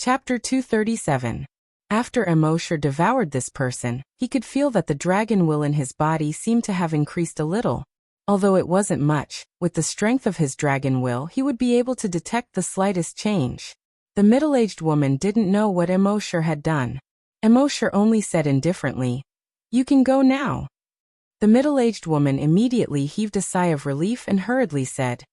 Chapter 237. After Emosher devoured this person, he could feel that the dragon will in his body seemed to have increased a little. Although it wasn't much, with the strength of his dragon will he would be able to detect the slightest change. The middle-aged woman didn't know what Emosher had done. Emosher only said indifferently, "You can go now." The middle-aged woman immediately heaved a sigh of relief and hurriedly said,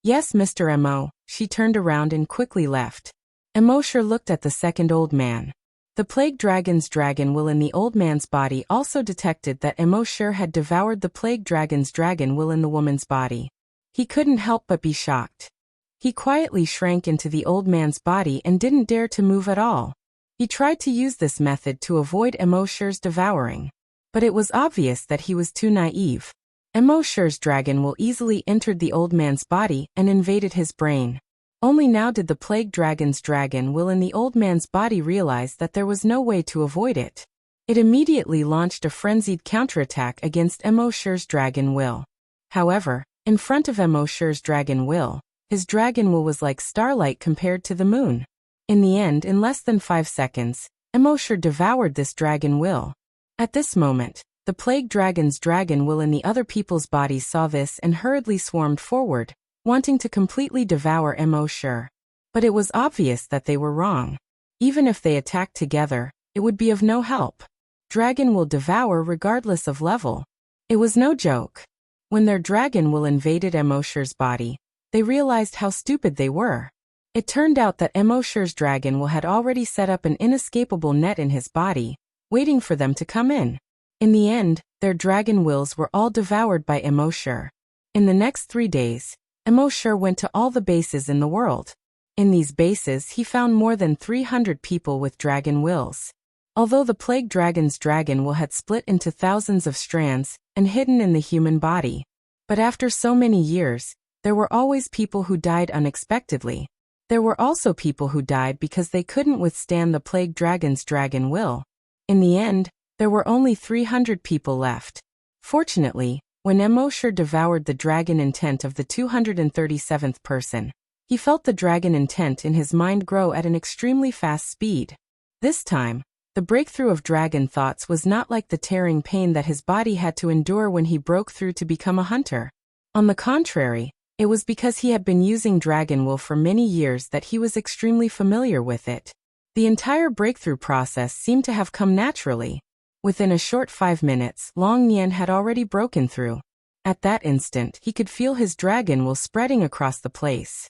"Yes, Mr. Emo." She turned around and quickly left. Emosher looked at the second old man. The plague dragon's dragon will in the old man's body also detected that Emosher had devoured the plague dragon's dragon will in the woman's body. He couldn't help but be shocked. He quietly shrank into the old man's body and didn't dare to move at all. He tried to use this method to avoid Emosher's devouring. But it was obvious that he was too naive. Emosher's dragon will easily entered the old man's body and invaded his brain. Only now did the plague dragon's dragon will in the old man's body realize that there was no way to avoid it. It immediately launched a frenzied counterattack against Emosher's dragon will. However, in front of Emosher's dragon will, his dragon will was like starlight compared to the moon. In the end, in less than 5 seconds, Emosher devoured this dragon will. At this moment, the plague dragon's dragon will in the other people's bodies saw this and hurriedly swarmed forward, wanting to completely devour Emosher. But it was obvious that they were wrong. Even if they attacked together, it would be of no help. Dragon will devour regardless of level. It was no joke. When their dragon will invaded Emosher's body, they realized how stupid they were. It turned out that Emosher's dragon will had already set up an inescapable net in his body, waiting for them to come in. In the end, their dragon wills were all devoured by Emosher. In the next 3 days, Emosher went to all the bases in the world. In these bases he found more than 300 people with dragon wills. Although the plague dragon's dragon will had split into thousands of strands and hidden in the human body. But after so many years, there were always people who died unexpectedly. There were also people who died because they couldn't withstand the plague dragon's dragon will. In the end, there were only 300 people left. Fortunately, when Emosher devoured the dragon intent of the 237th person, he felt the dragon intent in his mind grow at an extremely fast speed. This time, the breakthrough of dragon thoughts was not like the tearing pain that his body had to endure when he broke through to become a hunter. On the contrary, it was because he had been using dragon will for many years that he was extremely familiar with it. The entire breakthrough process seemed to have come naturally. Within a short 5 minutes, Long Nian had already broken through. At that instant, he could feel his dragon will spreading across the place.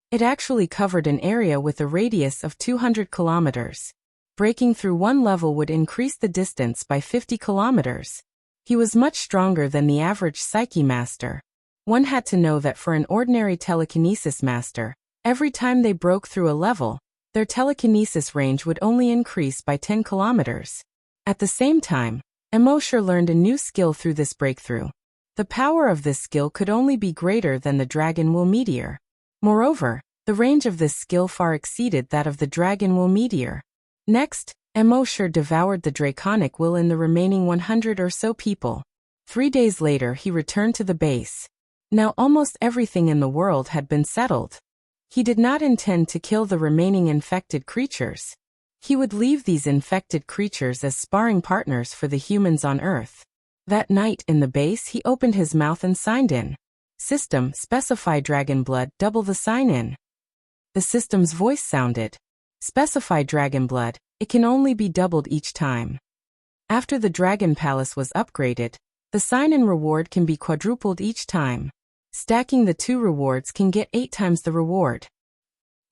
It actually covered an area with a radius of 200 kilometers. Breaking through one level would increase the distance by 50 kilometers. He was much stronger than the average Psyche master. One had to know that for an ordinary telekinesis master, every time they broke through a level, their telekinesis range would only increase by 10 kilometers. At the same time, Emosher learned a new skill through this breakthrough. The power of this skill could only be greater than the dragon will meteor. Moreover, the range of this skill far exceeded that of the dragon will meteor. Next, Emosher devoured the draconic will in the remaining 100 or so people. 3 days later he returned to the base. Now almost everything in the world had been settled. He did not intend to kill the remaining infected creatures. He would leave these infected creatures as sparring partners for the humans on Earth. That night in the base he opened his mouth and signed in. System, specify dragon blood, double the sign in. The system's voice sounded. Specify dragon blood, it can only be doubled each time. After the dragon palace was upgraded, the sign-in reward can be quadrupled each time. Stacking the 2 rewards can get 8 times the reward.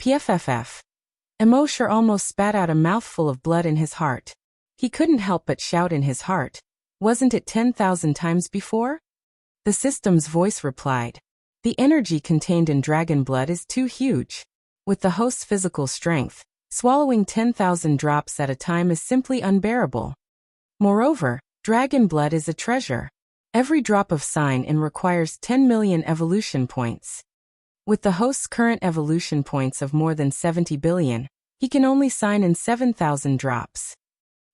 PFFF. Emosher almost spat out a mouthful of blood in his heart. He couldn't help but shout in his heart. Wasn't it 10,000 times before? The system's voice replied. The energy contained in dragon blood is too huge. With the host's physical strength, swallowing 10,000 drops at a time is simply unbearable. Moreover, dragon blood is a treasure. Every drop of sign-in requires 10 million evolution points. With the host's current evolution points of more than 70 billion, he can only sign in 7,000 drops.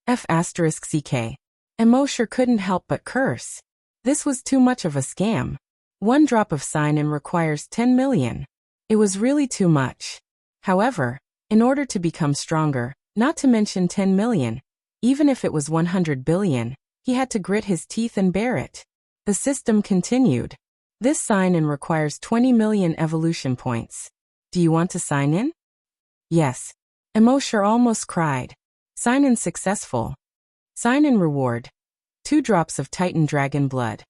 F***CK. Emosher couldn't help but curse. This was too much of a scam. 1 drop of sign-in requires 10 million. It was really too much. However, in order to become stronger, not to mention 10 million, even if it was 100 billion, he had to grit his teeth and bear it. The system continued. This sign-in requires 20 million evolution points. Do you want to sign in? Yes. Immortal almost cried. Sign-in successful. Sign-in reward. 2 drops of Titan dragon blood.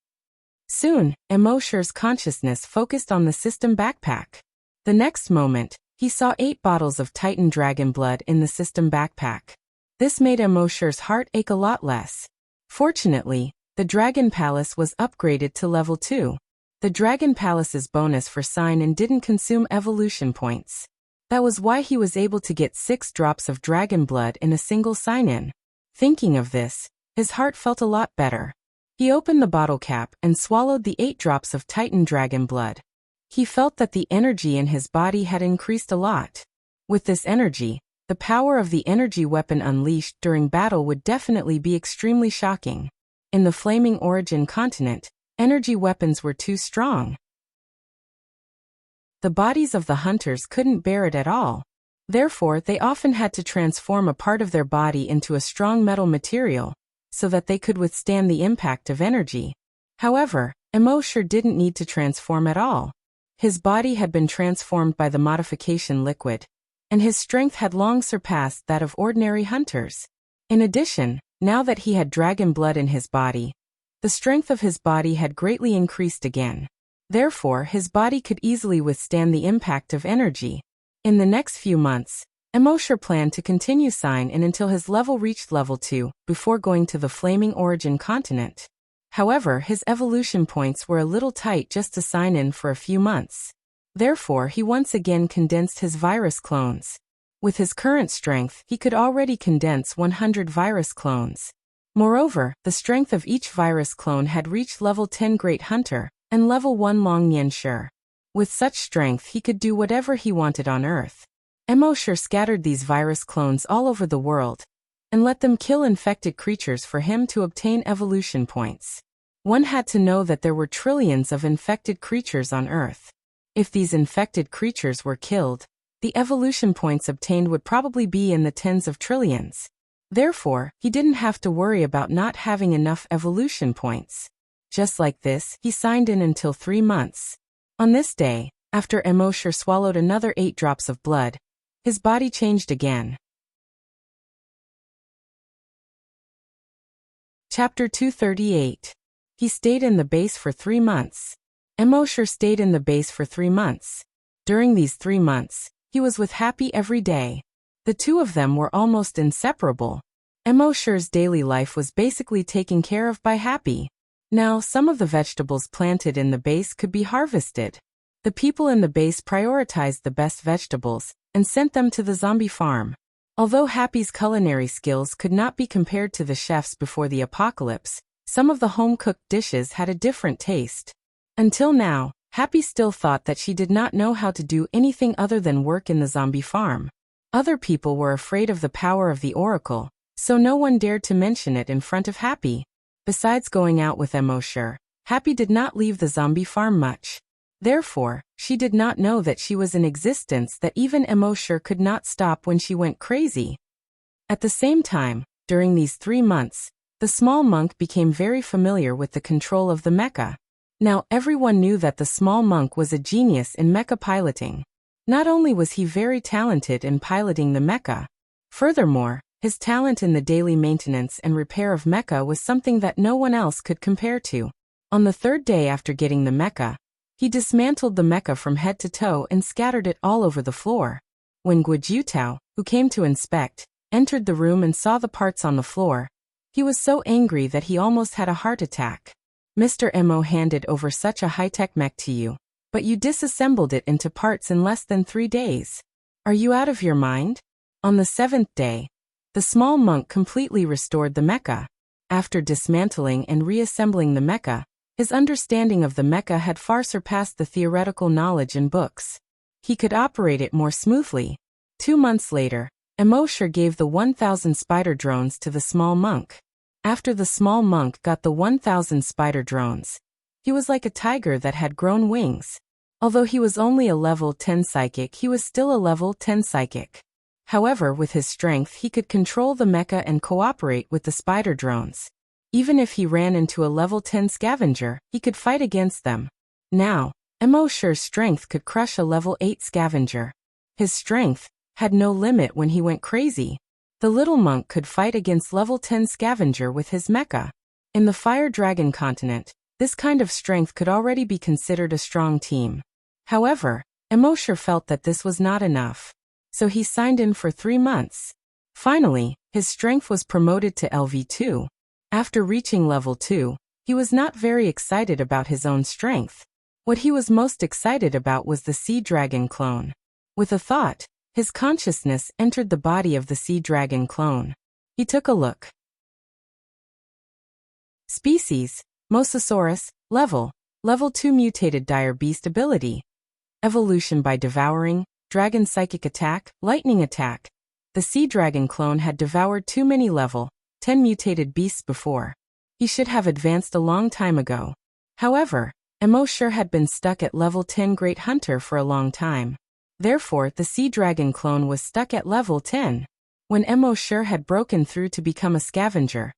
Soon, Immortal's consciousness focused on the system backpack. The next moment, he saw 8 bottles of Titan dragon blood in the system backpack. This made Immortal's heart ache a lot less. Fortunately, the Dragon Palace was upgraded to level 2. The Dragon Palace's bonus for sign-in didn't consume evolution points. That was why he was able to get 6 drops of dragon blood in a single sign-in. Thinking of this, his heart felt a lot better. He opened the bottle cap and swallowed the 8 drops of Titan dragon blood. He felt that the energy in his body had increased a lot. With this energy, the power of the energy weapon unleashed during battle would definitely be extremely shocking. In the Flaming Origin continent, energy weapons were too strong. The bodies of the hunters couldn't bear it at all. Therefore, they often had to transform a part of their body into a strong metal material, so that they could withstand the impact of energy. However, Immortal didn't need to transform at all. His body had been transformed by the modification liquid, and his strength had long surpassed that of ordinary hunters. In addition, now that he had dragon blood in his body, the strength of his body had greatly increased again. Therefore, his body could easily withstand the impact of energy. In the next few months, Immortal planned to continue sign-in until his level reached level 2, before going to the Flaming Origin continent. However, his evolution points were a little tight just to sign in for a few months. Therefore, he once again condensed his virus clones. With his current strength, he could already condense 100 virus clones. Moreover, the strength of each virus clone had reached level 10 Great Hunter, and level 1 Long Nian Shi. With such strength, he could do whatever he wanted on Earth. Immortal scattered these virus clones all over the world, and let them kill infected creatures for him to obtain evolution points. One had to know that there were trillions of infected creatures on Earth. If these infected creatures were killed, the evolution points obtained would probably be in the tens of trillions. Therefore, he didn't have to worry about not having enough evolution points. Just like this, he signed in until 3 months. On this day, after Immortal swallowed another 8 drops of blood, his body changed again. Chapter 238. He stayed in the base for 3 months. Immortal stayed in the base for 3 months. During these 3 months, he was with Happy every day. The two of them were almost inseparable. Immortal's daily life was basically taken care of by Happy. Now, some of the vegetables planted in the base could be harvested. The people in the base prioritized the best vegetables and sent them to the zombie farm. Although Happy's culinary skills could not be compared to the chefs before the apocalypse, some of the home-cooked dishes had a different taste. Until now, Happy still thought that she did not know how to do anything other than work in the zombie farm. Other people were afraid of the power of the Oracle, so no one dared to mention it in front of Happy. Besides going out with Immortal, Happy did not leave the zombie farm much. Therefore, she did not know that she was in existence, that even Immortal could not stop when she went crazy. At the same time, during these 3 months, the small monk became very familiar with the control of the mecha. Now everyone knew that the small monk was a genius in mecha piloting. Not only was he very talented in piloting the mecha, furthermore, his talent in the daily maintenance and repair of mecha was something that no one else could compare to. On the 3rd day after getting the mecha, he dismantled the mecha from head to toe and scattered it all over the floor. When Guojutao, who came to inspect, entered the room and saw the parts on the floor, he was so angry that he almost had a heart attack. Mr. Mo handed over such a high-tech mech to you, but you disassembled it into parts in less than 3 days. Are you out of your mind? On the 7th day, the small monk completely restored the mecha. After dismantling and reassembling the mecha, his understanding of the mecha had far surpassed the theoretical knowledge in books. He could operate it more smoothly. 2 months later, Immortal gave the 1,000 spider drones to the small monk. After the small monk got the 1,000 spider drones, he was like a tiger that had grown wings. Although he was only a level 10 psychic, he was still a level 10 psychic. However, with his strength he could control the mecha and cooperate with the spider drones. Even if he ran into a level 10 scavenger, he could fight against them. Now, Emosher's strength could crush a level 8 scavenger. His strength had no limit when he went crazy. The little monk could fight against level 10 scavenger with his mecha. In the Fire Dragon continent, this kind of strength could already be considered a strong team. However, Emosher felt that this was not enough. So he signed in for 3 months. Finally, his strength was promoted to LV2. After reaching level 2, he was not very excited about his own strength. What he was most excited about was the Sea Dragon clone. With a thought, his consciousness entered the body of the Sea Dragon clone. He took a look. Species: Mosasaurus. Level 2 mutated dire beast ability. Evolution by devouring, dragon psychic attack, lightning attack. The Sea Dragon clone had devoured too many level 10 mutated beasts before. He should have advanced a long time ago. However, Emosher had been stuck at level 10 Great Hunter for a long time. Therefore, the Sea Dragon clone was stuck at level 10. When Emosher had broken through to become a scavenger,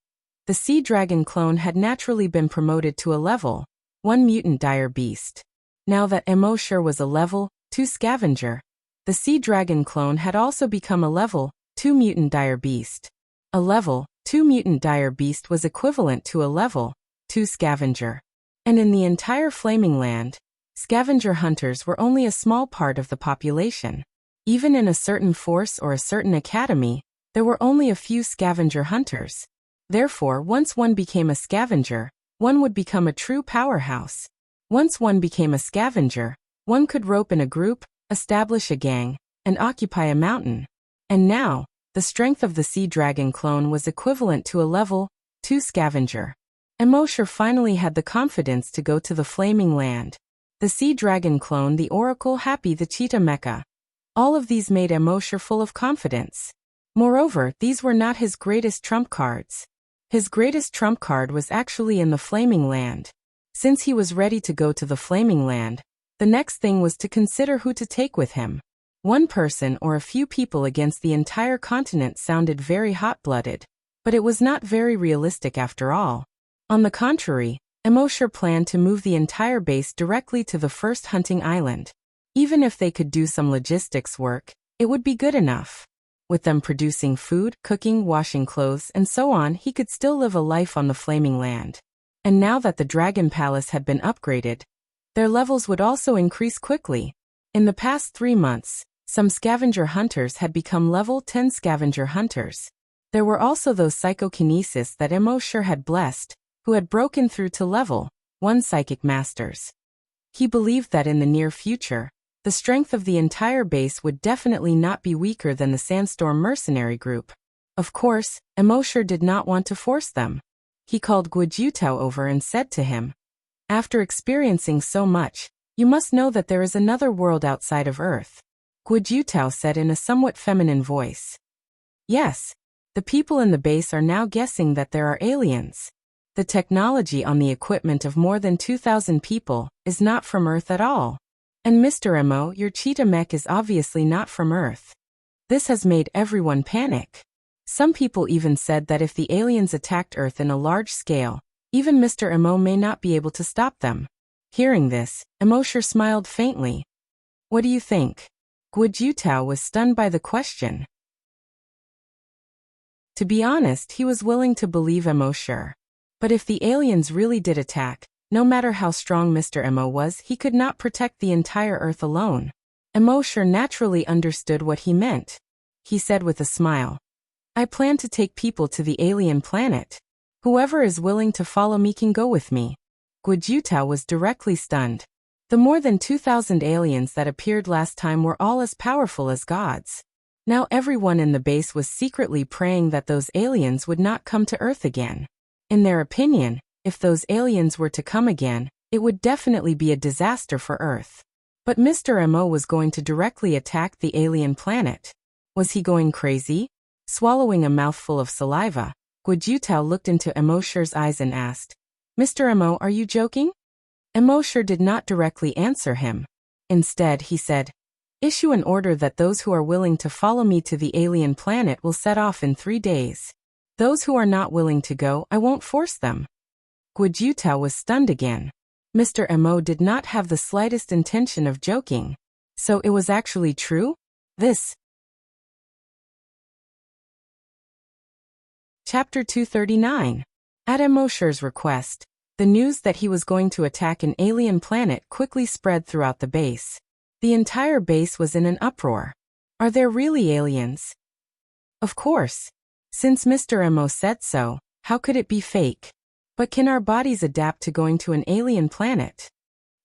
the Sea Dragon clone had naturally been promoted to a level 1 mutant dire beast. Now that Emosher was a level 2 scavenger, the Sea Dragon clone had also become a level 2 mutant dire beast. A level 2 mutant dire beast was equivalent to a level 2 scavenger. And in the entire Flaming Land, scavenger hunters were only a small part of the population. Even in a certain force or a certain academy, there were only a few scavenger hunters. Therefore, once one became a scavenger, one would become a true powerhouse. Once one became a scavenger, one could rope in a group, establish a gang, and occupy a mountain. And now, the strength of the Sea Dragon clone was equivalent to a level 2 scavenger. Emosher finally had the confidence to go to the Flaming Land. The Sea Dragon clone, the Oracle, Happy, the Cheetah Mecha. All of these made Emosher full of confidence. Moreover, these were not his greatest trump cards. His greatest trump card was actually in the Flaming Land. Since he was ready to go to the Flaming Land, the next thing was to consider who to take with him. One person or a few people against the entire continent sounded very hot-blooded, but it was not very realistic after all. On the contrary, Emosher planned to move the entire base directly to the first hunting island. Even if they could do some logistics work, it would be good enough. With them producing food, cooking, washing clothes, and so on, he could still live a life on the Flaming Land. And now that the Dragon Palace had been upgraded, their levels would also increase quickly. In the past 3 months, some scavenger hunters had become level 10 scavenger hunters. There were also those psychokinesis that Emosher had blessed, who had broken through to level 1 psychic masters. He believed that in the near future, the strength of the entire base would definitely not be weaker than the Sandstorm mercenary group. Of course, Emosher did not want to force them. He called Guojutao over and said to him, "After experiencing so much, you must know that there is another world outside of Earth." Guojutao said in a somewhat feminine voice. "Yes, the people in the base are now guessing that there are aliens. The technology on the equipment of more than 2,000 people is not from Earth at all. And Mr. Emo, your cheetah mech is obviously not from Earth. This has made everyone panic. Some people even said that if the aliens attacked Earth in a large scale, even Mr. Emo may not be able to stop them." Hearing this, Emosher smiled faintly. "What do you think?" Guojutao was stunned by the question. To be honest, he was willing to believe Emosher. But if the aliens really did attack, no matter how strong Mr. Emo was, he could not protect the entire Earth alone. Emosher naturally understood what he meant. He said with a smile, "I plan to take people to the alien planet. Whoever is willing to follow me can go with me." Guojutao was directly stunned. The more than 2,000 aliens that appeared last time were all as powerful as gods. Now everyone in the base was secretly praying that those aliens would not come to Earth again. In their opinion, if those aliens were to come again, it would definitely be a disaster for Earth. But Mr. Emo was going to directly attack the alien planet. Was he going crazy? Swallowing a mouthful of saliva, Guojutao looked into Emosher's eyes and asked, "Mr. Emo, are you joking?" Emosher did not directly answer him. Instead, he said, "Issue an order that those who are willing to follow me to the alien planet will set off in 3 days. Those who are not willing to go, I won't force them." Guojutao was stunned again. Mr. Mo did not have the slightest intention of joking. So it was actually true? This. Chapter 239. At Emosher's request, the news that he was going to attack an alien planet quickly spread throughout the base. The entire base was in an uproar. Are there really aliens? Of course. Since Mr. Mo said so, how could it be fake? But can our bodies adapt to going to an alien planet?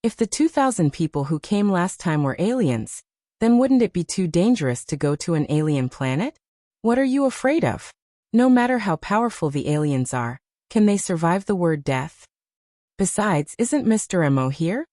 If the 2,000 people who came last time were aliens, then wouldn't it be too dangerous to go to an alien planet? What are you afraid of? No matter how powerful the aliens are, can they survive the word death? Besides, isn't Mr. Mo here?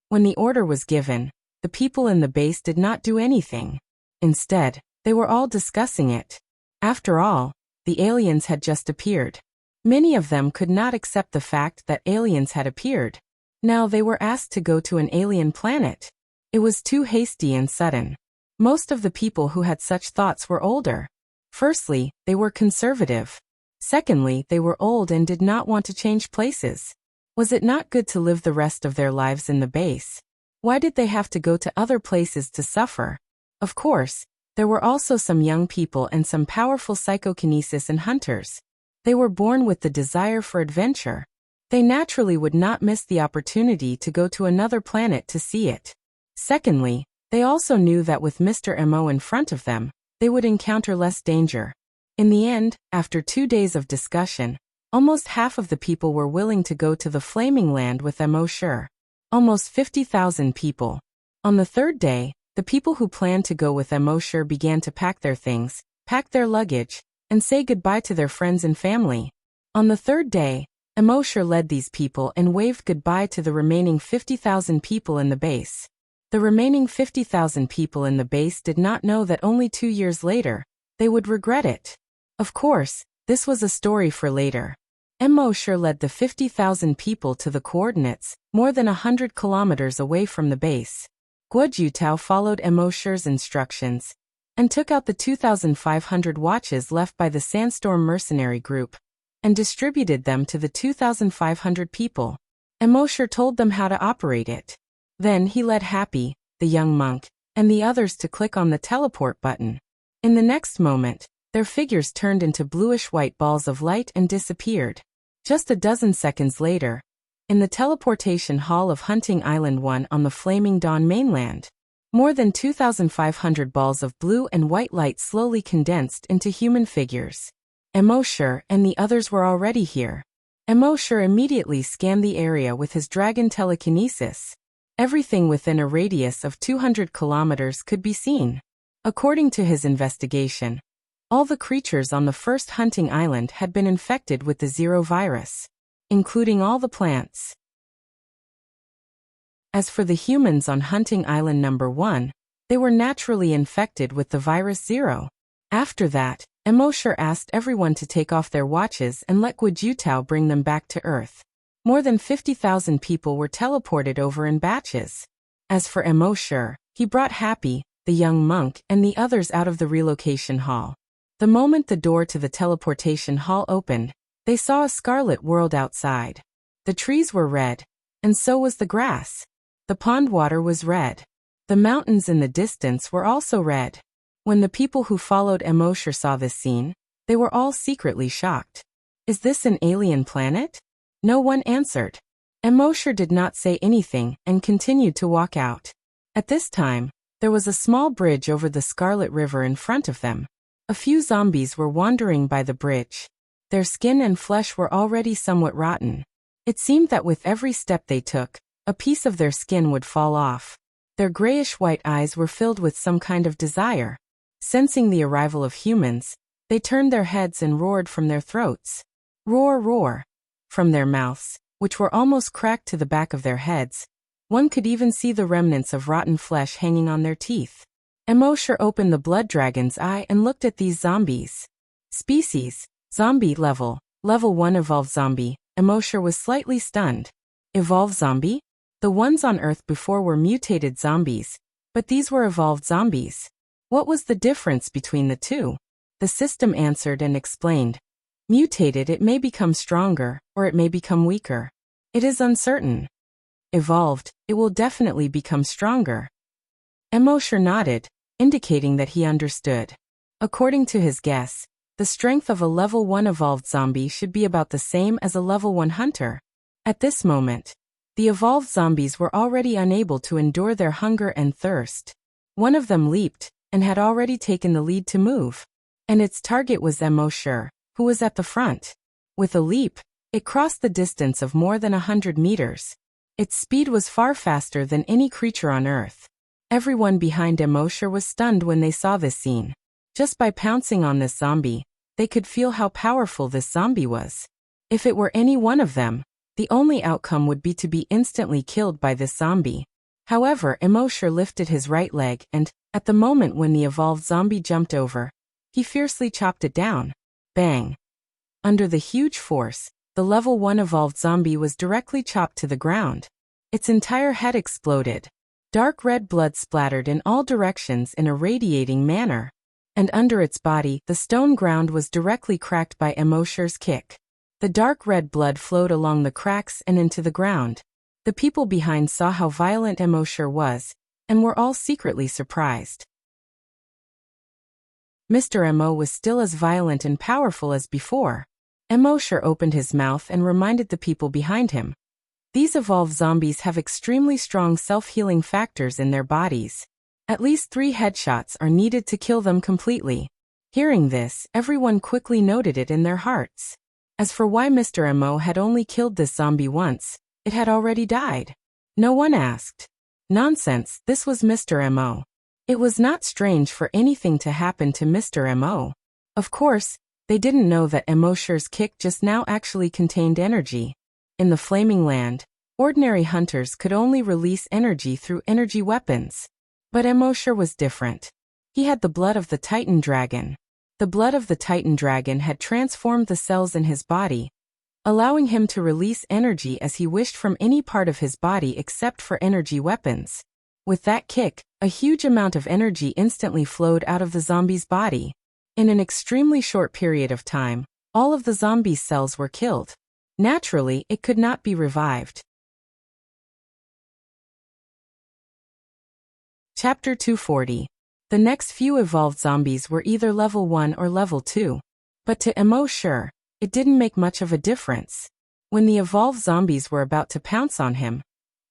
When the order was given, the people in the base did not do anything. Instead, they were all discussing it. After all, the aliens had just appeared. Many of them could not accept the fact that aliens had appeared. Now they were asked to go to an alien planet. It was too hasty and sudden. Most of the people who had such thoughts were older. Firstly, they were conservative. Secondly, they were old and did not want to change places. Was it not good to live the rest of their lives in the base? Why did they have to go to other places to suffer? Of course, there were also some young people and some powerful psychokinesis and hunters. They were born with the desire for adventure. They naturally would not miss the opportunity to go to another planet to see it. Secondly, they also knew that with Mr. Mo in front of them, they would encounter less danger. In the end, after 2 days of discussion, almost half of the people were willing to go to the Flaming Land with Emosher. Almost 50,000 people. On the third day, the people who planned to go with Emosher began to pack their things, pack their luggage, and say goodbye to their friends and family. On the third day, Emosher led these people and waved goodbye to the remaining 50,000 people in the base. The remaining 50,000 people in the base did not know that only 2 years later, they would regret it. Of course, this was a story for later. Emosher led the 50,000 people to the coordinates, more than 100 kilometers away from the base. Guojutao followed Emosher's instructions and took out the 2,500 watches left by the Sandstorm mercenary group and distributed them to the 2,500 people. Emosher told them how to operate it. Then he led Happy, the young monk, and the others to click on the teleport button. In the next moment, their figures turned into bluish-white balls of light and disappeared. Just a dozen seconds later, in the teleportation hall of Hunting Island 1 on the Flaming Dawn mainland, more than 2,500 balls of blue and white light slowly condensed into human figures. Emosher and the others were already here. Emosher immediately scanned the area with his dragon telekinesis. Everything within a radius of 200 kilometers could be seen. According to his investigation, all the creatures on the first hunting island had been infected with the Zero virus, including all the plants. As for the humans on Hunting Island number 1, they were naturally infected with the virus Zero. After that, Emosher asked everyone to take off their watches and let Guojutao bring them back to Earth. More than 50,000 people were teleported over in batches. As for Emosher, he brought Happy, the young monk, and the others out of the relocation hall. The moment the door to the teleportation hall opened, they saw a scarlet world outside. The trees were red, and so was the grass. The pond water was red. The mountains in the distance were also red. When the people who followed Emosher saw this scene, they were all secretly shocked. Is this an alien planet? No one answered. Emosher did not say anything and continued to walk out. At this time, there was a small bridge over the Scarlet River in front of them. A few zombies were wandering by the bridge. Their skin and flesh were already somewhat rotten. It seemed that with every step they took, a piece of their skin would fall off. Their grayish-white eyes were filled with some kind of desire. Sensing the arrival of humans, they turned their heads and roared from their throats. Roar, roar. From their mouths, which were almost cracked to the back of their heads, one could even see the remnants of rotten flesh hanging on their teeth. Emosher opened the blood dragon's eye and looked at these zombies. Species, zombie level 1 evolved zombie. Emosher was slightly stunned. Evolved zombie? The ones on Earth before were mutated zombies, but these were evolved zombies. What was the difference between the two? The system answered and explained. Mutated, it may become stronger, or it may become weaker. It is uncertain. Evolved, it will definitely become stronger. Emosher nodded, indicating that he understood. According to his guess, the strength of a level 1 evolved zombie should be about the same as a level 1 hunter. At this moment, the evolved zombies were already unable to endure their hunger and thirst. One of them leaped, and had already taken the lead to move. And its target was Emosher, who was at the front. With a leap, it crossed the distance of more than 100 meters. Its speed was far faster than any creature on Earth. Everyone behind Emosher was stunned when they saw this scene. Just by pouncing on this zombie, they could feel how powerful this zombie was. If it were any one of them, the only outcome would be to be instantly killed by this zombie. However, Emosher lifted his right leg and, at the moment when the evolved zombie jumped over, he fiercely chopped it down. Bang! Under the huge force, the level 1 evolved zombie was directly chopped to the ground. Its entire head exploded. Dark red blood splattered in all directions in a radiating manner. And under its body, the stone ground was directly cracked by Emosher's kick. The dark red blood flowed along the cracks and into the ground. The people behind saw how violent Emosher was, and were all secretly surprised. Mr. Mo was still as violent and powerful as before. Emosher opened his mouth and reminded the people behind him. These evolved zombies have extremely strong self-healing factors in their bodies. At least 3 headshots are needed to kill them completely. Hearing this, everyone quickly noted it in their hearts. As for why Mr. Mo had only killed this zombie once, it had already died. No one asked. Nonsense, this was Mr. Mo. It was not strange for anything to happen to Mr. Mo. Of course, they didn't know that Emosher's kick just now actually contained energy. In the Flaming Land, ordinary hunters could only release energy through energy weapons. But Emosher was different. He had the blood of the Titan dragon. The blood of the Titan dragon had transformed the cells in his body, allowing him to release energy as he wished from any part of his body except for energy weapons. With that kick, a huge amount of energy instantly flowed out of the zombie's body. In an extremely short period of time, all of the zombie's cells were killed. Naturally, it could not be revived. Chapter 240. The next few evolved zombies were either level 1 or level 2. But to Emosher, it didn't make much of a difference. When the evolved zombies were about to pounce on him,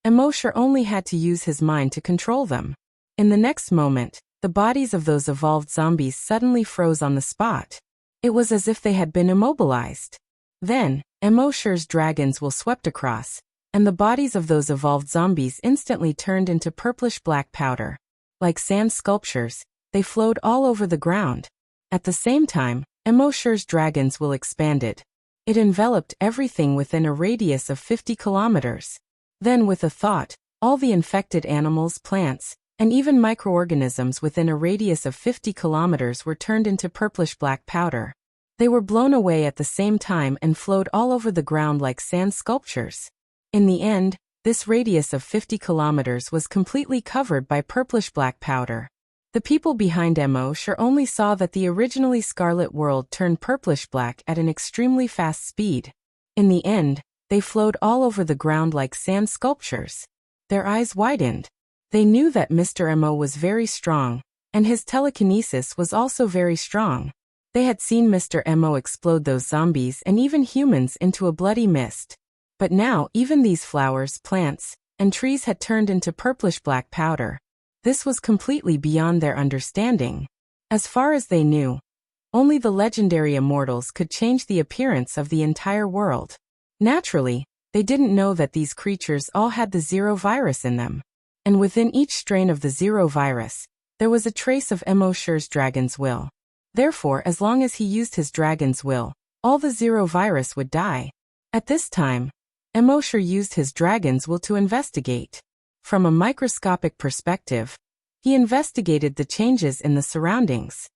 Emosher only had to use his mind to control them. In the next moment, the bodies of those evolved zombies suddenly froze on the spot. It was as if they had been immobilized. Then, Emosher's dragons will swept across, and the bodies of those evolved zombies instantly turned into purplish-black powder. Like sand sculptures, they flowed all over the ground. At the same time, Emosher's dragons will expanded. It enveloped everything within a radius of 50 kilometers. Then with a thought, all the infected animals, plants, and even microorganisms within a radius of 50 kilometers were turned into purplish-black powder. They were blown away at the same time and flowed all over the ground like sand sculptures. In the end, this radius of 50 kilometers was completely covered by purplish-black powder. The people behind Emosher only saw that the originally scarlet world turned purplish-black at an extremely fast speed. In the end, they flowed all over the ground like sand sculptures. Their eyes widened. They knew that Mr. Mo was very strong, and his telekinesis was also very strong. They had seen Mr. Mo explode those zombies and even humans into a bloody mist. But now even these flowers, plants, and trees had turned into purplish-black powder. This was completely beyond their understanding. As far as they knew, only the legendary Immortals could change the appearance of the entire world. Naturally, they didn't know that these creatures all had the Zero virus in them. And within each strain of the Zero virus, there was a trace of Emosher's dragon's will. Therefore, as long as he used his dragon's will, all the Zero virus would die. At this time, Emosher used his dragon's will to investigate. From a microscopic perspective, he investigated the changes in the surroundings.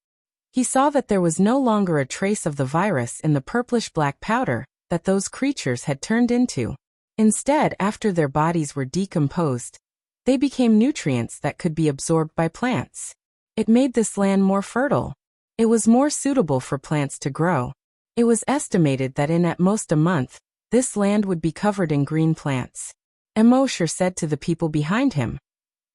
He saw that there was no longer a trace of the virus in the purplish-black powder that those creatures had turned into. Instead, after their bodies were decomposed, they became nutrients that could be absorbed by plants. It made this land more fertile. It was more suitable for plants to grow. It was estimated that in at most a month, this land would be covered in green plants. Immortal said to the people behind him,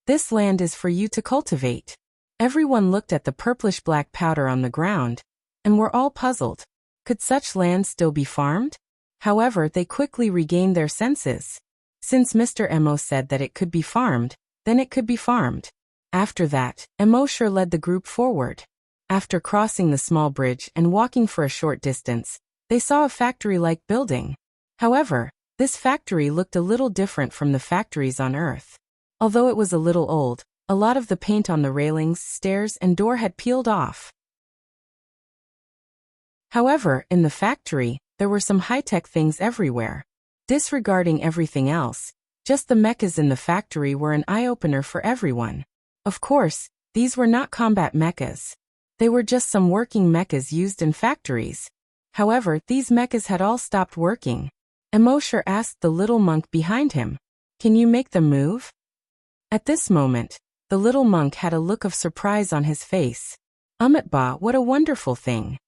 "This land is for you to cultivate." Everyone looked at the purplish-black powder on the ground, and were all puzzled. Could such land still be farmed? However, they quickly regained their senses. Since Mr. Emo said that it could be farmed, then it could be farmed. After that, Immortal led the group forward. After crossing the small bridge and walking for a short distance, they saw a factory-like building. However, this factory looked a little different from the factories on Earth. Although it was a little old, a lot of the paint on the railings, stairs, and door had peeled off. However, in the factory, there were some high-tech things everywhere. Disregarding everything else, just the mechas in the factory were an eye-opener for everyone. Of course, these were not combat mechas. They were just some working mechas used in factories. However, these mechas had all stopped working. Immortal asked the little monk behind him, "Can you make them move?" At this moment, the little monk had a look of surprise on his face. "Ba, what a wonderful thing."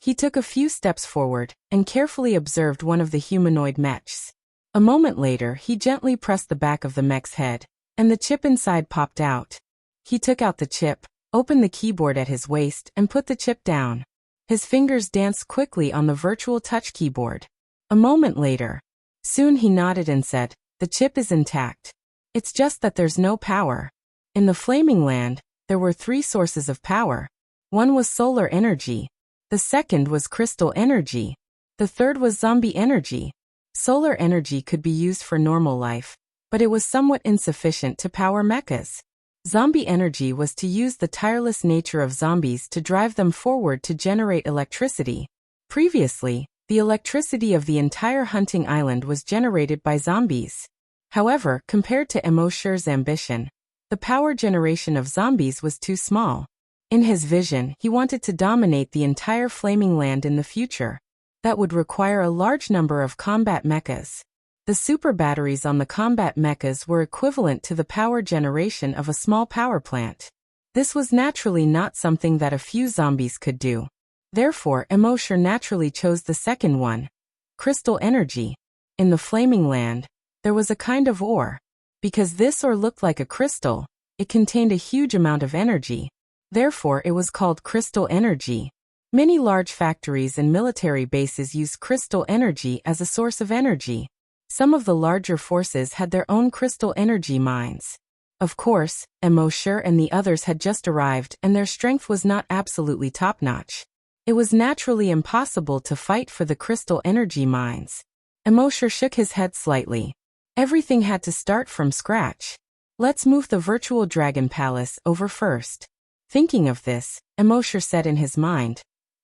He took a few steps forward and carefully observed one of the humanoid mechs. A moment later, he gently pressed the back of the mech's head, and the chip inside popped out. He took out the chip, opened the keyboard at his waist, and put the chip down. His fingers danced quickly on the virtual touch keyboard. A moment later, soon he nodded and said, "The chip is intact. It's just that there's no power." In the Flaming Land, there were 3 sources of power. One was solar energy. The second was crystal energy. The third was zombie energy. Solar energy could be used for normal life, but it was somewhat insufficient to power mechas. Zombie energy was to use the tireless nature of zombies to drive them forward to generate electricity. Previously, the electricity of the entire hunting island was generated by zombies. However, compared to Immortal's ambition, the power generation of zombies was too small. In his vision, he wanted to dominate the entire Flaming Land in the future. That would require a large number of combat mechas. The super batteries on the combat mechas were equivalent to the power generation of a small power plant. This was naturally not something that a few zombies could do. Therefore, Immortal naturally chose the second one, crystal energy. In the Flaming Land, there was a kind of ore. Because this ore looked like a crystal, it contained a huge amount of energy. Therefore, it was called crystal energy. Many large factories and military bases use crystal energy as a source of energy. Some of the larger forces had their own crystal energy mines. Of course, Immortal and the others had just arrived and their strength was not absolutely top-notch. It was naturally impossible to fight for the crystal energy mines. Immortal shook his head slightly. Everything had to start from scratch. Let's move the virtual dragon palace over first. Thinking of this, Immortal said in his mind,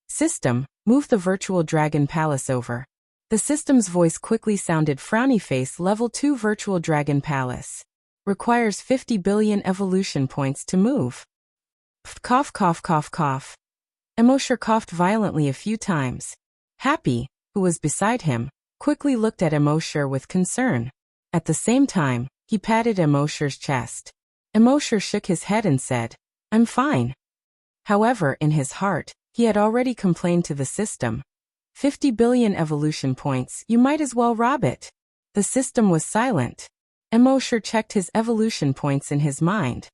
"System, move the virtual dragon palace over." The system's voice quickly sounded, "Frowny face, level 2 virtual dragon palace. Requires 50 billion evolution points to move." Cough, cough, cough, cough. Immortal coughed violently a few times. Happy, who was beside him, quickly looked at Immortal with concern. At the same time, he patted Immortal's chest. Immortal shook his head and said, "I'm fine." However, in his heart, he had already complained to the system. 50 billion evolution points, you might as well rob it. The system was silent. Immortal checked his evolution points in his mind.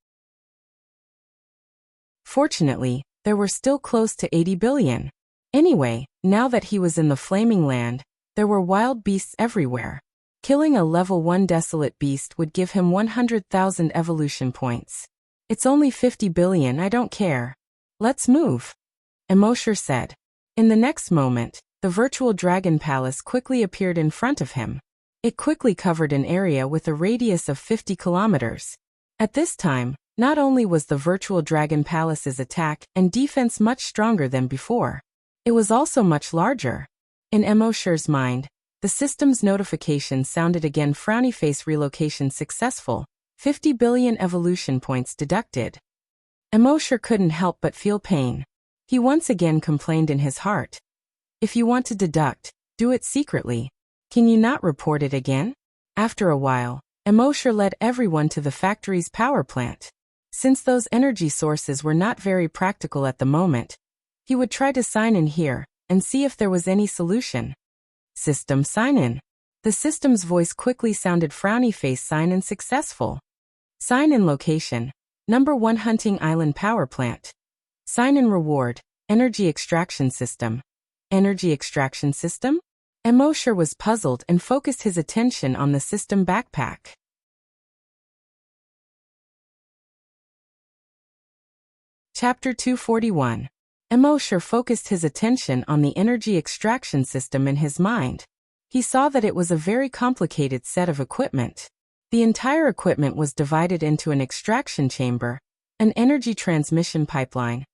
Fortunately, there were still close to 80 billion. Anyway, now that he was in the Flaming Land, there were wild beasts everywhere. Killing a level 1 desolate beast would give him 100,000 evolution points. It's only 50 billion, I don't care. Let's move. Immortal said. In the next moment, the virtual dragon palace quickly appeared in front of him. It quickly covered an area with a radius of 50 kilometers. At this time, not only was the virtual dragon palace's attack and defense much stronger than before, it was also much larger. In Immortal's mind, the system's notification sounded again, "Frowny face, relocation successful. 50 billion evolution points deducted." Immortal couldn't help but feel pain. He once again complained in his heart. If you want to deduct, do it secretly. Can you not report it again? After a while, Immortal led everyone to the factory's power plant. Since those energy sources were not very practical at the moment, he would try to sign in here and see if there was any solution. System sign in. The system's voice quickly sounded. Frowny face. Sign in successful. Sign in location. Number 1 Hunting Island Power Plant. Sign in reward. Energy extraction system. Energy extraction system? Immortal was puzzled and focused his attention on the system backpack. Chapter 241. Immortal focused his attention on the energy extraction system in his mind. He saw that it was a very complicated set of equipment. The entire equipment was divided into an extraction chamber, an energy transmission pipeline,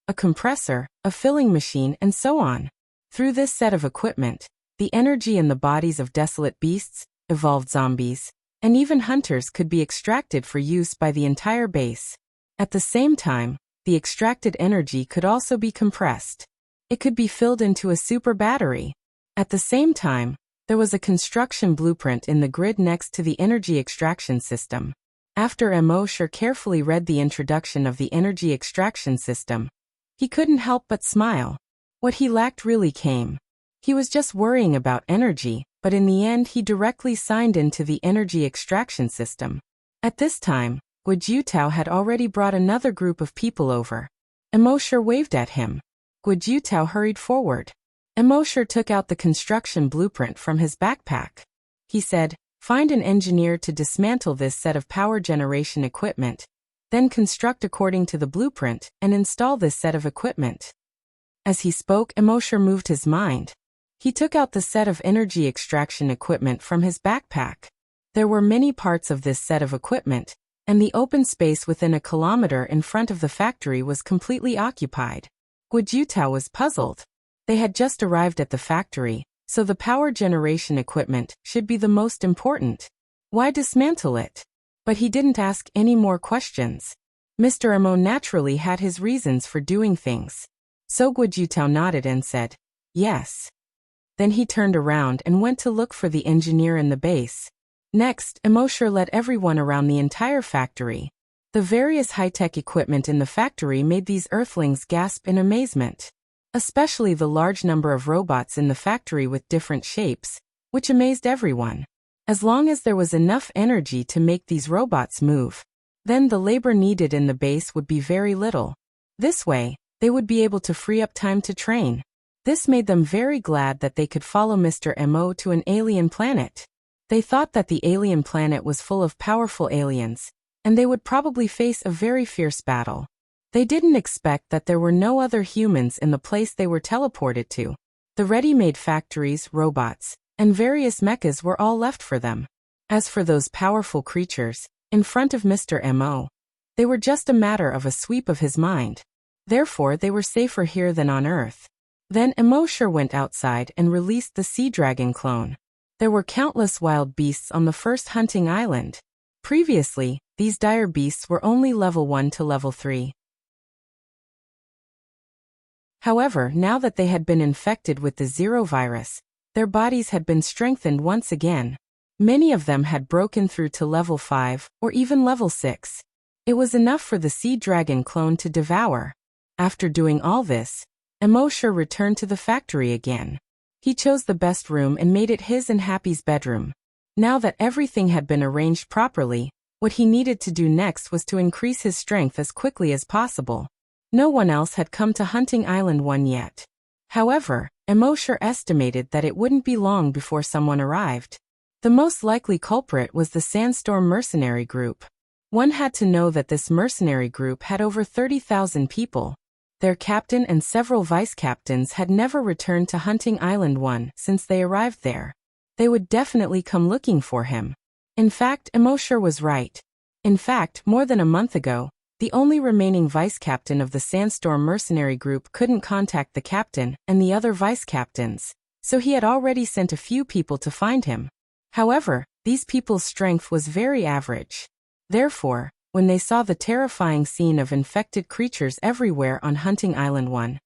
a compressor, a filling machine, and so on. Through this set of equipment, the energy in the bodies of desolate beasts, evolved zombies, and even hunters could be extracted for use by the entire base. At the same time, the extracted energy could also be compressed. It could be filled into a super battery. At the same time, there was a construction blueprint in the grid next to the energy extraction system. After Immortal carefully read the introduction of the energy extraction system, he couldn't help but smile. What he lacked really came. He was just worrying about energy, but in the end he directly signed into the energy extraction system. At this time, Wuxia had already brought another group of people over. Immortal waved at him. Wuxia hurried forward. Immortal took out the construction blueprint from his backpack. He said, "Find an engineer to dismantle this set of power generation equipment, then construct according to the blueprint and install this set of equipment." As he spoke, Immortal moved his mind. He took out the set of energy extraction equipment from his backpack. There were many parts of this set of equipment, and the open space within a kilometer in front of the factory was completely occupied. Wuxia was puzzled. They had just arrived at the factory, so the power generation equipment should be the most important. Why dismantle it? But he didn't ask any more questions. Mr. Emo naturally had his reasons for doing things. So Wuxia nodded and said, "Yes." Then he turned around and went to look for the engineer in the base. Next, Immortal led everyone around the entire factory. The various high-tech equipment in the factory made these earthlings gasp in amazement. Especially the large number of robots in the factory with different shapes, which amazed everyone. As long as there was enough energy to make these robots move, then the labor needed in the base would be very little. This way, they would be able to free up time to train. This made them very glad that they could follow Mr. Mo to an alien planet. They thought that the alien planet was full of powerful aliens, and they would probably face a very fierce battle. They didn't expect that there were no other humans in the place they were teleported to. The ready-made factories, robots, and various mechas were all left for them. As for those powerful creatures, in front of Mr. Mo, they were just a matter of a sweep of his mind. Therefore, they were safer here than on Earth. Then Immortal went outside and released the sea dragon clone. There were countless wild beasts on the first hunting island. Previously, these dire beasts were only level 1 to level 3. However, now that they had been infected with the Zero virus, their bodies had been strengthened once again. Many of them had broken through to level 5, or even level 6. It was enough for the sea dragon clone to devour. After doing all this, Immortal returned to the factory again. He chose the best room and made it his and Happy's bedroom. Now that everything had been arranged properly, what he needed to do next was to increase his strength as quickly as possible. No one else had come to Hunting Island 1 yet. However, Immortal estimated that it wouldn't be long before someone arrived. The most likely culprit was the Sandstorm mercenary group. One had to know that this mercenary group had over 30,000 people. Their captain and several vice-captains had never returned to Hunting Island 1 since they arrived there. They would definitely come looking for him. In fact, Immortal was right. In fact, more than a month ago, the only remaining vice-captain of the Sandstorm mercenary group couldn't contact the captain and the other vice-captains, so he had already sent a few people to find him. However, these people's strength was very average. Therefore, when they saw the terrifying scene of infected creatures everywhere on Hunting Island 1,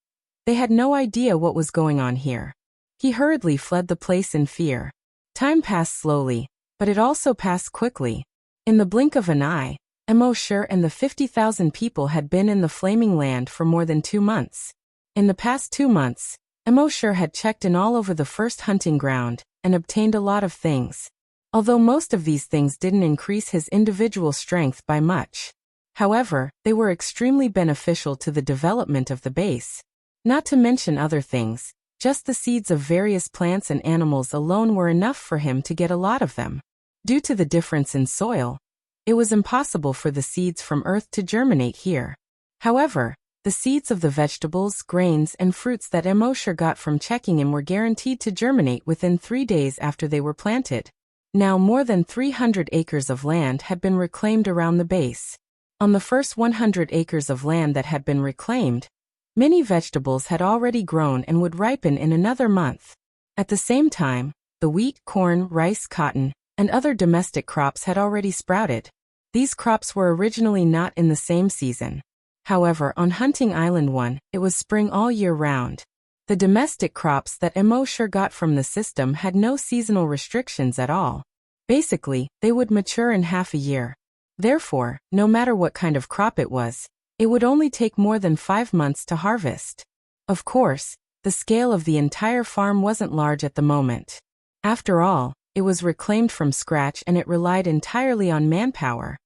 they had no idea what was going on here. He hurriedly fled the place in fear. Time passed slowly, But it also passed quickly. In the blink of an eye, Immortal and the 50,000 people had been in the Flaming Land for more than 2 months. In the past 2 months, Immortal had checked in all over the first hunting ground and obtained a lot of things. Although most of these things didn't increase his individual strength by much. However, they were extremely beneficial to the development of the base. Not to mention other things, just the seeds of various plants and animals alone were enough for him to get a lot of them. Due to the difference in soil, it was impossible for the seeds from Earth to germinate here. However, the seeds of the vegetables, grains, and fruits that Immortal got from checking in were guaranteed to germinate within 3 days after they were planted. Now more than 300 acres of land had been reclaimed around the base. On the first 100 acres of land that had been reclaimed, many vegetables had already grown and would ripen in another month. At the same time, the wheat, corn, rice, cotton, and other domestic crops had already sprouted. These crops were originally not in the same season. However, on Hunting Island 1, it was spring all year round. The domestic crops that Immortal got from the system had no seasonal restrictions at all. Basically, they would mature in half a year. Therefore, no matter what kind of crop it would only take more than 5 months to harvest. Of course, the scale of the entire farm wasn't large at the moment. After all, it was reclaimed from scratch and it relied entirely on manpower.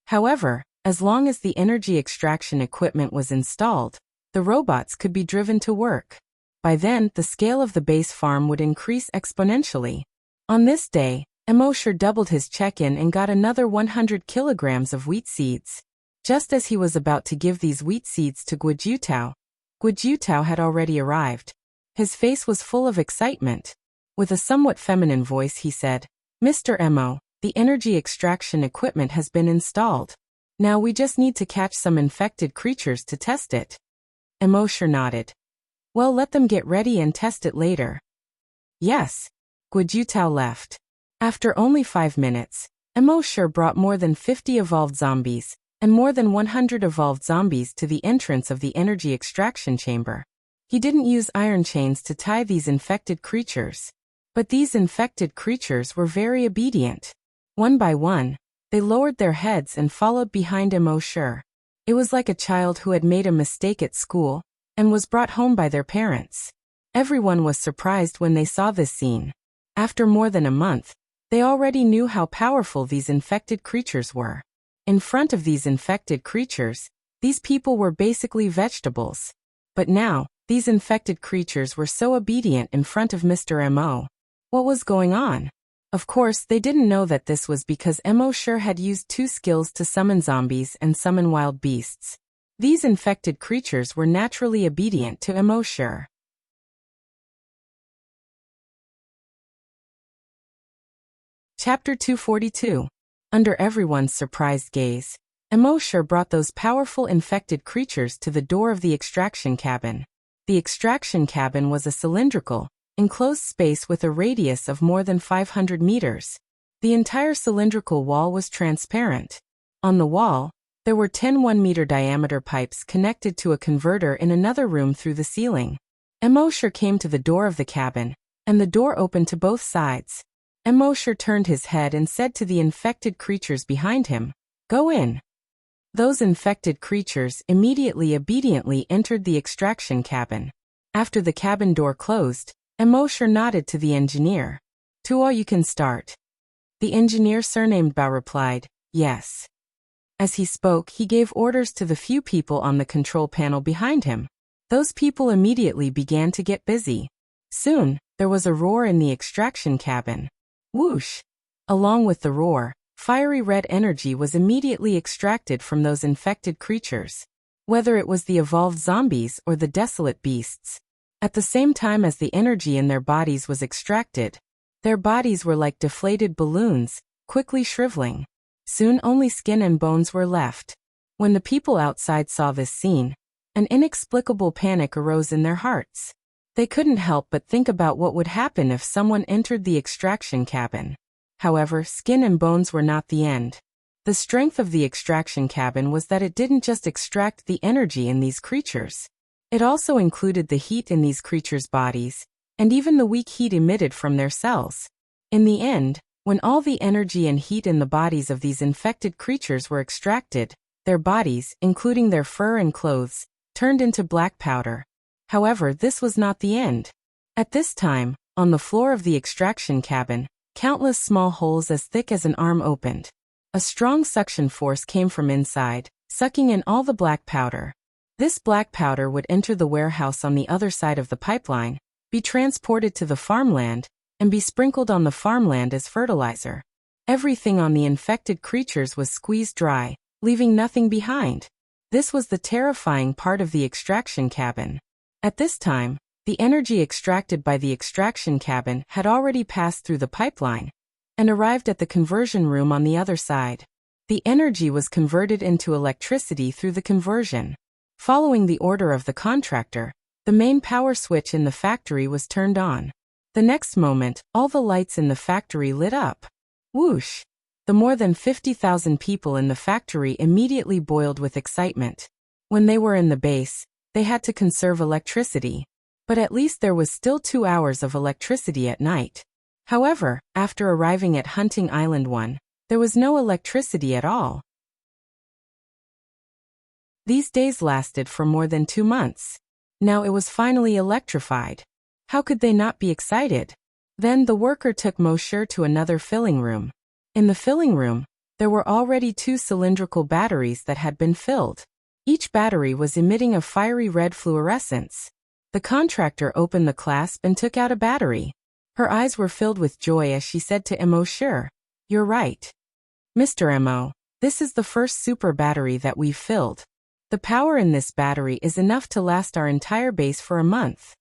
However, as long as the energy extraction equipment was installed, the robots could be driven to work. By then, the scale of the base farm would increase exponentially. On this day, Immortal doubled his check-in and got another 100 kilograms of wheat seeds. Just as he was about to give these wheat seeds to Guojutao had already arrived. His face was full of excitement. With a somewhat feminine voice he said, "Mr. Mo, the energy extraction equipment has been installed. Now we just need to catch some infected creatures to test it." Immortal nodded. "Well, let them get ready and test it later." Yes. Guojutao left. After only 5 minutes, Immortal brought more than 50 evolved zombies, and more than 100 evolved zombies to the entrance of the energy extraction chamber. He didn't use iron chains to tie these infected creatures. But these infected creatures were very obedient. One by one, they lowered their heads and followed behind Immortal. It was like a child who had made a mistake at school and was brought home by their parents. Everyone was surprised when they saw this scene. After more than a month, they already knew how powerful these infected creatures were. In front of these infected creatures, these people were basically vegetables. But now, these infected creatures were so obedient in front of Mr. Mo. What was going on? Of course, they didn't know that this was because Immortal had used 2 skills to summon zombies and summon wild beasts. These infected creatures were naturally obedient to Immortal. Chapter 242. Under everyone's surprised gaze, Immortal brought those powerful infected creatures to the door of the extraction cabin. The extraction cabin was a cylindrical, enclosed space with a radius of more than 500 meters. The entire cylindrical wall was transparent. On the wall, there were 10 1-meter diameter pipes connected to a converter in another room through the ceiling. Immortal came to the door of the cabin, and the door opened to both sides. Immortal turned his head and said to the infected creatures behind him, "Go in." Those infected creatures immediately obediently entered the extraction cabin. After the cabin door closed, Immortal nodded to the engineer. "To all you can start." The engineer surnamed Bao replied, "Yes." As he spoke, he gave orders to the few people on the control panel behind him. Those people immediately began to get busy. Soon, there was a roar in the extraction cabin. Whoosh! Along with the roar, fiery red energy was immediately extracted from those infected creatures. Whether it was the evolved zombies or the desolate beasts. At the same time as the energy in their bodies was extracted, their bodies were like deflated balloons, quickly shriveling. Soon only skin and bones were left. When the people outside saw this scene, an inexplicable panic arose in their hearts. They couldn't help but think about what would happen if someone entered the extraction cabin. However, skin and bones were not the end. The strength of the extraction cabin was that it didn't just extract the energy in these creatures. It also included the heat in these creatures' bodies, and even the weak heat emitted from their cells. In the end, when all the energy and heat in the bodies of these infected creatures were extracted, their bodies, including their fur and clothes, turned into black powder. However, this was not the end. At this time, on the floor of the extraction cabin, countless small holes as thick as an arm opened. A strong suction force came from inside, sucking in all the black powder. This black powder would enter the warehouse on the other side of the pipeline, be transported to the farmland, and be sprinkled on the farmland as fertilizer. Everything on the infected creatures was squeezed dry, leaving nothing behind. This was the terrifying part of the extraction cabin. At this time, the energy extracted by the extraction cabin had already passed through the pipeline and arrived at the conversion room on the other side. The energy was converted into electricity through the conversion. Following the order of the contractor, the main power switch in the factory was turned on. The next moment, all the lights in the factory lit up. Whoosh! The more than 50,000 people in the factory immediately boiled with excitement. When they were in the base, they had to conserve electricity. But at least there was still 2 hours of electricity at night. However, after arriving at Hunting Island 1, there was no electricity at all. These days lasted for more than 2 months. Now it was finally electrified. How could they not be excited? Then the worker took Mosher to another filling room. In the filling room, there were already 2 cylindrical batteries that had been filled. Each battery was emitting a fiery red fluorescence. The contractor opened the clasp and took out a battery. Her eyes were filled with joy as she said to Mosher, "You're right. Mr. Mo, this is the first super battery that we've filled. The power in this battery is enough to last our entire base for a month."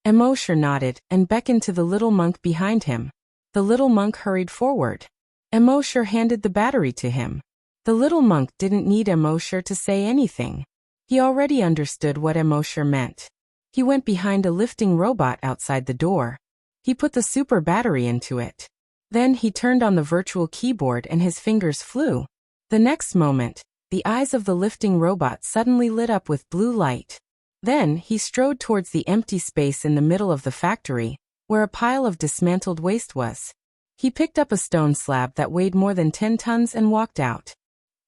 Mosher nodded and beckoned to the little monk behind him. The little monk hurried forward. Mosher handed the battery to him. The little monk didn't need Mosher to say anything. He already understood what Mosher meant. He went behind a lifting robot outside the door. He put the super battery into it. Then he turned on the virtual keyboard and his fingers flew. The next moment, the eyes of the lifting robot suddenly lit up with blue light. Then he strode towards the empty space in the middle of the factory, where a pile of dismantled waste was. He picked up a stone slab that weighed more than 10 tons and walked out.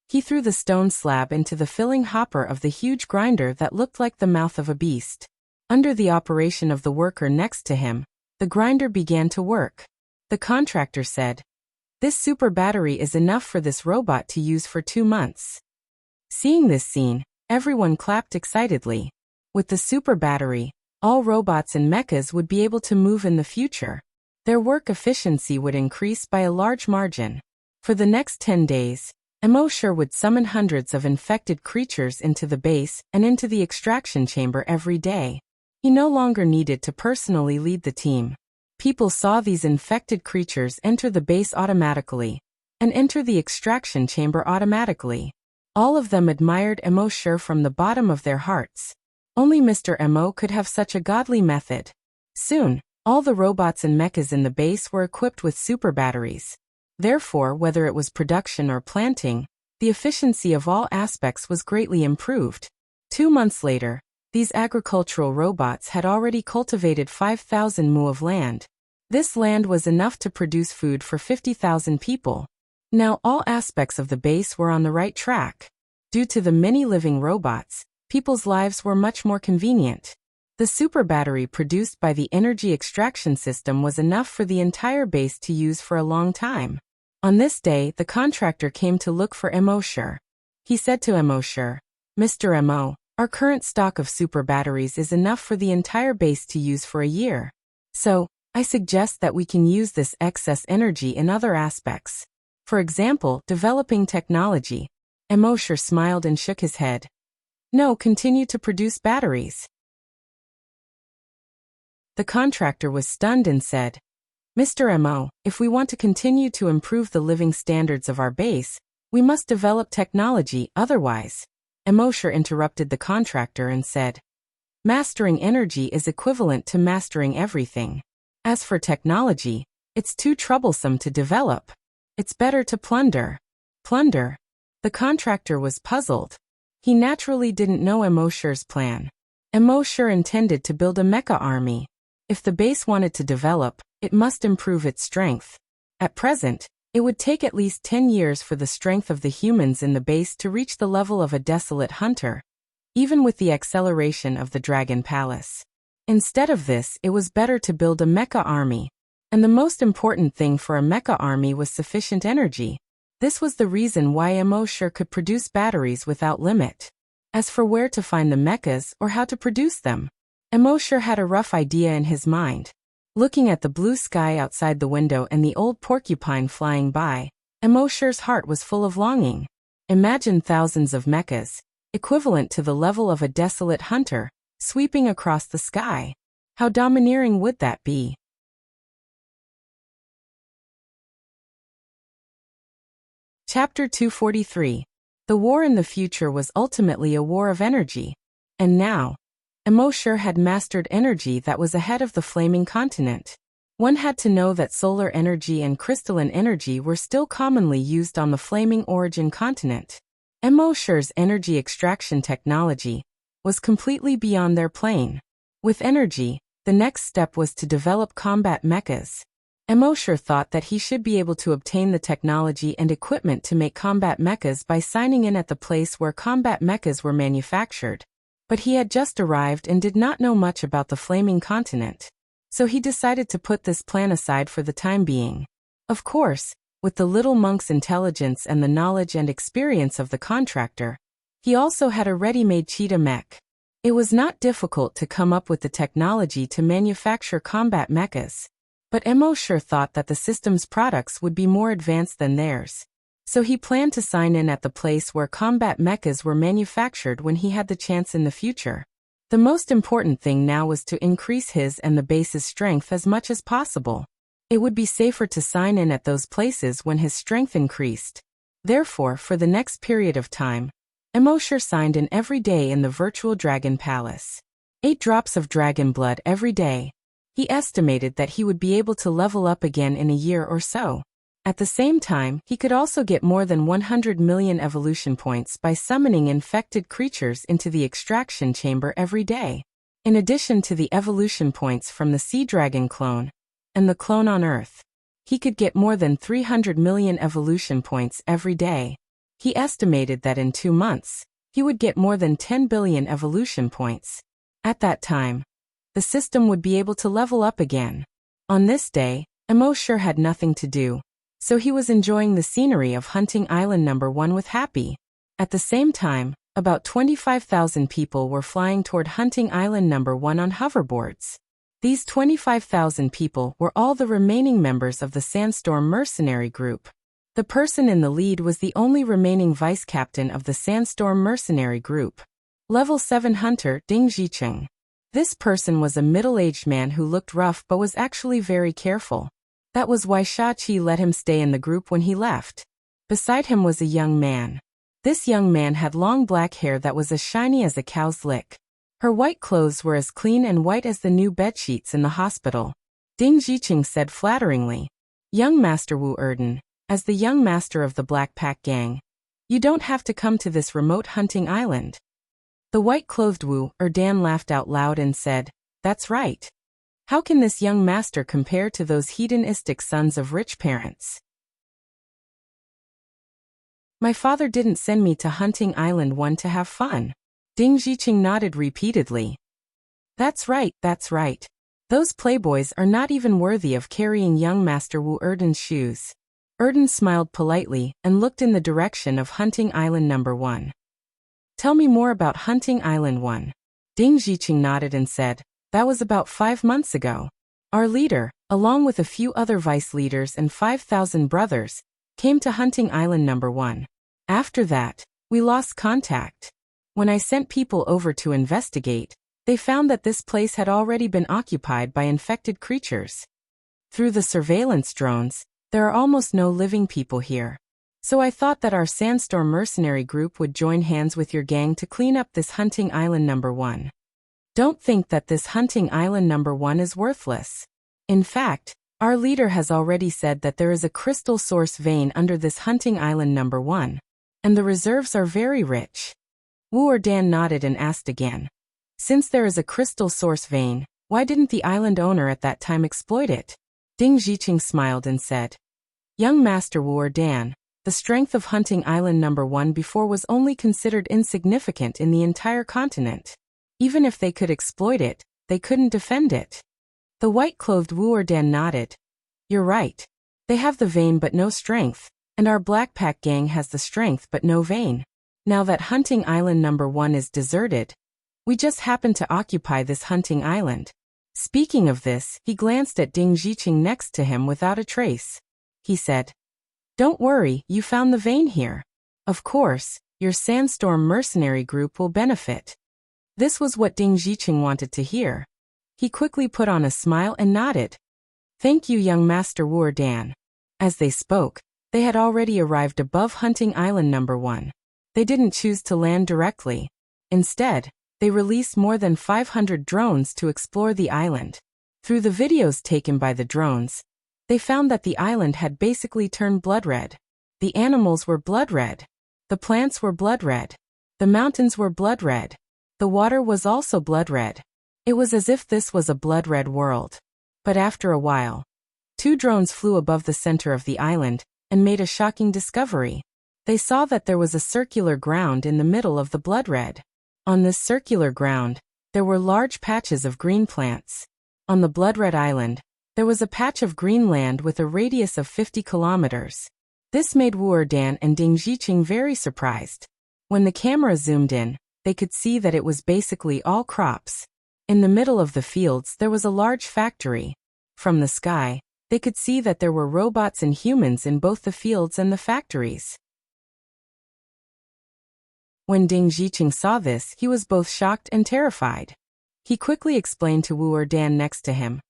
He threw the stone slab into the filling hopper of the huge grinder that looked like the mouth of a beast. Under the operation of the worker next to him, the grinder began to work. The contractor said, "This super battery is enough for this robot to use for 2 months." Seeing this scene, everyone clapped excitedly. With the super battery, all robots and mechas would be able to move in the future. Their work efficiency would increase by a large margin. For the next 10 days, Mosher would summon hundreds of infected creatures into the base and into the extraction chamber every day. He no longer needed to personally lead the team. People saw these infected creatures enter the base automatically and enter the extraction chamber automatically. All of them admired Mosher from the bottom of their hearts. Only Mr. Mo could have such a godly method. Soon, all the robots and mechas in the base were equipped with super batteries. Therefore, whether it was production or planting, the efficiency of all aspects was greatly improved. 2 months later, these agricultural robots had already cultivated 5,000 mu of land. This land was enough to produce food for 50,000 people. Now all aspects of the base were on the right track. Due to the many living robots, people's lives were much more convenient. The super battery produced by the energy extraction system was enough for the entire base to use for a long time. On this day, the contractor came to look for Mosher. He said to Mosher, "Mr. Mo, our current stock of super batteries is enough for the entire base to use for a year. So, I suggest that we can use this excess energy in other aspects. For example, developing technology." Mosher smiled and shook his head. "No, continue to produce batteries." The contractor was stunned and said, "Mr. Mo, if we want to continue to improve the living standards of our base, we must develop technology, otherwise." Mosher interrupted the contractor and said, "Mastering energy is equivalent to mastering everything. As for technology, it's too troublesome to develop. It's better to plunder." Plunder? The contractor was puzzled. He naturally didn't know Mosher's plan. Mosher intended to build a mecha army. If the base wanted to develop, it must improve its strength. At present, it would take at least 10 years for the strength of the humans in the base to reach the level of a desolate hunter, even with the acceleration of the Dragon Palace. Instead of this, it was better to build a mecha army. And the most important thing for a mecha army was sufficient energy. This was the reason why Immortal could produce batteries without limit. As for where to find the mechas or how to produce them, Immortal had a rough idea in his mind. Looking at the blue sky outside the window and the old porcupine flying by, Immortal's heart was full of longing. Imagine thousands of mechas, equivalent to the level of a desolate hunter, sweeping across the sky. How domineering would that be? Chapter 243. The war in the future was ultimately a war of energy. And now, Immortal had mastered energy that was ahead of the flaming continent. One had to know that solar energy and crystalline energy were still commonly used on the flaming origin continent. Immortal's energy extraction technology was completely beyond their plane. With energy, the next step was to develop combat mechas. Immortal thought that he should be able to obtain the technology and equipment to make combat mechas by signing in at the place where combat mechas were manufactured. But he had just arrived and did not know much about the flaming continent. So he decided to put this plan aside for the time being. Of course, with the little monk's intelligence and the knowledge and experience of the contractor, he also had a ready-made cheetah mech. It was not difficult to come up with the technology to manufacture combat mechas. But Immortal thought that the system's products would be more advanced than theirs. So he planned to sign in at the place where combat mechas were manufactured when he had the chance in the future. The most important thing now was to increase his and the base's strength as much as possible. It would be safer to sign in at those places when his strength increased. Therefore, for the next period of time, Immortal signed in every day in the virtual Dragon Palace. 8 drops of dragon blood every day. He estimated that he would be able to level up again in a year or so. At the same time, he could also get more than 100 million evolution points by summoning infected creatures into the extraction chamber every day. In addition to the evolution points from the Sea Dragon clone and the clone on Earth, he could get more than 300 million evolution points every day. He estimated that in 2 months, he would get more than 10 billion evolution points. At that time, the system would be able to level up again. On this day, Immortal had nothing to do, so he was enjoying the scenery of Hunting Island number 1 with happy. At the same time, about 25,000 people were flying toward Hunting Island number 1 on hoverboards. These 25,000 people were all the remaining members of the Sandstorm Mercenary Group. The person in the lead was the only remaining vice captain of the Sandstorm Mercenary Group. Level 7 Hunter Ding Zicheng. This person was a middle-aged man who looked rough but was actually very careful. That was why Shachi let him stay in the group when he left. Beside him was a young man. This young man had long black hair that was as shiny as a cow's lick. Her white clothes were as clean and white as the new bedsheets in the hospital. Ding Zicheng said flatteringly, "Young Master Wu Erden, as the young master of the Black Pack Gang, you don't have to come to this remote hunting island." The white-clothed Wu Erdan laughed out loud and said, "That's right. How can this young master compare to those hedonistic sons of rich parents? My father didn't send me to Hunting Island 1 to have fun." Ding Zicheng nodded repeatedly. That's right. Those playboys are not even worthy of carrying young Master Wu Erden's shoes." Erden smiled politely and looked in the direction of Hunting Island number 1. "Tell me more about Hunting Island 1. Ding Zicheng nodded and said, "That was about 5 months ago. Our leader, along with a few other vice leaders and 5,000 brothers, came to Hunting Island number 1. After that, we lost contact. When I sent people over to investigate, they found that this place had already been occupied by infected creatures. Through the surveillance drones, there are almost no living people here. So I thought that our Sandstorm Mercenary Group would join hands with your gang to clean up this Hunting Island number 1. Don't think that this Hunting Island number 1 is worthless. In fact, our leader has already said that there is a crystal source vein under this Hunting Island number 1, and the reserves are very rich." Wu Erdan nodded and asked again, "Since there is a crystal source vein, Why didn't the island owner at that time exploit it? Ding Ziqing smiled and said, Young Master Wu Dan, the strength of Hunting Island number 1 before was only considered insignificant in the entire continent. Even if they could exploit it, they couldn't defend it. The white-clothed Wu Dan nodded. You're right. They have the vein but no strength, and our Black Pack gang has the strength but no vein. Now that Hunting Island number 1 is deserted, we just happen to occupy this hunting island. Speaking of this, he glanced at Ding Ziqing next to him without a trace. He said, Don't worry, you found the vein here. Of course, your Sandstorm mercenary group will benefit. This was what Ding Ziqing wanted to hear. He quickly put on a smile and nodded. Thank you, young Master Wu Dan. As they spoke, they had already arrived above Hunting Island number 1. They didn't choose to land directly. Instead, they released more than 500 drones to explore the island. Through the videos taken by the drones, they found that the island had basically turned blood red. The animals were blood red. The plants were blood red. The mountains were blood red. The water was also blood red. It was as if this was a blood red world. But after a while, 2 drones flew above the center of the island and made a shocking discovery. They saw that there was a circular ground in the middle of the blood red. On this circular ground, there were large patches of green plants. On the blood red island, there was a patch of green land with a radius of 50 kilometers. This made Wu Dan and Ding Ziqing very surprised. When the camera zoomed in, they could see that it was basically all crops. In the middle of the fields there was a large factory. From the sky, they could see that there were robots and humans in both the fields and the factories. When Ding Ziqing saw this, he was both shocked and terrified. He quickly explained to Wu Dan next to him.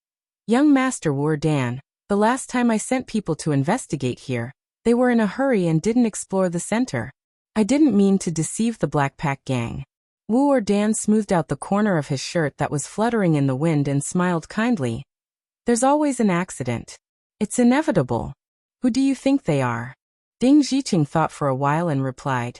Young Master Wu Dan, the last time I sent people to investigate here, they were in a hurry and didn't explore the center. I didn't mean to deceive the Black Pack gang. Wu Dan smoothed out the corner of his shirt that was fluttering in the wind and smiled kindly. There's always an accident. It's inevitable. Who do you think they are? Ding Ziqing thought for a while and replied.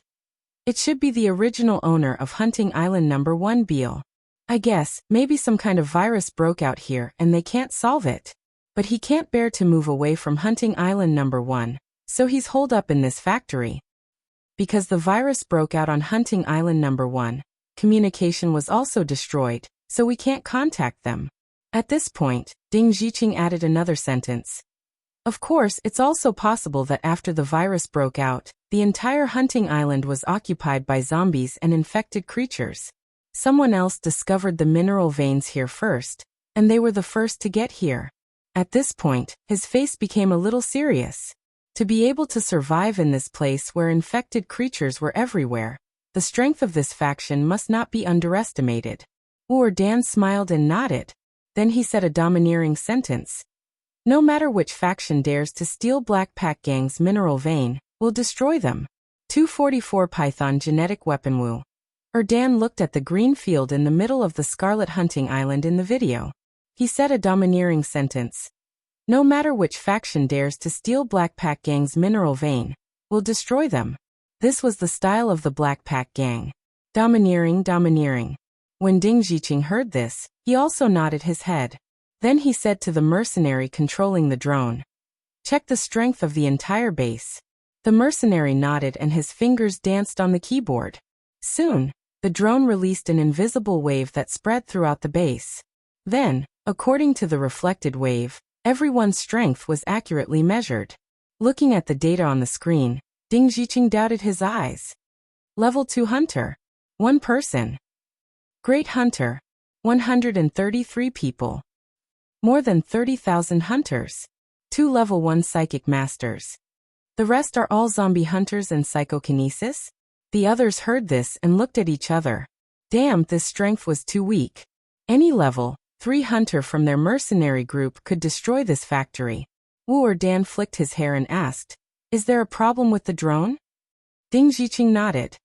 It should be the original owner of Hunting Island number 1 Beale. I guess, maybe some kind of virus broke out here and they can't solve it. But he can't bear to move away from Hunting Island number 1, so he's holed up in this factory. Because the virus broke out on Hunting Island number 1, communication was also destroyed, so we can't contact them. At this point, Ding Ziqing added another sentence. Of course, it's also possible that after the virus broke out, the entire hunting island was occupied by zombies and infected creatures. Someone else discovered the mineral veins here first, and they were the first to get here. At this point, his face became a little serious. To be able to survive in this place where infected creatures were everywhere, the strength of this faction must not be underestimated. Wu Dan smiled and nodded. Then he said a domineering sentence. No matter which faction dares to steal Black Pack Gang's mineral vein, we'll destroy them. 244 Python Genetic Weapon. Wu Dan looked at the green field in the middle of the Scarlet Hunting Island in the video. He said a domineering sentence. No matter which faction dares to steal Black Pack Gang's mineral vein, we'll destroy them. This was the style of the Black Pack Gang. Domineering, domineering. When Ding Ziqing heard this, he also nodded his head. Then he said to the mercenary controlling the drone, Check the strength of the entire base. The mercenary nodded and his fingers danced on the keyboard. Soon, the drone released an invisible wave that spread throughout the base. Then, according to the reflected wave, everyone's strength was accurately measured. Looking at the data on the screen, Ding Ziqing doubted his eyes. Level 2 Hunter. 1 person. Great Hunter. 133 people. More than 30,000 hunters. 2 level 1 psychic masters. The rest are all zombie hunters and psychokinesis? The others heard this and looked at each other. Damn, this strength was too weak. Any level 3 hunter from their mercenary group could destroy this factory. Wu Dan flicked his hair and asked, Is there a problem with the drone? Ding Ziqing nodded.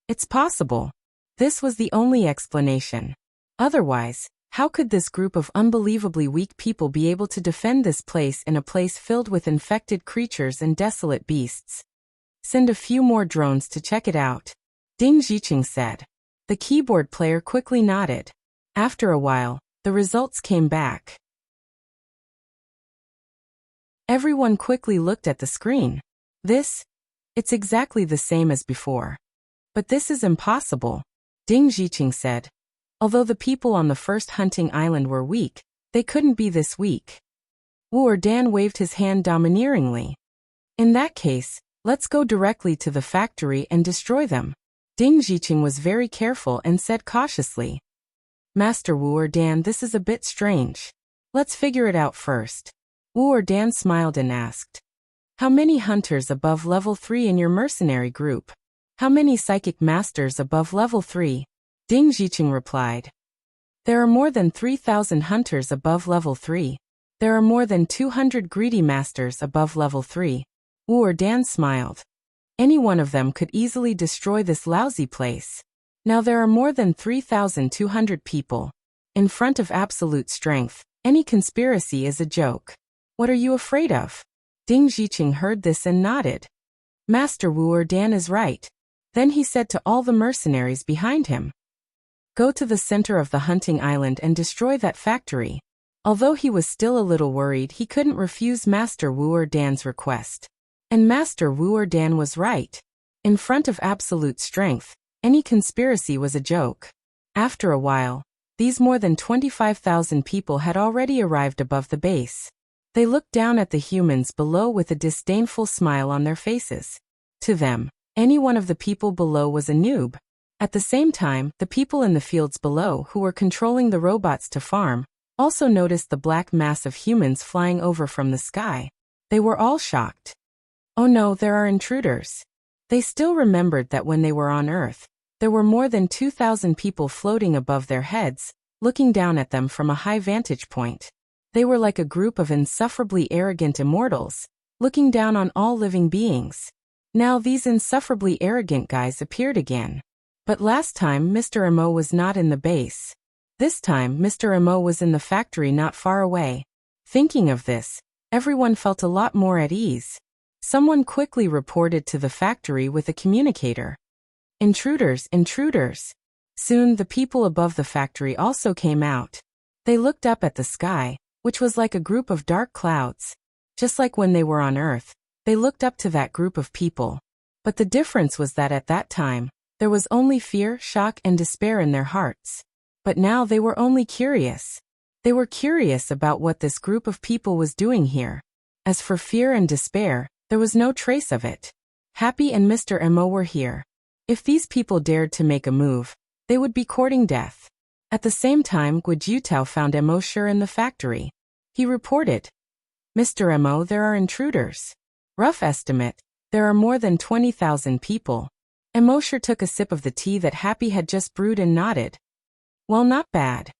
It's possible. This was the only explanation. Otherwise, how could this group of unbelievably weak people be able to defend this place in a place filled with infected creatures and desolate beasts? Send a few more drones to check it out, Ding Ziqing said. The keyboard player quickly nodded. After a while, The results came back. Everyone quickly looked at the screen. It's exactly the same as before. But this is impossible, Ding Zhiqing said. Although the people on the first hunting island were weak, they couldn't be this weak. Wu Dan waved his hand domineeringly. In that case, let's go directly to the factory and destroy them. Ding Zhiqing was very careful and said cautiously. Master Wu Dan, this is a bit strange. Let's figure it out first. Wu Dan smiled and asked. How many hunters above level 3 in your mercenary group? How many psychic masters above level 3? Ding Zhiqing replied. There are more than 3,000 hunters above level 3. There are more than 200 greedy masters above level 3. Wu Dan smiled. Any one of them could easily destroy this lousy place. Now there are more than 3,200 people. In front of absolute strength, any conspiracy is a joke. What are you afraid of? Ding Zhiqing heard this and nodded. Master Wu Dan is right. Then he said to all the mercenaries behind him. Go to the center of the hunting island and destroy that factory. Although he was still a little worried, he couldn't refuse Master Wu Dan's request. And Master Wu Dan was right. In front of absolute strength, any conspiracy was a joke. After a while, these more than 25,000 people had already arrived above the base. They looked down at the humans below with a disdainful smile on their faces. To them, any one of the people below was a noob. At the same time, the people in the fields below who were controlling the robots to farm also noticed the black mass of humans flying over from the sky. They were all shocked. Oh no, there are intruders. They still remembered that when they were on Earth, there were more than 2,000 people floating above their heads, looking down at them from a high vantage point. They were like a group of insufferably arrogant immortals, looking down on all living beings. Now these insufferably arrogant guys appeared again. But last time Mr. Mo was not in the base. This time Mr. Mo was in the factory not far away. Thinking of this, everyone felt a lot more at ease. Someone quickly reported to the factory with a communicator. Intruders, intruders. Soon the people above the factory also came out. They looked up at the sky, which was like a group of dark clouds. Just like when they were on Earth, they looked up to that group of people. But the difference was that at that time, there was only fear, shock, and despair in their hearts. But now they were only curious. They were curious about what this group of people was doing here. As for fear and despair, there was no trace of it. Happy and Mr. Mo were here. If these people dared to make a move, they would be courting death. At the same time, Guojutao found Mo sure in the factory. He reported, Mr. Mo, there are intruders. Rough estimate, there are more than 20,000 people. Mo sure took a sip of the tea that Happy had just brewed and nodded. Well, not bad.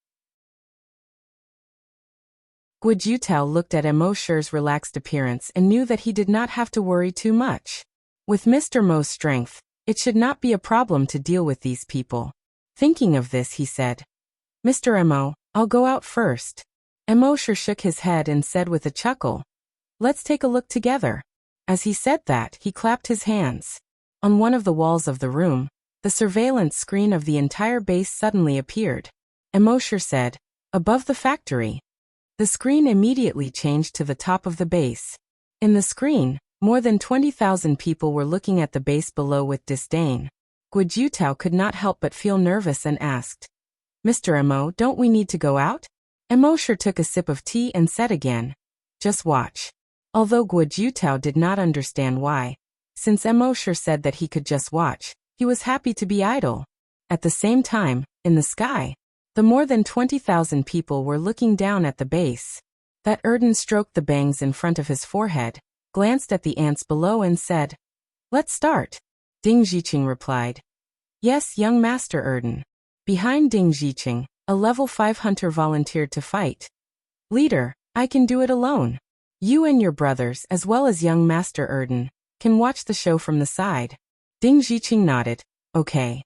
Guojutao looked at Mo sure's relaxed appearance and knew that he did not have to worry too much. With Mr. Mo's strength, it should not be a problem to deal with these people. Thinking of this, he said, Mr. Mo, I'll go out first. Mo sure shook his head and said with a chuckle, Let's take a look together. As he said that, he clapped his hands. On one of the walls of the room, the surveillance screen of the entire base suddenly appeared. Mo sure said, Above the factory. The screen immediately changed to the top of the base. In the screen, more than 20,000 people were looking at the base below with disdain. Guojutao could not help but feel nervous and asked, Mr. Mo, don't we need to go out? Mo sure took a sip of tea and said again, Just watch. Although Guojutao did not understand why, since Mo sure said that he could just watch, he was happy to be idle. At the same time, in the sky, the more than 20,000 people were looking down at the base. That Erden stroked the bangs in front of his forehead, glanced at the ants below and said, Let's start. Ding Zhiqing replied, Yes, young Master Erden. Behind Ding Zhiqing, a level 5 hunter volunteered to fight. Leader, I can do it alone. You and your brothers, as well as young Master Erden, can watch the show from the side. Ding Zhiqing nodded, Okay.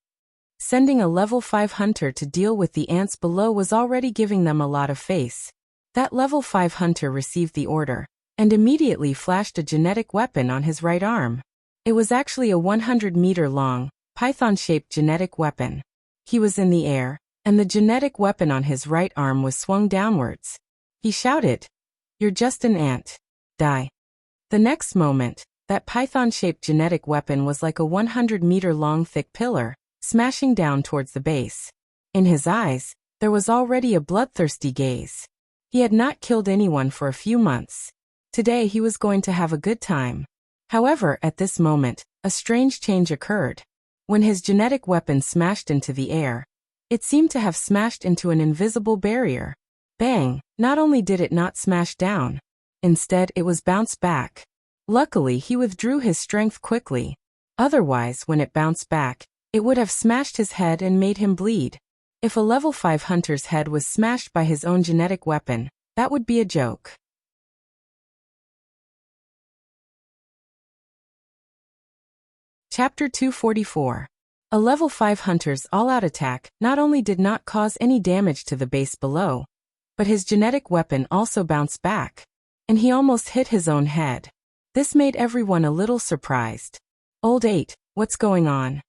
Sending a level 5 hunter to deal with the ants below was already giving them a lot of face. That level 5 hunter received the order, and immediately flashed a genetic weapon on his right arm. It was actually a 100-meter-long, python-shaped genetic weapon. He was in the air, and the genetic weapon on his right arm was swung downwards. He shouted, "You're just an ant. Die." The next moment, that python-shaped genetic weapon was like a 100-meter-long thick pillar, smashing down towards the base. In his eyes, there was already a bloodthirsty gaze. He had not killed anyone for a few months. Today he was going to have a good time. However, at this moment, a strange change occurred. When his genetic weapon smashed into the air, it seemed to have smashed into an invisible barrier. Bang! Not only did it not smash down, instead it was bounced back. Luckily, he withdrew his strength quickly. Otherwise, when it bounced back, it would have smashed his head and made him bleed. If a level 5 hunter's head was smashed by his own genetic weapon, that would be a joke. Chapter 244. A level 5 hunter's all-out attack not only did not cause any damage to the base below, but his genetic weapon also bounced back, and he almost hit his own head. This made everyone a little surprised. "Old 8, what's going on?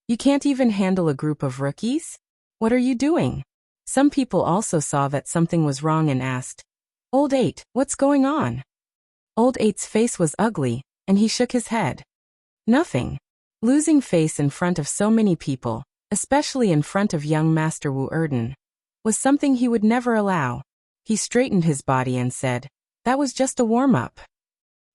You can't even handle a group of rookies? What are you doing?" Some people also saw that something was wrong and asked, "Old 8, what's going on?" Old 8's face was ugly, and he shook his head. "Nothing." Losing face in front of so many people, especially in front of young Master Wu Erden, was something he would never allow. He straightened his body and said, "That was just a warm-up."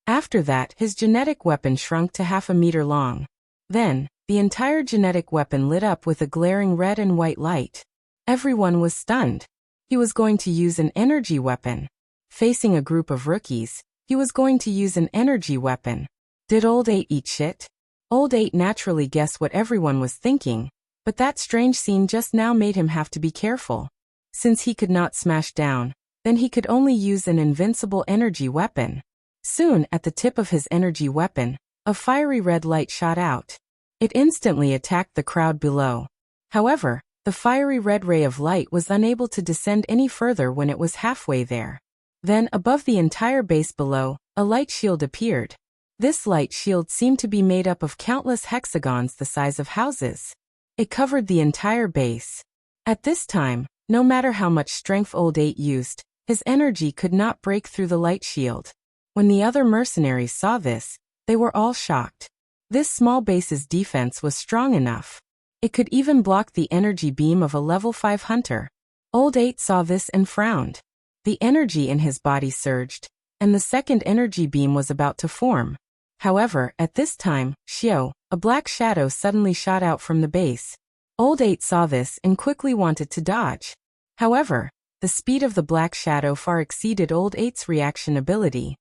After that, his genetic weapon shrunk to half a meter long. Then, the entire genetic weapon lit up with a glaring red and white light. Everyone was stunned. He was going to use an energy weapon. Facing a group of rookies, he was going to use an energy weapon. Did Old 8 eat shit? Old 8 naturally guessed what everyone was thinking, but that strange scene just now made him have to be careful. Since he could not smash down, then he could only use an invincible energy weapon. Soon, at the tip of his energy weapon, a fiery red light shot out. It instantly attacked the crowd below. However, the fiery red ray of light was unable to descend any further when it was halfway there. Then, above the entire base below, a light shield appeared. This light shield seemed to be made up of countless hexagons the size of houses. It covered the entire base. At this time, no matter how much strength Old 8 used, his energy could not break through the light shield. When the other mercenaries saw this, they were all shocked. This small base's defense was strong enough. It could even block the energy beam of a level 5 hunter. Old 8 saw this and frowned. The energy in his body surged, and the second energy beam was about to form. However, at this time, Xiao, a black shadow suddenly shot out from the base. Old 8 saw this and quickly wanted to dodge. However, the speed of the black shadow far exceeded Old 8's reaction ability.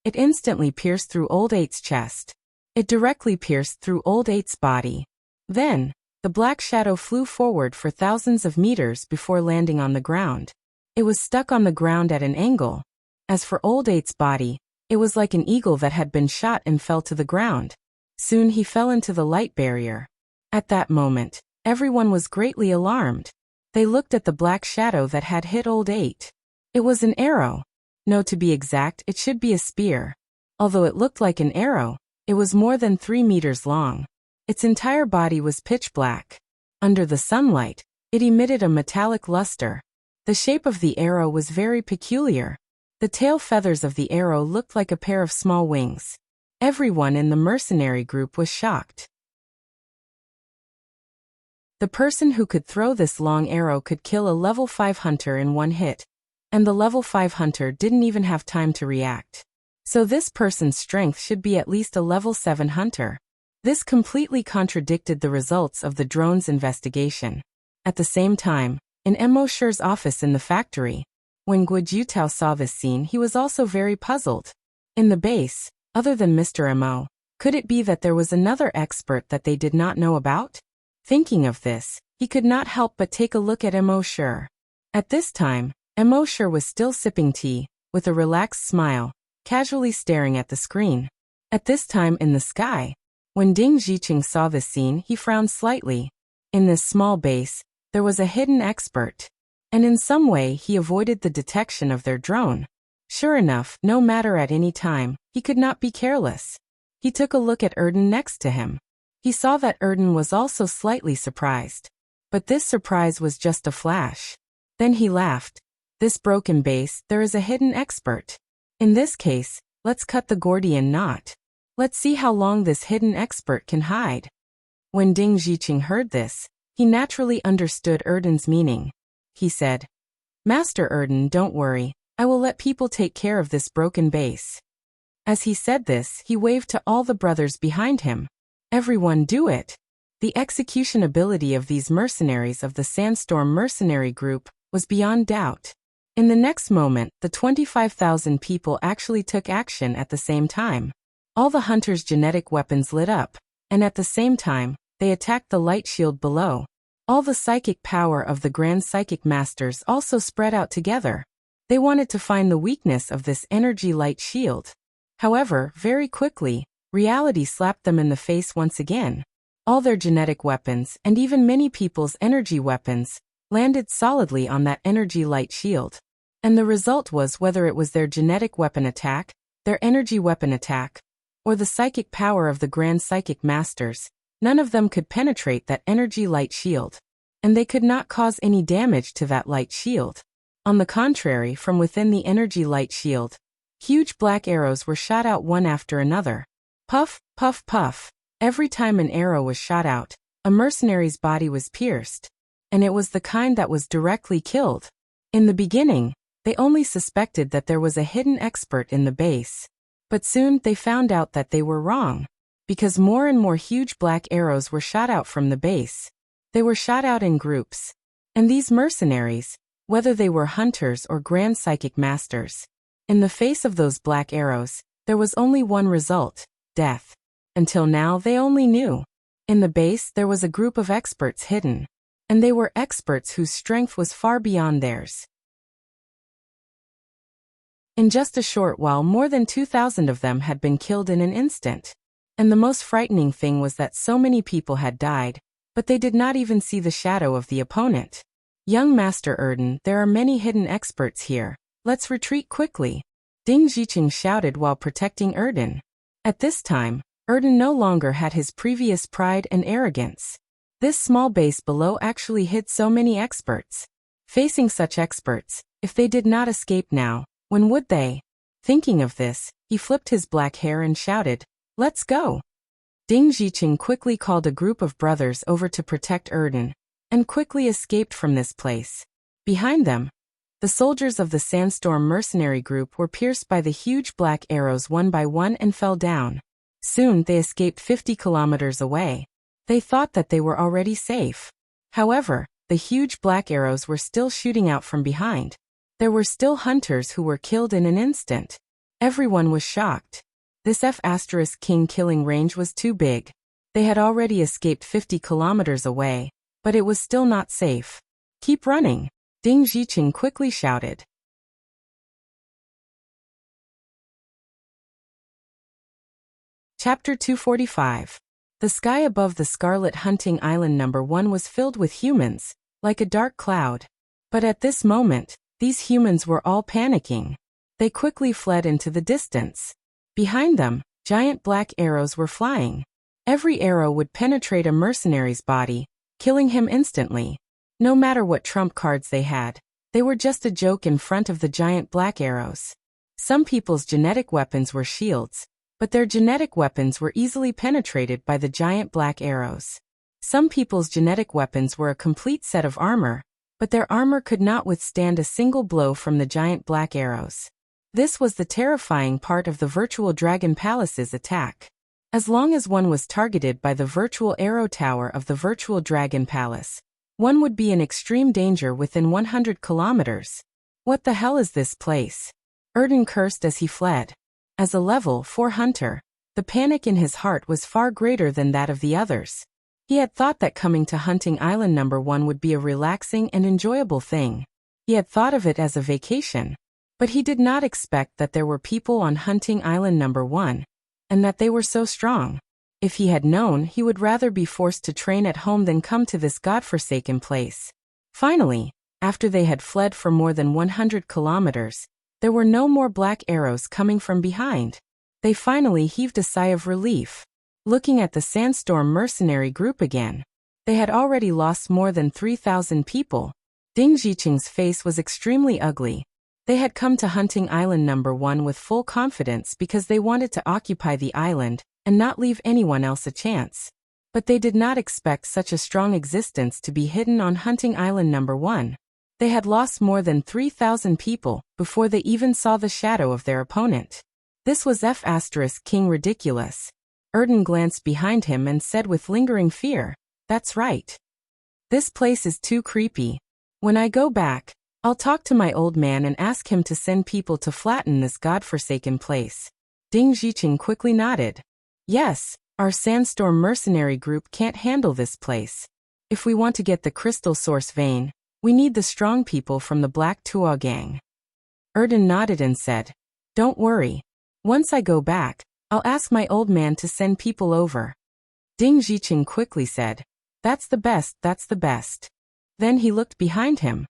It instantly pierced through Old 8's chest. It directly pierced through Old 8's body. Then, the black shadow flew forward for thousands of meters before landing on the ground. It was stuck on the ground at an angle. As for Old 8's body, it was like an eagle that had been shot and fell to the ground. Soon he fell into the light barrier. At that moment, everyone was greatly alarmed. They looked at the black shadow that had hit Old 8. It was an arrow. No, to be exact, it should be a spear. Although it looked like an arrow, it was more than 3 meters long. Its entire body was pitch black. Under the sunlight, it emitted a metallic luster. The shape of the arrow was very peculiar. The tail feathers of the arrow looked like a pair of small wings. Everyone in the mercenary group was shocked. The person who could throw this long arrow could kill a level 5 hunter in one hit, and the level 5 hunter didn't even have time to react. So this person's strength should be at least a level 7 hunter. This completely contradicted the results of the drone's investigation. At the same time, in Emosher's office in the factory, when Guo Jutao saw this scene, he was also very puzzled. In the base, other than Mr. Emo, could it be that there was another expert that they did not know about? Thinking of this, he could not help but take a look at Emosher. At this time, Emosher was still sipping tea, with a relaxed smile, casually staring at the screen. At this time in the sky, when Ding Ziqing saw this scene, he frowned slightly. In this small base, there was a hidden expert, and in some way he avoided the detection of their drone. Sure enough, no matter at any time, he could not be careless. He took a look at Erden next to him. He saw that Erden was also slightly surprised. But this surprise was just a flash. Then he laughed. This broken base, there is a hidden expert. In this case, let's cut the Gordian knot. Let's see how long this hidden expert can hide. When Ding Zhiqing heard this, he naturally understood Erden's meaning. He said, Master Erden, don't worry, I will let people take care of this broken base. As he said this, he waved to all the brothers behind him. Everyone do it. The execution ability of these mercenaries of the Sandstorm Mercenary Group was beyond doubt. In the next moment, the 25,000 people actually took action at the same time. All the hunters' genetic weapons lit up, and at the same time, they attacked the light shield below. All the psychic power of the Grand Psychic Masters also spread out together. They wanted to find the weakness of this energy light shield. However, very quickly, reality slapped them in the face once again. All their genetic weapons, and even many people's energy weapons, landed solidly on that energy light shield. And the result was, whether it was their genetic weapon attack, their energy weapon attack, or the psychic power of the Grand Psychic Masters, none of them could penetrate that energy light shield. And they could not cause any damage to that light shield. On the contrary, from within the energy light shield, huge black arrows were shot out one after another. Puff, puff, puff. Every time an arrow was shot out, a mercenary's body was pierced. And it was the kind that was directly killed. In the beginning, they only suspected that there was a hidden expert in the base. But soon they found out that they were wrong. Because more and more huge black arrows were shot out from the base. They were shot out in groups. And these mercenaries, whether they were hunters or Grand Psychic Masters, in the face of those black arrows, there was only one result: death. Until now they only knew. In the base there was a group of experts hidden. And they were experts whose strength was far beyond theirs. In just a short while, more than 2,000 of them had been killed in an instant. And the most frightening thing was that so many people had died, but they did not even see the shadow of the opponent. Young Master Erden, there are many hidden experts here. Let's retreat quickly. Ding Zhiqing shouted while protecting Erden. At this time, Erden no longer had his previous pride and arrogance. This small base below actually hid so many experts. Facing such experts, if they did not escape now, when would they? Thinking of this, he flipped his black hair and shouted, "Let's go!" Ding Zhiqing quickly called a group of brothers over to protect Erden, and quickly escaped from this place. Behind them, the soldiers of the Sandstorm Mercenary Group were pierced by the huge black arrows one by one and fell down. Soon they escaped 50 kilometers away. They thought that they were already safe. However, the huge black arrows were still shooting out from behind. There were still hunters who were killed in an instant. Everyone was shocked. This F*King killing range was too big. They had already escaped 50 kilometers away, but it was still not safe. Keep running, Ding Zhiqing quickly shouted. Chapter 245. The sky above the Scarlet Hunting Island #1 was filled with humans, like a dark cloud. But at this moment, these humans were all panicking. They quickly fled into the distance. Behind them, giant black arrows were flying. Every arrow would penetrate a mercenary's body, killing him instantly. No matter what trump cards they had, they were just a joke in front of the giant black arrows. Some people's genetic weapons were shields, but their genetic weapons were easily penetrated by the giant black arrows. Some people's genetic weapons were a complete set of armor, but their armor could not withstand a single blow from the giant black arrows. This was the terrifying part of the Virtual Dragon Palace's attack. As long as one was targeted by the virtual arrow tower of the Virtual Dragon Palace, one would be in extreme danger within 100 kilometers. What the hell is this place? Erden cursed as he fled. As a level 4 hunter, the panic in his heart was far greater than that of the others. He had thought that coming to Hunting Island #1 would be a relaxing and enjoyable thing. He had thought of it as a vacation. But he did not expect that there were people on Hunting Island #1, and that they were so strong. If he had known, he would rather be forced to train at home than come to this godforsaken place. Finally, after they had fled for more than 100 kilometers, there were no more black arrows coming from behind. They finally heaved a sigh of relief. Looking at the Sandstorm Mercenary Group again. They had already lost more than 3,000 people. Ding Ziqing's face was extremely ugly. They had come to Hunting Island number 1 with full confidence because they wanted to occupy the island and not leave anyone else a chance. But they did not expect such a strong existence to be hidden on Hunting Island number 1. They had lost more than 3,000 people before they even saw the shadow of their opponent. This was King ridiculous. Erden glanced behind him and said with lingering fear, "That's right. This place is too creepy. When I go back, I'll talk to my old man and ask him to send people to flatten this godforsaken place." Ding Ziqing quickly nodded. "Yes, our sandstorm mercenary group can't handle this place. If we want to get the crystal source vein, we need the strong people from the Black Tuo gang." Erden nodded and said, "Don't worry. Once I go back, I'll ask my old man to send people over." Ding Ziqing quickly said, that's the best." Then he looked behind him.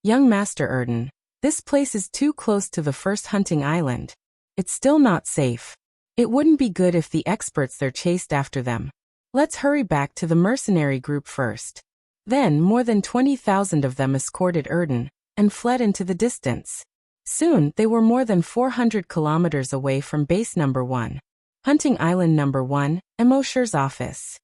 "Young Master Erden, this place is too close to the first hunting island. It's still not safe. It wouldn't be good if the experts there chased after them. Let's hurry back to the mercenary group first." Then more than 20,000 of them escorted Erden and fled into the distance. Soon they were more than 400 kilometers away from base number 1. Hunting Island number 1, Emosher's office.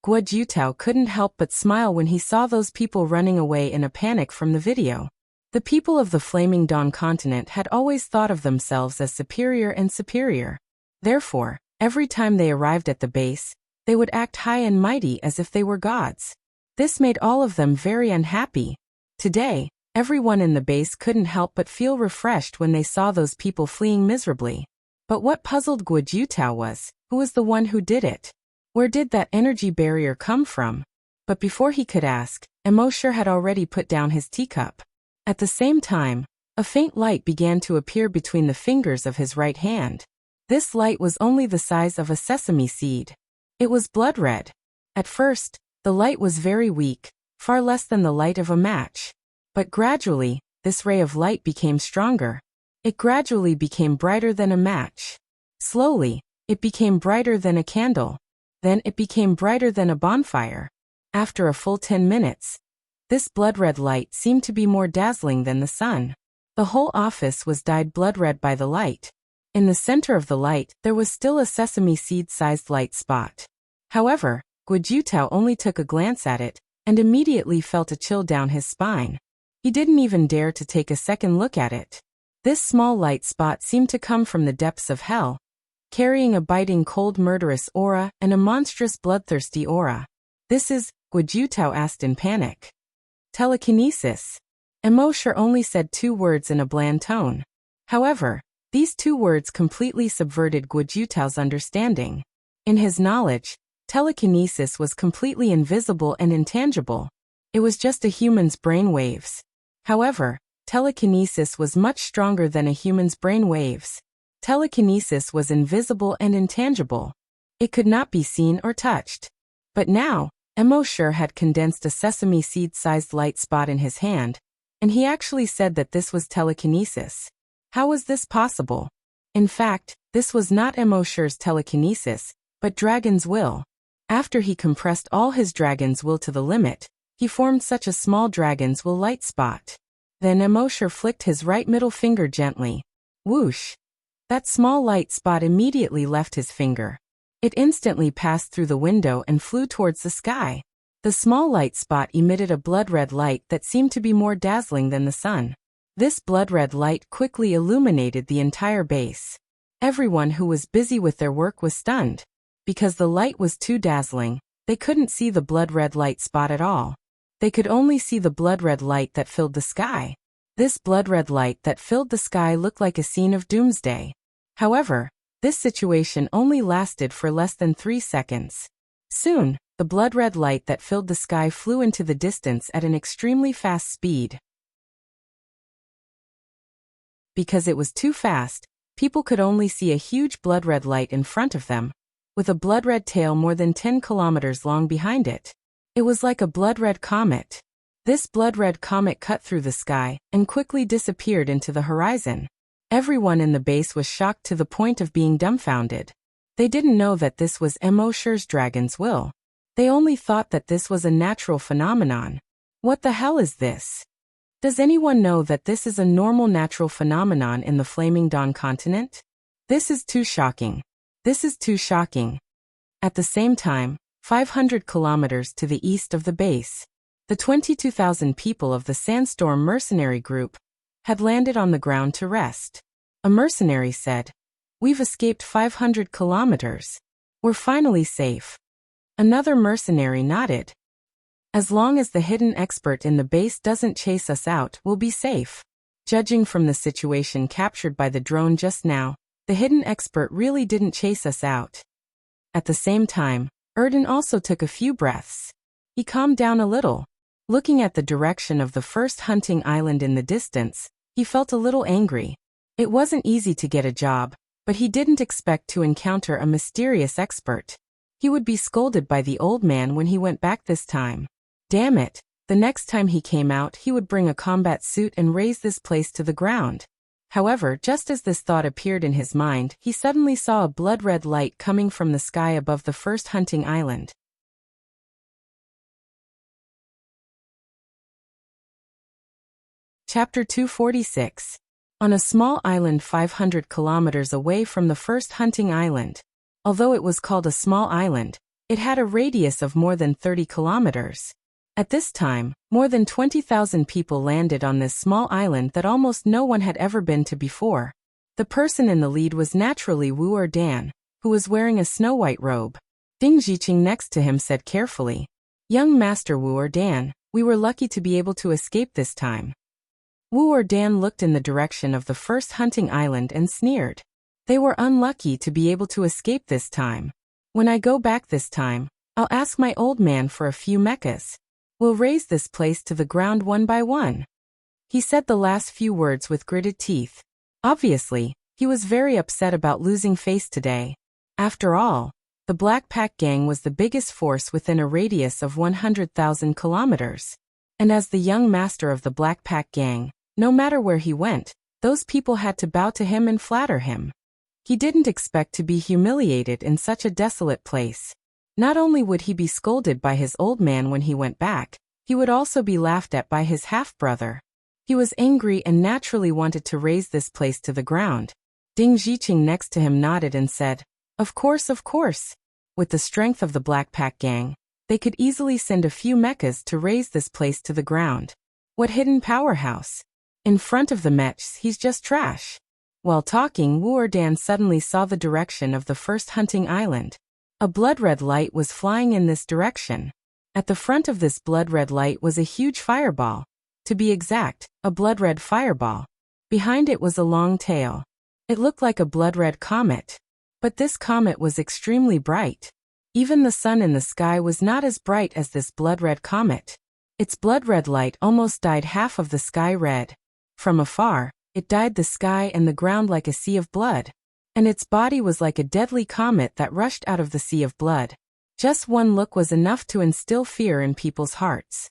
Guo Jiutao couldn't help but smile when he saw those people running away in a panic from the video. The people of the Flaming Dawn continent had always thought of themselves as superior and superior. Therefore, every time they arrived at the base, they would act high and mighty as if they were gods. This made all of them very unhappy. Today, everyone in the base couldn't help but feel refreshed when they saw those people fleeing miserably. But what puzzled Guo Jiutao was, who was the one who did it? Where did that energy barrier come from? But before he could ask, Emosher had already put down his teacup. At the same time, a faint light began to appear between the fingers of his right hand. This light was only the size of a sesame seed. It was blood red. At first, the light was very weak, far less than the light of a match. But gradually, this ray of light became stronger. It gradually became brighter than a match. Slowly, it became brighter than a candle. Then it became brighter than a bonfire. After a full 10 minutes, this blood-red light seemed to be more dazzling than the sun. The whole office was dyed blood-red by the light. In the center of the light, there was still a sesame seed-sized light spot. However, Guo Jiutao only took a glance at it, and immediately felt a chill down his spine. He didn't even dare to take a second look at it. This small light spot seemed to come from the depths of hell, carrying a biting cold murderous aura and a monstrous bloodthirsty aura. "This is," Guo Jiutao asked in panic. "Telekinesis." Emosher only said 2 words in a bland tone. However, these 2 words completely subverted Guo Jiutao's understanding. In his knowledge, telekinesis was completely invisible and intangible. It was just a human's brain waves. However, telekinesis was much stronger than a human's brain waves. Telekinesis was invisible and intangible. It could not be seen or touched. But now, Emosher had condensed a sesame seed-sized light spot in his hand, and he actually said that this was telekinesis. How was this possible? In fact, this was not Emosher's telekinesis, but Dragon's will. After he compressed all his Dragon's will to the limit, he formed such a small Dragon's will light spot. Then Emosher flicked his right middle finger gently. Whoosh! That small light spot immediately left his finger. It instantly passed through the window and flew towards the sky. The small light spot emitted a blood-red light that seemed to be more dazzling than the sun. This blood-red light quickly illuminated the entire base. Everyone who was busy with their work was stunned. Because the light was too dazzling, they couldn't see the blood-red light spot at all. They could only see the blood-red light that filled the sky. This blood-red light that filled the sky looked like a scene of doomsday. However, this situation only lasted for less than 3 seconds. Soon, the blood-red light that filled the sky flew into the distance at an extremely fast speed. Because it was too fast, people could only see a huge blood-red light in front of them, with a blood-red tail more than 10 kilometers long behind it. It was like a blood-red comet. This blood-red comet cut through the sky and quickly disappeared into the horizon. Everyone in the base was shocked to the point of being dumbfounded. They didn't know that this was Emosher's dragon's will. They only thought that this was a natural phenomenon. What the hell is this? Does anyone know that this is a normal natural phenomenon in the Flaming Dawn continent? This is too shocking. This is too shocking. At the same time, 500 kilometers to the east of the base, the 22,000 people of the Sandstorm mercenary group had landed on the ground to rest. A mercenary said, "We've escaped 500 kilometers. We're finally safe." Another mercenary nodded. "As long as the hidden expert in the base doesn't chase us out, we'll be safe." Judging from the situation captured by the drone just now, the hidden expert really didn't chase us out. At the same time, Erden also took a few breaths. He calmed down a little. Looking at the direction of the first hunting island in the distance, he felt a little angry. It wasn't easy to get a job, but he didn't expect to encounter a mysterious expert. He would be scolded by the old man when he went back this time. Damn it, the next time he came out he would bring a combat suit and raze this place to the ground. However, just as this thought appeared in his mind, he suddenly saw a blood-red light coming from the sky above the first hunting island. Chapter 246. On a small island 500 kilometers away from the first hunting island. Although it was called a small island, it had a radius of more than 30 kilometers. At this time, more than 20,000 people landed on this small island that almost no one had ever been to before. The person in the lead was naturally Wu Dan, who was wearing a snow-white robe. Ding Jiqing next to him said carefully, "Young Master Wu Dan, we were lucky to be able to escape this time." Wu Dan looked in the direction of the first hunting island and sneered. They were unlucky to be able to escape this time. When I go back this time, I'll ask my old man for a few mechas. We'll raze this place to the ground one by one. He said the last few words with gritted teeth. Obviously, he was very upset about losing face today. After all, the Black Pack Gang was the biggest force within a radius of 100,000 kilometers. And as the young master of the Black Pack Gang, no matter where he went, those people had to bow to him and flatter him. He didn't expect to be humiliated in such a desolate place. Not only would he be scolded by his old man when he went back, he would also be laughed at by his half-brother. He was angry and naturally wanted to raze this place to the ground. Ding Jiqing next to him nodded and said, Of course. With the strength of the Black Pack Gang, they could easily send a few mechas to raze this place to the ground. What hidden powerhouse? In front of the mechs, he's just trash. While talking, Wu Dan suddenly saw the direction of the first hunting island. A blood-red light was flying in this direction. At the front of this blood-red light was a huge fireball. To be exact, a blood-red fireball. Behind it was a long tail. It looked like a blood-red comet. But this comet was extremely bright. Even the sun in the sky was not as bright as this blood-red comet. Its blood-red light almost dyed half of the sky red. From afar, it dyed the sky and the ground like a sea of blood. And its body was like a deadly comet that rushed out of the sea of blood. Just one look was enough to instill fear in people's hearts.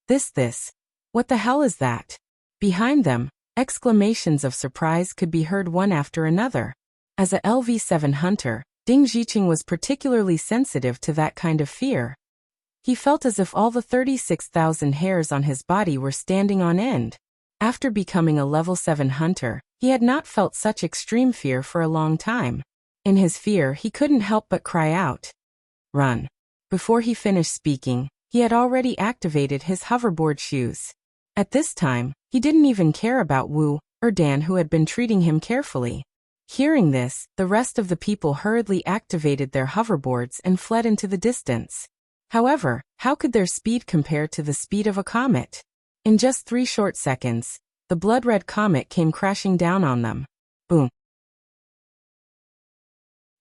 This. What the hell is that? Behind them, exclamations of surprise could be heard one after another. As a LV7 hunter, Ding Jiqing was particularly sensitive to that kind of fear. He felt as if all the 36,000 hairs on his body were standing on end. After becoming a level 7 hunter, he had not felt such extreme fear for a long time. In his fear, he couldn't help but cry out, "Run!" Before he finished speaking, he had already activated his hoverboard shoes. At this time, he didn't even care about Wu Dan, who had been treating him carefully. Hearing this, the rest of the people hurriedly activated their hoverboards and fled into the distance. However, how could their speed compare to the speed of a comet? In just 3 short seconds, the blood-red comet came crashing down on them. Boom.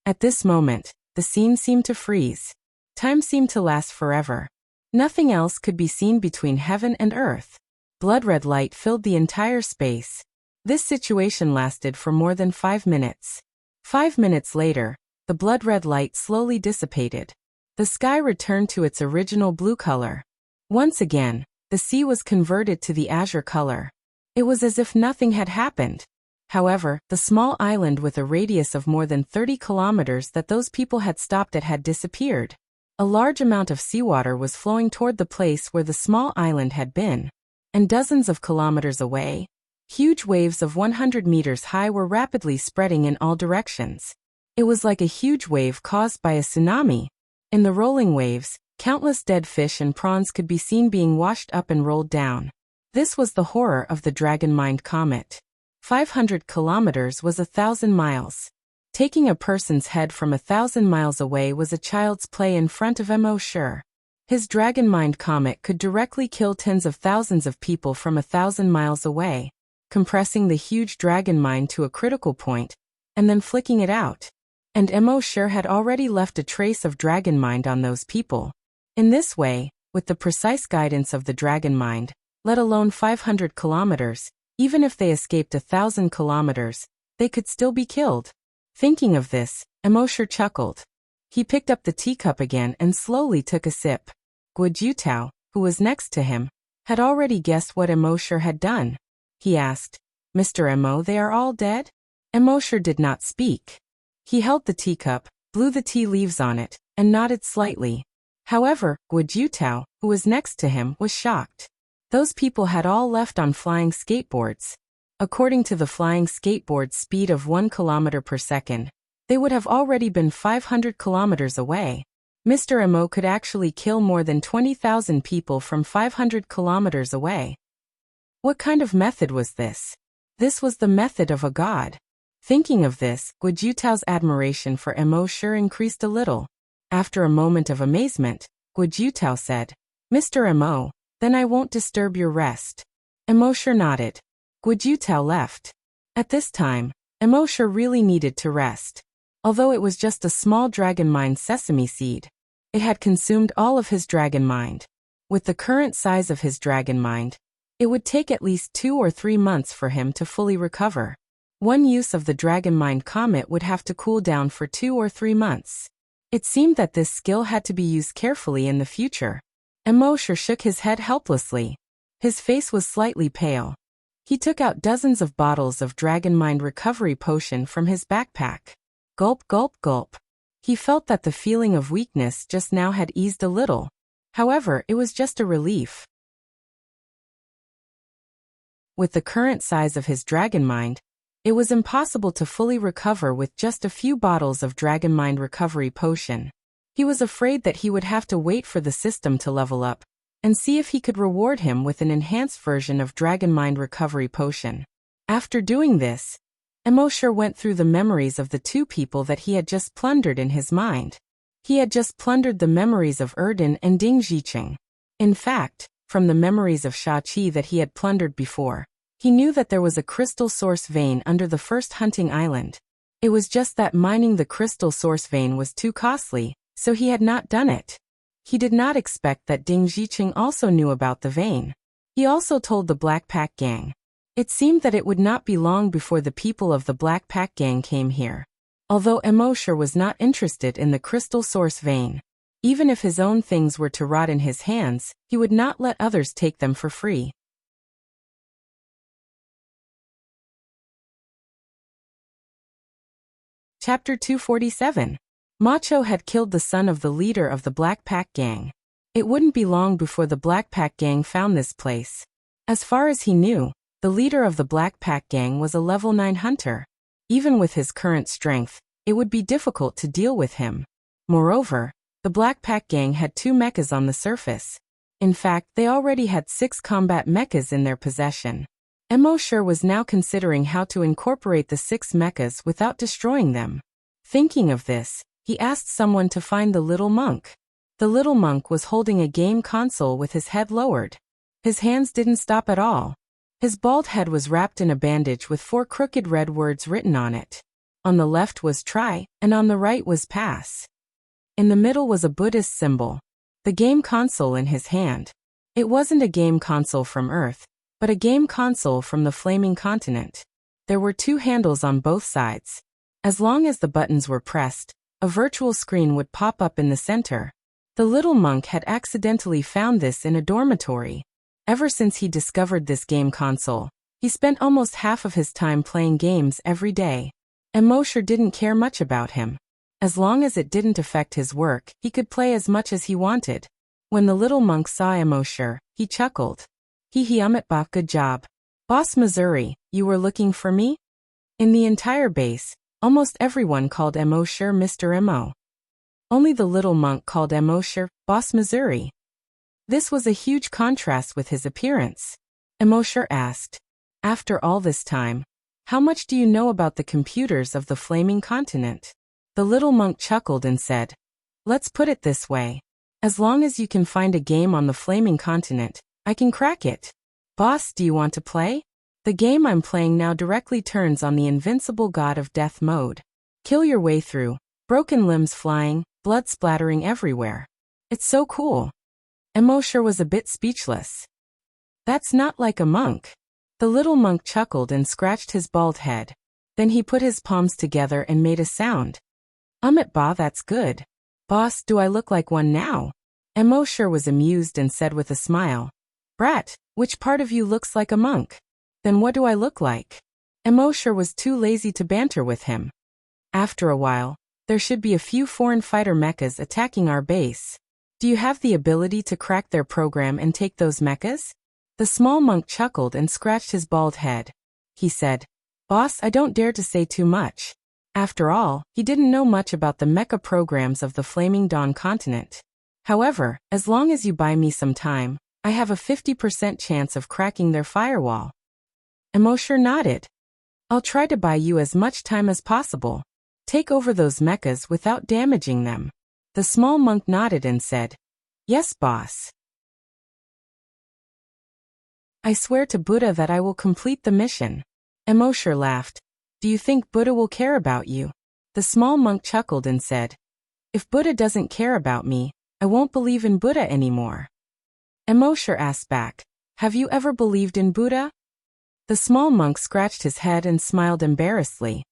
At this moment, the scene seemed to freeze. Time seemed to last forever. Nothing else could be seen between heaven and earth. Blood-red light filled the entire space. This situation lasted for more than 5 minutes. 5 minutes later, the blood-red light slowly dissipated. The sky returned to its original blue color. Once again, the sea was converted to the azure color. It was as if nothing had happened. However, the small island with a radius of more than 30 kilometers that those people had stopped at had disappeared. A large amount of seawater was flowing toward the place where the small island had been. And dozens of kilometers away, huge waves of 100 meters high were rapidly spreading in all directions. It was like a huge wave caused by a tsunami. In the rolling waves, countless dead fish and prawns could be seen being washed up and rolled down. This was the horror of the Dragon Mind Comet. 500 kilometers was 1,000 miles. Taking a person's head from 1,000 miles away was a child's play in front of Immortal. His Dragon Mind Comet could directly kill tens of thousands of people from 1,000 miles away, compressing the huge dragon mind to a critical point, and then flicking it out. And Immortal had already left a trace of dragon mind on those people. In this way, with the precise guidance of the dragon mind, let alone 500 kilometers, even if they escaped 1,000 kilometers, they could still be killed. Thinking of this, Immortal chuckled. He picked up the teacup again and slowly took a sip. Guojutao, who was next to him, had already guessed what Immortal had done. He asked, "Mr. Emo, they are all dead?" Immortal did not speak. He held the teacup, blew the tea leaves on it, and nodded slightly. However, Guojutao, who was next to him, was shocked. Those people had all left on flying skateboards. According to the flying skateboard's speed of 1 kilometer per second, they would have already been 500 kilometers away. Mr. Emo could actually kill more than 20,000 people from 500 kilometers away. What kind of method was this? This was the method of a god. Thinking of this, Guojutao's admiration for Immortal increased a little. After a moment of amazement, Guojutao said, "Mr. Emo, then I won't disturb your rest." Immortal nodded. Guojutao left. At this time, Immortal really needed to rest. Although it was just a small dragon mind sesame seed, it had consumed all of his dragon mind. With the current size of his dragon mind, it would take at least 2 or 3 months for him to fully recover. One use of the Dragon Mind Comet would have to cool down for 2 or 3 months. It seemed that this skill had to be used carefully in the future. Immortal shook his head helplessly. His face was slightly pale. He took out dozens of bottles of Dragon Mind Recovery Potion from his backpack. Gulp, gulp, gulp. He felt that the feeling of weakness just now had eased a little. However, it was just a relief. With the current size of his dragon mind, it was impossible to fully recover with just a few bottles of Dragon Mind Recovery Potion. He was afraid that he would have to wait for the system to level up, and see if he could reward him with an enhanced version of Dragon Mind Recovery Potion. After doing this, Immortal went through the memories of the 2 people that he had just plundered in his mind. He had just plundered the memories of Erden and Ding Zhiqing. In fact, from the memories of Shachi that he had plundered before, he knew that there was a crystal source vein under the first hunting island. It was just that mining the crystal source vein was too costly, so he had not done it. He did not expect that Ding Zhiqing also knew about the vein. He also told the Black Pack Gang. It seemed that it would not be long before the people of the Black Pack Gang came here. Although Immortal was not interested in the crystal source vein, even if his own things were to rot in his hands, he would not let others take them for free. Chapter 247. Macho had killed the son of the leader of the Black Pack Gang. It wouldn't be long before the Black Pack Gang found this place. As far as he knew, the leader of the Black Pack Gang was a level 9 hunter. Even with his current strength, it would be difficult to deal with him. Moreover, the Black Pack Gang had 2 mechas on the surface. In fact, they already had 6 combat mechas in their possession. Immortal was now considering how to incorporate the 6 mechas without destroying them. Thinking of this, he asked someone to find the little monk. The little monk was holding a game console with his head lowered. His hands didn't stop at all. His bald head was wrapped in a bandage with 4 crooked red words written on it. On the left was try, and on the right was pass. In the middle was a Buddhist symbol. The game console in his hand. It wasn't a game console from Earth, but a game console from the Flaming Continent. There were 2 handles on both sides. As long as the buttons were pressed, a virtual screen would pop up in the center. The little monk had accidentally found this in a dormitory. Ever since he discovered this game console, He spent almost half of his time playing games every day. Emosher didn't care much about him. As long as it didn't affect his work, he could play as much as he wanted. When the little monk saw Emosher, he chuckled. Embark, good job. Boss Missouri, you were looking for me? In the entire base, almost everyone called Emosher Mr. Mo. Only the little monk called Emosher Boss Missouri. This was a huge contrast with his appearance. Emosher asked, "After all this time, how much do you know about the computers of the Flaming Continent?" The little monk chuckled and said, "Let's put it this way. As long as you can find a game on the Flaming Continent, I can crack it. Boss, do you want to play? The game I'm playing now directly turns on the invincible god of death mode. Kill your way through, broken limbs flying, blood splattering everywhere. It's so cool." Emosher was a bit speechless. "That's not like a monk." The little monk chuckled and scratched his bald head. Then he put his palms together and made a sound. That's good. Boss, do I look like one now?" Emosher was amused and said with a smile, "Brat, which part of you looks like a monk? Then what do I look like?" Emosher was too lazy to banter with him. "After a while, there should be a few foreign fighter mechas attacking our base. Do you have the ability to crack their program and take those mechas?" The small monk chuckled and scratched his bald head. He said, "Boss, I don't dare to say too much." After all, he didn't know much about the mecha programs of the Flaming Dawn continent. "However, as long as you buy me some time, I have a 50% chance of cracking their firewall." Emosher nodded. "I'll try to buy you as much time as possible. Take over those mechas without damaging them." The small monk nodded and said, "Yes, boss. I swear to Buddha that I will complete the mission." Emosher laughed. "Do you think Buddha will care about you?" The small monk chuckled and said, "If Buddha doesn't care about me, I won't believe in Buddha anymore." Emosher asked back, "Have you ever believed in Buddha?" The small monk scratched his head and smiled embarrassedly.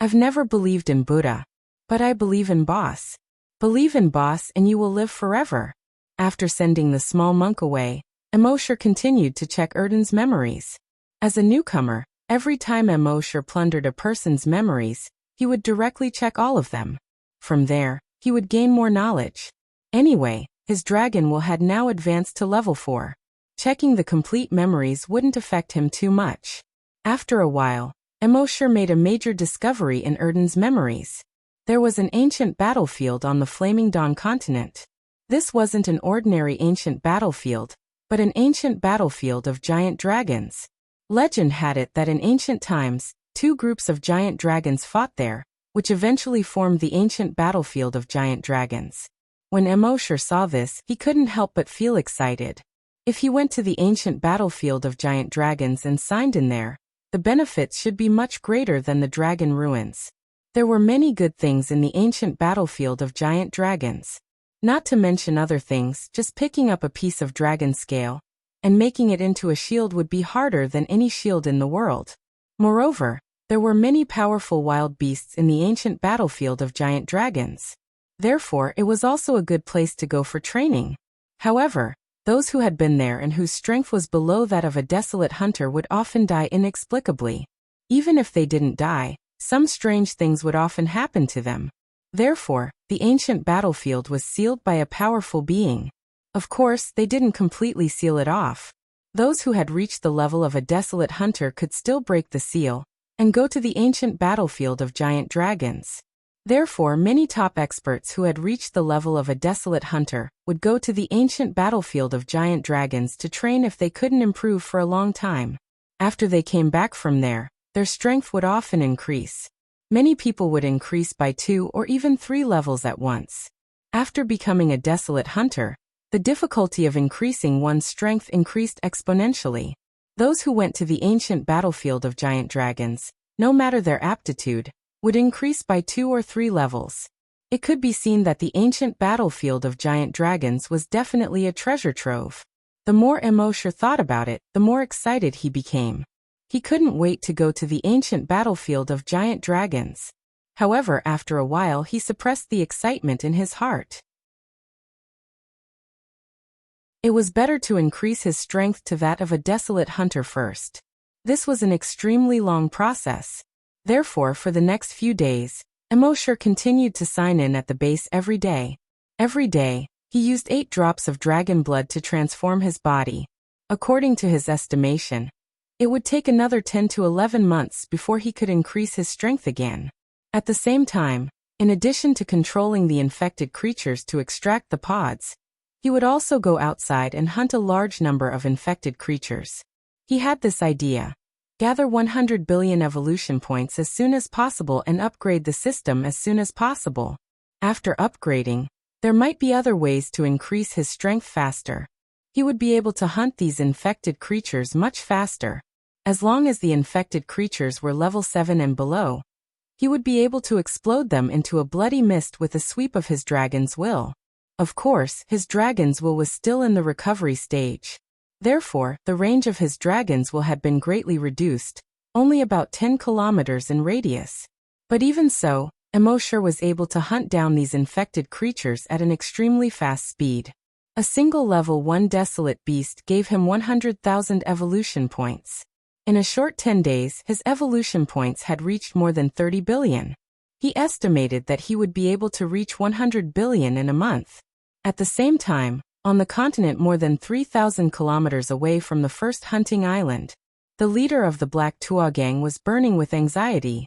"I've never believed in Buddha. But I believe in boss. Believe in boss and you will live forever." After sending the small monk away, Emosher continued to check Erden's memories. As a newcomer, every time Emosher plundered a person's memories, he would directly check all of them. From there, he would gain more knowledge. Anyway, his dragon will had now advanced to level 4. Checking the complete memories wouldn't affect him too much. After a while, Emosher made a major discovery in Erden's memories. There was an ancient battlefield on the Flaming Dawn continent. This wasn't an ordinary ancient battlefield, but an ancient battlefield of giant dragons. Legend had it that in ancient times, 2 groups of giant dragons fought there, which eventually formed the ancient battlefield of giant dragons. When Emosher saw this, he couldn't help but feel excited. If he went to the ancient battlefield of giant dragons and signed in there, the benefits should be much greater than the dragon ruins. There were many good things in the ancient battlefield of giant dragons. Not to mention other things, just picking up a piece of dragon scale and making it into a shield would be harder than any shield in the world. Moreover, there were many powerful wild beasts in the ancient battlefield of giant dragons. Therefore, it was also a good place to go for training. However, those who had been there and whose strength was below that of a desolate hunter would often die inexplicably. Even if they didn't die, some strange things would often happen to them. Therefore, the ancient battlefield was sealed by a powerful being. Of course, they didn't completely seal it off. Those who had reached the level of a desolate hunter could still break the seal and go to the ancient battlefield of giant dragons. Therefore, many top experts who had reached the level of a desolate hunter would go to the ancient battlefield of giant dragons to train if they couldn't improve for a long time. After they came back from there, their strength would often increase. Many people would increase by 2 or even 3 levels at once. After becoming a desolate hunter, the difficulty of increasing one's strength increased exponentially. Those who went to the ancient battlefield of giant dragons, no matter their aptitude, would increase by 2 or 3 levels. It could be seen that the ancient battlefield of giant dragons was definitely a treasure trove. The more Emosher thought about it, the more excited he became. He couldn't wait to go to the ancient battlefield of giant dragons. However, after a while he suppressed the excitement in his heart. It was better to increase his strength to that of a desolate hunter first. This was an extremely long process. Therefore, for the next few days, Immortal continued to sign in at the base every day. Every day, he used 8 drops of dragon blood to transform his body. According to his estimation, it would take another 10 to 11 months before he could increase his strength again. At the same time, in addition to controlling the infected creatures to extract the pods, he would also go outside and hunt a large number of infected creatures. He had this idea: gather 100 billion evolution points as soon as possible and upgrade the system as soon as possible. After upgrading, there might be other ways to increase his strength faster. He would be able to hunt these infected creatures much faster. As long as the infected creatures were level 7 and below, he would be able to explode them into a bloody mist with a sweep of his dragon's will. Of course, his dragon's will was still in the recovery stage. Therefore, the range of his dragon's will had been greatly reduced, only about 10 kilometers in radius. But even so, Immortal was able to hunt down these infected creatures at an extremely fast speed. A single level 1 desolate beast gave him 100,000 evolution points. In a short 10 days, his evolution points had reached more than 30 billion. He estimated that he would be able to reach 100 billion in a month. At the same time, on the continent more than 3,000 kilometers away from the first hunting island, the leader of the Black Tua gang was burning with anxiety.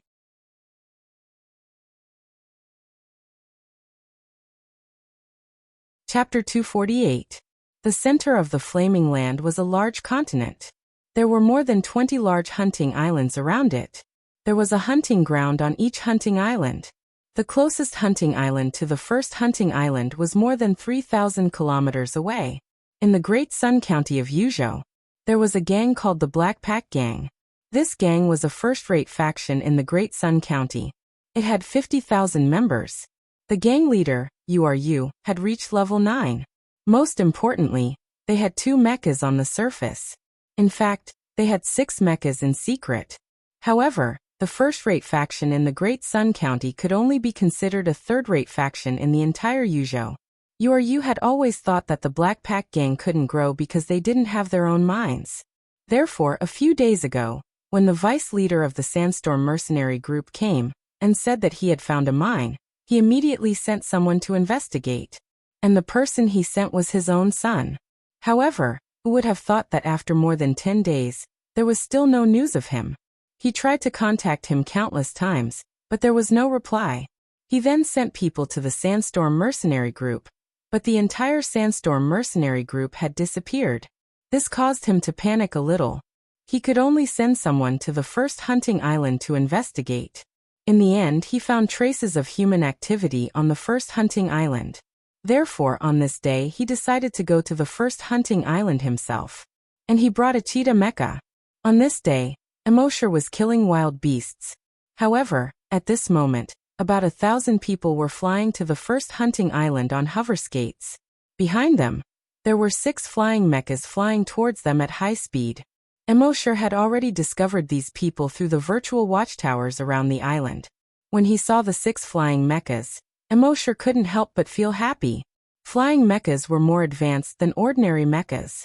Chapter 248. The center of the Flaming Land was a large continent. There were more than 20 large hunting islands around it. There was a hunting ground on each hunting island. The closest hunting island to the first hunting island was more than 3,000 kilometers away. In the Great Sun County of Wuzhou, there was a gang called the Black Pack Gang. This gang was a first-rate faction in the Great Sun County. It had 50,000 members. The gang leader, Uru, had reached level 9. Most importantly, they had 2 mechas on the surface. In fact, they had 6 mechas in secret. However, the first-rate faction in the Great Sun County could only be considered a third-rate faction in the entire Wuzhou. Uru had always thought that the Black Pack Gang couldn't grow because they didn't have their own mines. Therefore, a few days ago, when the vice leader of the Sandstorm mercenary group came and said that he had found a mine, he immediately sent someone to investigate. And the person he sent was his own son. However, who would have thought that after more than 10 days, there was still no news of him? He tried to contact him countless times, but there was no reply. He then sent people to the Sandstorm mercenary group, but the entire Sandstorm mercenary group had disappeared. This caused him to panic a little. He could only send someone to the first hunting island to investigate. In the end, he found traces of human activity on the first hunting island. Therefore, on this day, he decided to go to the first hunting island himself. And he brought a cheetah mecha. On this day, Immortal was killing wild beasts. However, at this moment, about 1,000 people were flying to the first hunting island on hover skates. Behind them, there were 6 flying mechas flying towards them at high speed. Immortal had already discovered these people through the virtual watchtowers around the island. When he saw the 6 flying mechas, Immortal couldn't help but feel happy. Flying mechas were more advanced than ordinary mechas.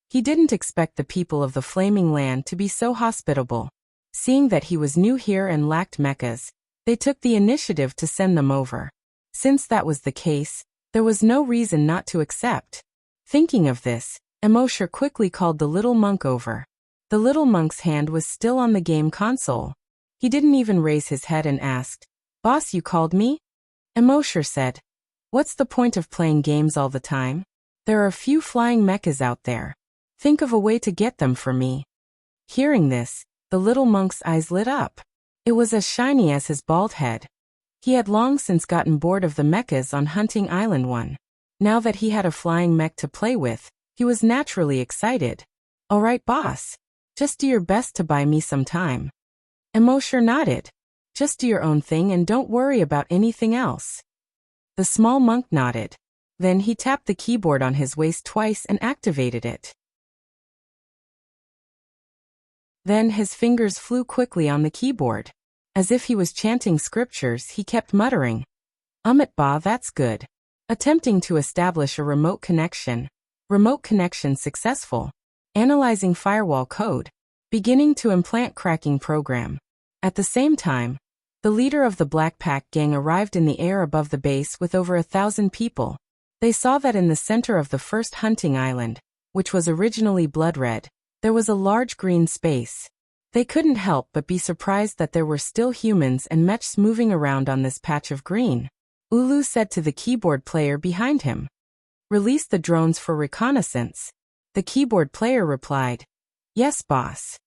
He didn't expect the people of the Flaming Land to be so hospitable. Seeing that he was new here and lacked mechas, they took the initiative to send them over. Since that was the case, there was no reason not to accept. Thinking of this, Immortal quickly called the little monk over. The little monk's hand was still on the game console. He didn't even raise his head and asked, "Boss, you called me?" Immortal said, "What's the point of playing games all the time? There are a few flying mechas out there. Think of a way to get them for me." Hearing this, the little monk's eyes lit up. It was as shiny as his bald head. He had long since gotten bored of the mechas on Hunting Island 1. Now that he had a flying mech to play with, he was naturally excited. "All right, boss. Just do your best to buy me some time." Immortal nodded. "Just do your own thing and don't worry about anything else." The small monk nodded. Then he tapped the keyboard on his waist twice and activated it. Then his fingers flew quickly on the keyboard. As if he was chanting scriptures, he kept muttering, Ba, that's good." Attempting to establish a remote connection. Remote connection successful. Analyzing firewall code. beginning to implant cracking program. At the same time, the leader of the Black Pack gang arrived in the air above the base with over 1,000 people. They saw that in the center of the first hunting island, which was originally blood red, there was a large green space. They couldn't help but be surprised that there were still humans and mechs moving around on this patch of green. Ulu said to the keyboard player behind him, "Release the drones for reconnaissance." The keyboard player replied, "Yes, boss."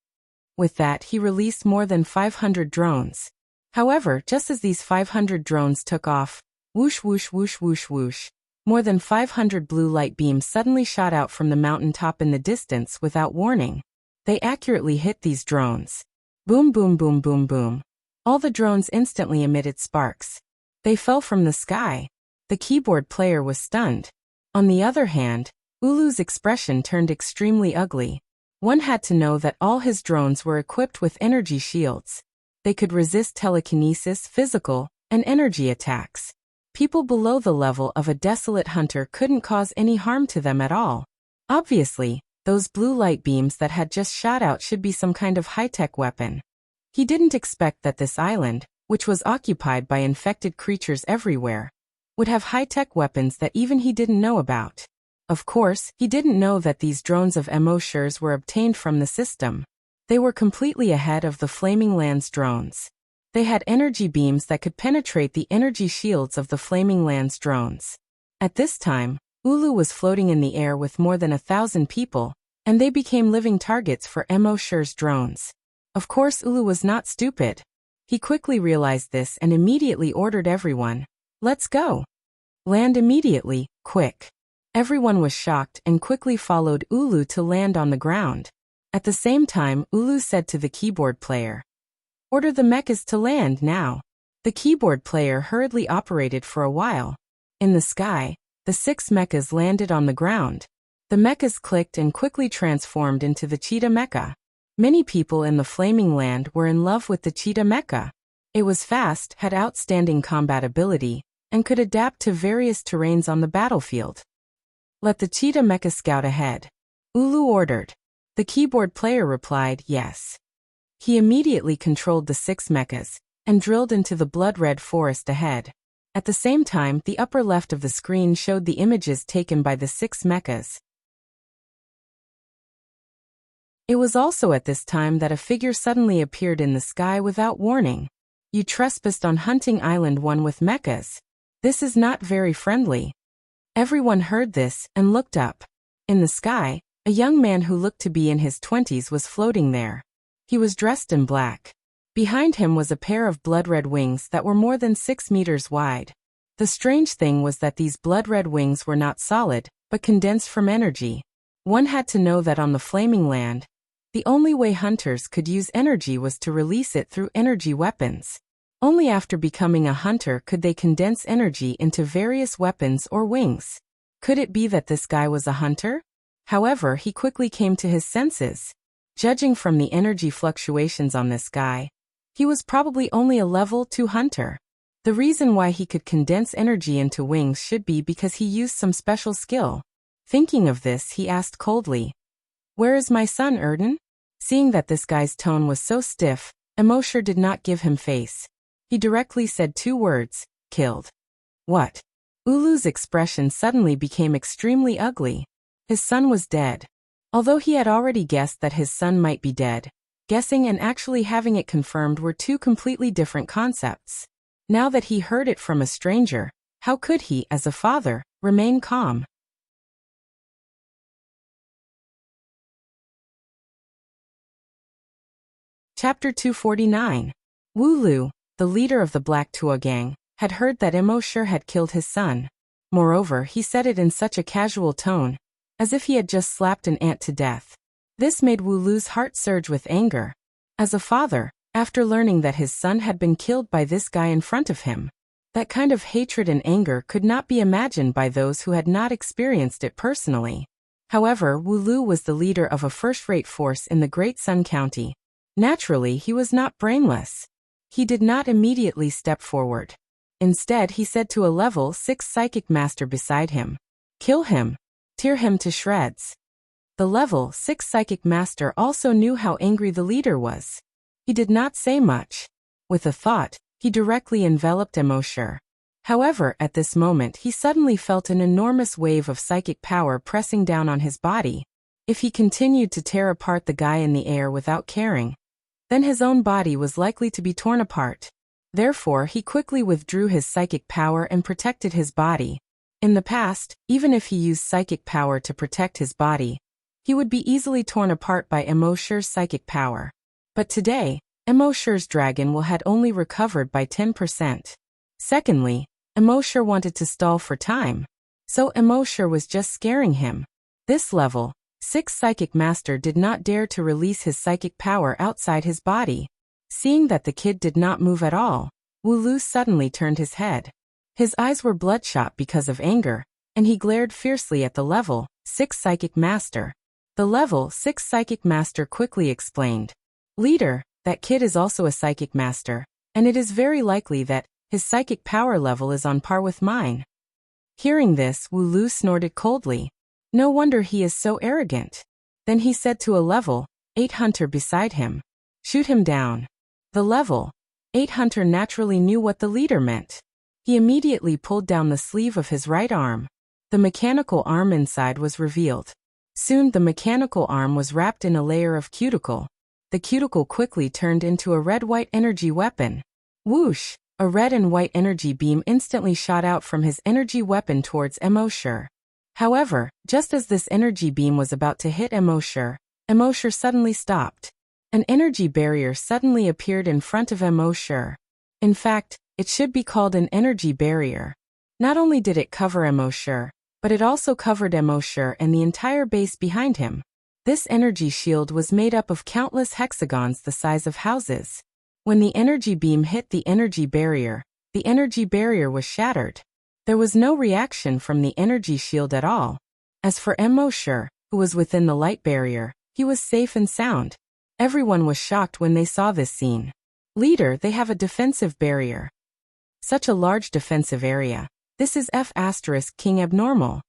With that, he released more than 500 drones. However, just as these 500 drones took off, whoosh whoosh whoosh whoosh whoosh, more than 500 blue light beams suddenly shot out from the mountaintop in the distance without warning. They accurately hit these drones. Boom boom boom boom boom. All the drones instantly emitted sparks. They fell from the sky. The keyboard player was stunned. On the other hand, Ulu's expression turned extremely ugly. One had to know that all his drones were equipped with energy shields. They could resist telekinesis, physical, and energy attacks. People below the level of a desolate hunter couldn't cause any harm to them at all. Obviously, those blue light beams that had just shot out should be some kind of high-tech weapon. He didn't expect that this island, which was occupied by infected creatures everywhere, would have high-tech weapons that even he didn't know about. Of course, he didn't know that these drones of Emoshers were obtained from the system. They were completely ahead of the Flaming Lands drones. They had energy beams that could penetrate the energy shields of the Flaming Lands drones. At this time, Ulu was floating in the air with more than 1,000 people, and they became living targets for Emoshers drones. Of course, Ulu was not stupid. He quickly realized this and immediately ordered everyone, "Let's go. Land immediately, quick." Everyone was shocked and quickly followed Ulu to land on the ground. At the same time, Ulu said to the keyboard player, "Order the mechas to land now." The keyboard player hurriedly operated for a while. In the sky, the 6 mechas landed on the ground. The mechas clicked and quickly transformed into the cheetah mecha. Many people in the Flaming Land were in love with the cheetah mecha. It was fast, had outstanding combat ability, and could adapt to various terrains on the battlefield. "Let the cheetah mecha scout ahead," Ulu ordered. The keyboard player replied, "Yes." He immediately controlled the 6 mechas and drilled into the blood-red forest ahead. At the same time, the upper left of the screen showed the images taken by the 6 mechas. It was also at this time that a figure suddenly appeared in the sky without warning. "You trespassed on Hunting Island 1 with mechas. This is not very friendly." Everyone heard this and looked up. In the sky, a young man who looked to be in his 20s was floating there. He was dressed in black. Behind him was a pair of blood-red wings that were more than 6 meters wide. The strange thing was that these blood-red wings were not solid, but condensed from energy. One had to know that on the Flaming Land, the only way hunters could use energy was to release it through energy weapons. Only after becoming a hunter could they condense energy into various weapons or wings. Could it be that this guy was a hunter? However, he quickly came to his senses. Judging from the energy fluctuations on this guy, he was probably only a level 2 hunter. The reason why he could condense energy into wings should be because he used some special skill. Thinking of this, he asked coldly, "Where is my son, Erden?" Seeing that this guy's tone was so stiff, Emosher did not give him face. He directly said 2 words, "Killed." What? Ulu's expression suddenly became extremely ugly. His son was dead. Although he had already guessed that his son might be dead, guessing and actually having it confirmed were 2 completely different concepts. Now that he heard it from a stranger, how could he, as a father, remain calm? Chapter 249. Wu Lu, the leader of the Black Tua gang, had heard that Emosher had killed his son. Moreover, he said it in such a casual tone, as if he had just slapped an ant to death. This made Wu Lu's heart surge with anger. As a father, after learning that his son had been killed by this guy in front of him, that kind of hatred and anger could not be imagined by those who had not experienced it personally. However, Wu Lu was the leader of a first-rate force in the Great Sun County. Naturally, he was not brainless. He did not immediately step forward. Instead, he said to a level 6 psychic master beside him, "Kill him. Tear him to shreds." The level 6 psychic master also knew how angry the leader was. He did not say much. With a thought, he directly enveloped Immortal. However, at this moment he suddenly felt an enormous wave of psychic power pressing down on his body. If he continued to tear apart the guy in the air without caring, then his own body was likely to be torn apart. Therefore, he quickly withdrew his psychic power and protected his body. In the past, even if he used psychic power to protect his body, he would be easily torn apart by Immortal's psychic power. But today, Immortal's dragon will had only recovered by 10%. Secondly, Immortal wanted to stall for time, so Immortal was just scaring him. This level 6 psychic master did not dare to release his psychic power outside his body. Seeing that the kid did not move at all, Wu Lu suddenly turned his head. His eyes were bloodshot because of anger, and he glared fiercely at the level 6 psychic master. The level 6 psychic master quickly explained, "Leader, that kid is also a psychic master, and it is very likely that his psychic power level is on par with mine." Hearing this, Wu Lu snorted coldly. No wonder he is so arrogant. Then he said to a level 8 hunter beside him, "Shoot him down." The level 8 hunter naturally knew what the leader meant. He immediately pulled down the sleeve of his right arm. The mechanical arm inside was revealed. Soon the mechanical arm was wrapped in a layer of cuticle. The cuticle quickly turned into a red-white energy weapon. Whoosh! A red and white energy beam instantly shot out from his energy weapon towards Immortal. However, just as this energy beam was about to hit Immortal suddenly stopped. An energy barrier suddenly appeared in front of Immortal. In fact, it should be called an energy barrier. Not only did it cover Immortal, but it also covered Immortal and the entire base behind him. This energy shield was made up of countless hexagons the size of houses. When the energy beam hit the energy barrier was shattered. There was no reaction from the energy shield at all. As for Immortal, who was within the light barrier, he was safe and sound. Everyone was shocked when they saw this scene. "Leader, they have a defensive barrier." Such a large defensive area. This is F*King abnormal.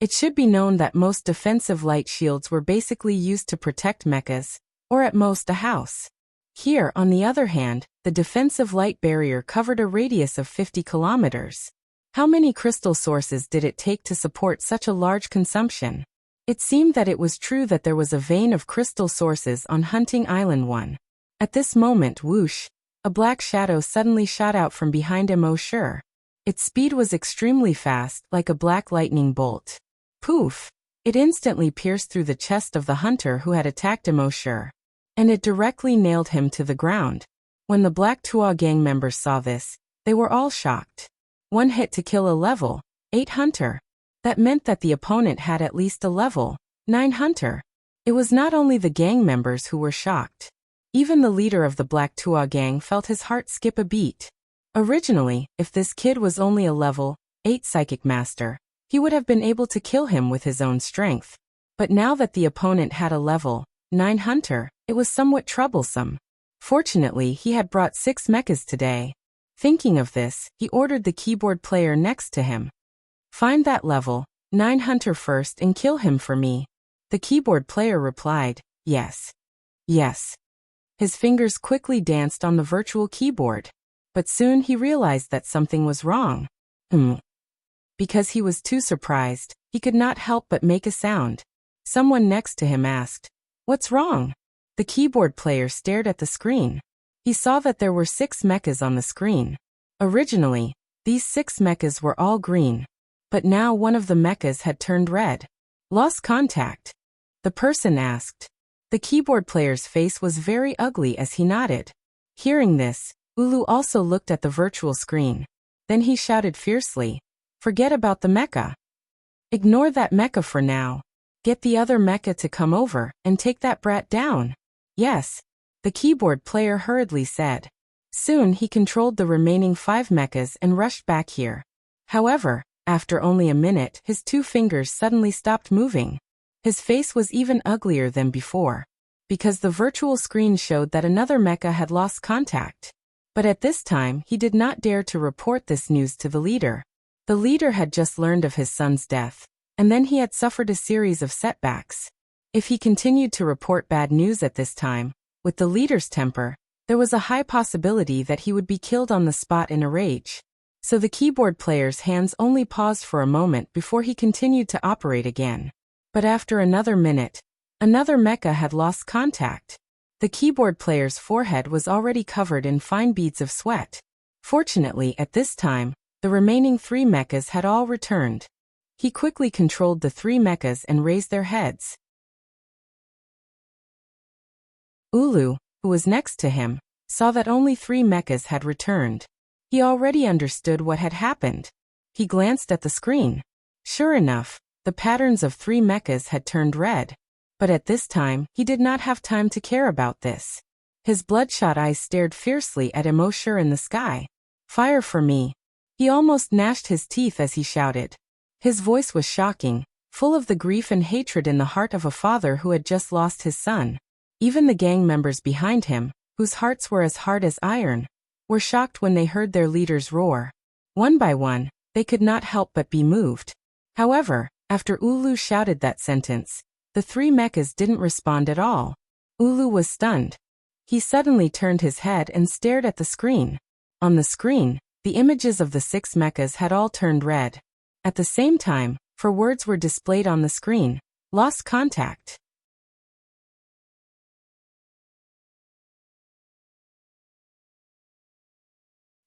It should be known that most defensive light shields were basically used to protect mechas, or at most a house. Here, on the other hand, the defensive light barrier covered a radius of 50 kilometers. How many crystal sources did it take to support such a large consumption? It seemed that it was true that there was a vein of crystal sources on Hunting Island 1. At this moment, whoosh, a black shadow suddenly shot out from behind Immortal. Its speed was extremely fast, like a black lightning bolt. Poof! It instantly pierced through the chest of the hunter who had attacked Immortal, and it directly nailed him to the ground. When the Black Tua gang members saw this, they were all shocked. One hit to kill a level 8 hunter. That meant that the opponent had at least a level 9 hunter. It was not only the gang members who were shocked. Even the leader of the Black Tua gang felt his heart skip a beat. Originally, if this kid was only a level 8 psychic master, he would have been able to kill him with his own strength. But now that the opponent had a level 9 hunter, it was somewhat troublesome. Fortunately, he had brought 6 mechas today. Thinking of this, he ordered the keyboard player next to him, "Find that level 9 hunter first and kill him for me." The keyboard player replied, "Yes. Yes." His fingers quickly danced on the virtual keyboard. But soon he realized that something was wrong. Because he was too surprised, he could not help but make a sound. Someone next to him asked, "What's wrong?" The keyboard player stared at the screen. He saw that there were 6 mechas on the screen. Originally, these 6 mechas were all green. But now one of the mechas had turned red. "Lost contact?" the person asked. The keyboard player's face was very ugly as he nodded. Hearing this, Ulu also looked at the virtual screen. Then he shouted fiercely, "Forget about the mecha. Ignore that mecha for now. Get the other mecha to come over and take that brat down." "Yes," the keyboard player hurriedly said. Soon he controlled the remaining 5 mechas and rushed back here. However, after only a minute, his 2 fingers suddenly stopped moving. His face was even uglier than before, because the virtual screen showed that another mecha had lost contact. But at this time, he did not dare to report this news to the leader. The leader had just learned of his son's death, and then he had suffered a series of setbacks. If he continued to report bad news at this time, with the leader's temper, there was a high possibility that he would be killed on the spot in a rage. So the keyboard player's hands only paused for a moment before he continued to operate again. But after another minute, another mecha had lost contact. The keyboard player's forehead was already covered in fine beads of sweat. Fortunately, at this time, the remaining 3 mechas had all returned. He quickly controlled the 3 mechas and raised their heads. Ulu, who was next to him, saw that only 3 mechas had returned. He already understood what had happened. He glanced at the screen. Sure enough, the patterns of 3 mechas had turned red. But at this time, he did not have time to care about this. His bloodshot eyes stared fiercely at Immortal in the sky. Fire for me. He almost gnashed his teeth as he shouted. His voice was shocking, full of the grief and hatred in the heart of a father who had just lost his son. Even the gang members behind him, whose hearts were as hard as iron, were shocked when they heard their leaders roar. One by one, they could not help but be moved. However, after Ulu shouted that sentence, the 3 mechas didn't respond at all. Ulu was stunned. He suddenly turned his head and stared at the screen. On the screen, the images of the 6 mechas had all turned red. At the same time, 4 words were displayed on the screen. Lost contact.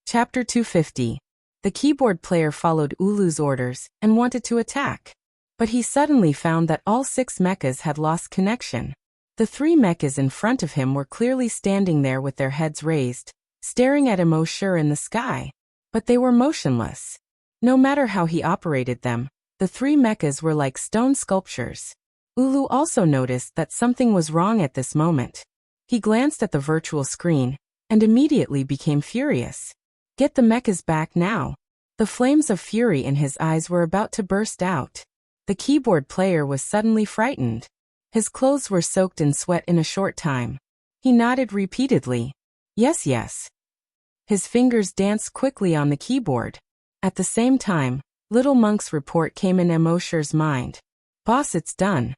Chapter 250. The keyboard player followed Ulu's orders and wanted to attack. But he suddenly found that all 6 mechas had lost connection. The 3 mechas in front of him were clearly standing there with their heads raised, staring at Immortal in the sky. But they were motionless. No matter how he operated them, the 3 mechas were like stone sculptures. Ulu also noticed that something was wrong at this moment. He glanced at the virtual screen and immediately became furious. Get the mechas back now. The flames of fury in his eyes were about to burst out. The keyboard player was suddenly frightened. His clothes were soaked in sweat in a short time. He nodded repeatedly. Yes, yes. His fingers danced quickly on the keyboard. At the same time, Little Monk's report came in Immortal's mind. Boss, it's done.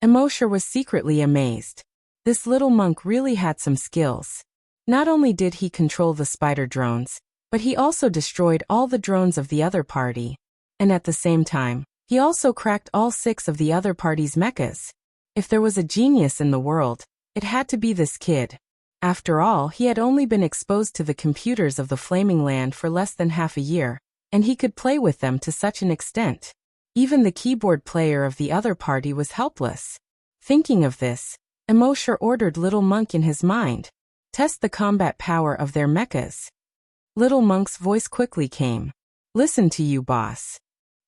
Immortal was secretly amazed. This little monk really had some skills. Not only did he control the spider drones, but he also destroyed all the drones of the other party. And at the same time, he also cracked all 6 of the other party's mechas. If there was a genius in the world, it had to be this kid. After all, he had only been exposed to the computers of the Flaming Land for less than half a year, and he could play with them to such an extent. Even the keyboard player of the other party was helpless. Thinking of this, Immortal ordered Little Monk in his mind. Test the combat power of their mechas. Little Monk's voice quickly came. Listen to you, boss.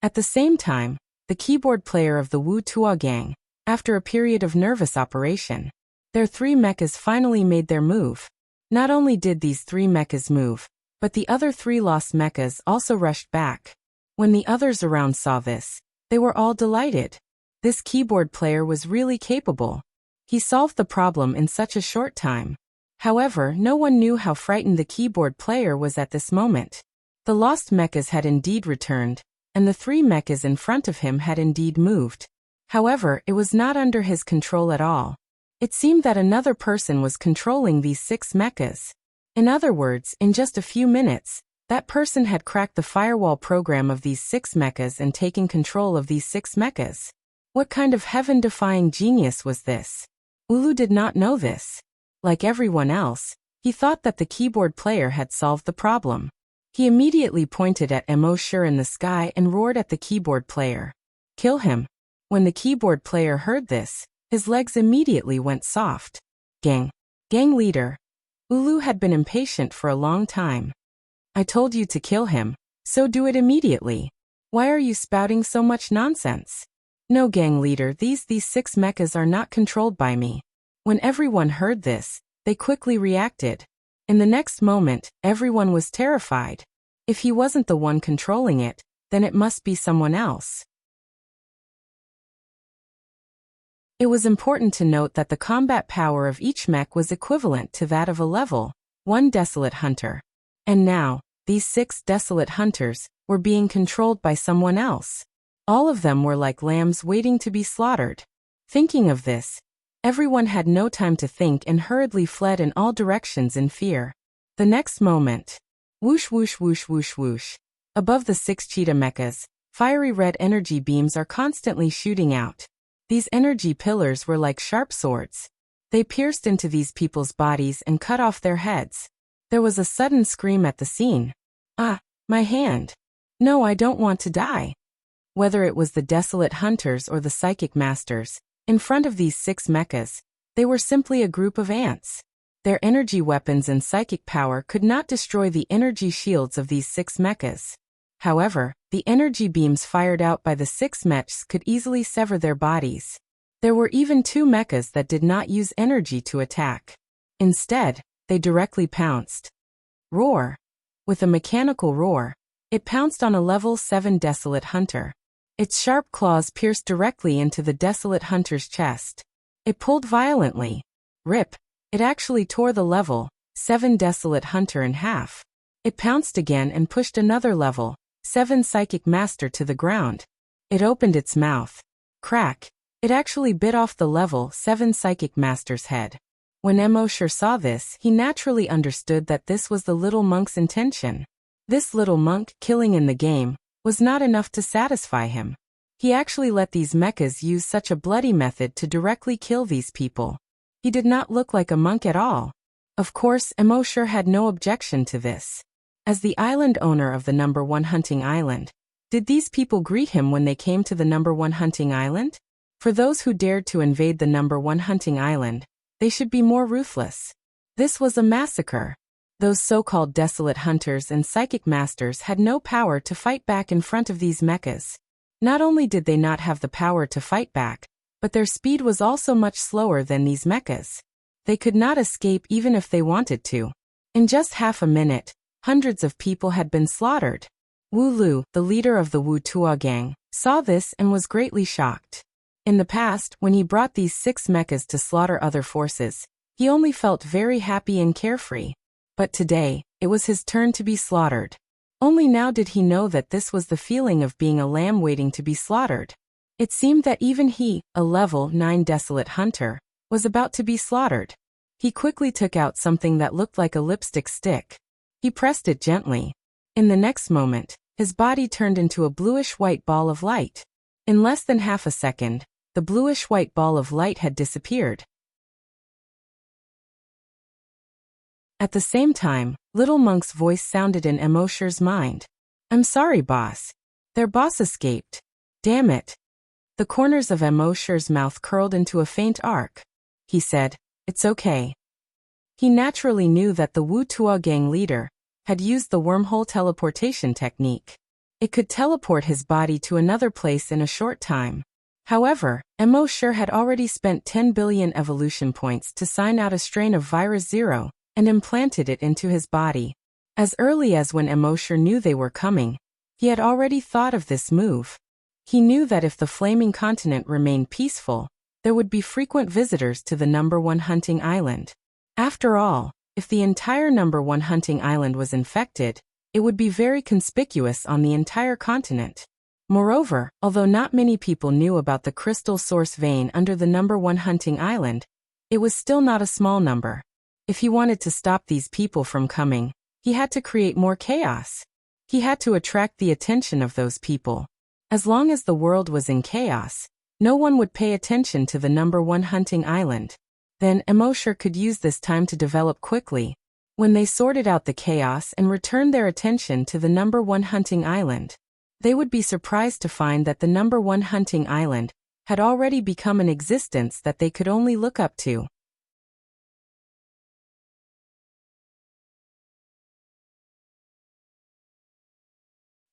At the same time, the keyboard player of the Wuxia gang, after a period of nervous operation, their 3 mechas finally made their move. Not only did these 3 mechas move, but the other 3 lost mechas also rushed back. When the others around saw this, they were all delighted. This keyboard player was really capable. He solved the problem in such a short time. However, no one knew how frightened the keyboard player was at this moment. The lost mechas had indeed returned, and the 3 mechas in front of him had indeed moved. However, it was not under his control at all. It seemed that another person was controlling these 6 mechas. In other words, in just a few minutes, that person had cracked the firewall program of these 6 mechas and taken control of these 6 mechas. What kind of heaven-defying genius was this? Ulu did not know this. Like everyone else, he thought that the keyboard player had solved the problem. He immediately pointed at Immortal in the sky and roared at the keyboard player. Kill him. When the keyboard player heard this, his legs immediately went soft. Gang leader. Ulu had been impatient for a long time. I told you to kill him, so do it immediately. Why are you spouting so much nonsense? No, gang leader, these 6 mechas are not controlled by me. When everyone heard this, they quickly reacted. In the next moment, everyone was terrified. If he wasn't the one controlling it, then it must be someone else. It was important to note that the combat power of each mech was equivalent to that of a level 1 Desolate Hunter. And now, these 6 Desolate Hunters, were being controlled by someone else. All of them were like lambs waiting to be slaughtered. Thinking of this, everyone had no time to think and hurriedly fled in all directions in fear. The next moment, whoosh whoosh whoosh whoosh whoosh. Above the 6 cheetah mechas, fiery red energy beams are constantly shooting out. These energy pillars were like sharp swords. They pierced into these people's bodies and cut off their heads. There was a sudden scream at the scene. Ah, my hand. No, I don't want to die. Whether it was the desolate hunters or the psychic masters, in front of these 6 mechas, they were simply a group of ants. Their energy weapons and psychic power could not destroy the energy shields of these 6 mechas. However, the energy beams fired out by the 6 mechs could easily sever their bodies. There were even 2 mechas that did not use energy to attack. Instead, they directly pounced. Roar. With a mechanical roar, it pounced on a level 7 desolate hunter. Its sharp claws pierced directly into the desolate hunter's chest. It pulled violently. Rip. It actually tore the level 7 desolate hunter in half. It pounced again and pushed another level 7 psychic master to the ground. It opened its mouth. Crack. It actually bit off the level 7 psychic master's head. When Immortal saw this, he naturally understood that this was the little monk's intention. This little monk killing in the game was not enough to satisfy him. He actually let these mechas use such a bloody method to directly kill these people. He did not look like a monk at all. Of course, Immortal had no objection to this. As the island owner of the number 1 hunting island, did these people greet him when they came to the number 1 hunting island? For those who dared to invade the number 1 hunting island, they should be more ruthless. This was a massacre. Those so-called desolate hunters and psychic masters had no power to fight back in front of these mechas. Not only did they not have the power to fight back, but their speed was also much slower than these mechas. They could not escape even if they wanted to. In just half a minute, hundreds of people had been slaughtered. Wu Lu, the leader of the Wuxia gang, saw this and was greatly shocked. In the past, when he brought these 6 mechas to slaughter other forces, he only felt very happy and carefree. But today, it was his turn to be slaughtered. Only now did he know that this was the feeling of being a lamb waiting to be slaughtered. It seemed that even he, a level 9 desolate hunter, was about to be slaughtered. He quickly took out something that looked like a lipstick stick. He pressed it gently. In the next moment, his body turned into a bluish-white ball of light. In less than half a second, the bluish-white ball of light had disappeared. At the same time, Little Monk's voice sounded in Immortal's mind. "I'm sorry, boss. Their boss escaped. Damn it." The corners of Immortal's mouth curled into a faint arc. He said, "It's okay." He naturally knew that the Wuxia gang leader had used the wormhole teleportation technique. It could teleport his body to another place in a short time. However, Immortal had already spent 10 billion evolution points to sign out a strain of Virus Zero and implanted it into his body. As early as when Immortal knew they were coming, he had already thought of this move. He knew that if the flaming continent remained peaceful, there would be frequent visitors to the number 1 hunting island. After all, if the entire number 1 hunting island was infected, it would be very conspicuous on the entire continent. Moreover, although not many people knew about the crystal source vein under the number 1 hunting island, it was still not a small number. If he wanted to stop these people from coming, he had to create more chaos. He had to attract the attention of those people. As long as the world was in chaos, no one would pay attention to the number 1 hunting island. Then Immortal could use this time to develop quickly. When they sorted out the chaos and returned their attention to the number 1 hunting island, they would be surprised to find that the number 1 hunting island had already become an existence that they could only look up to.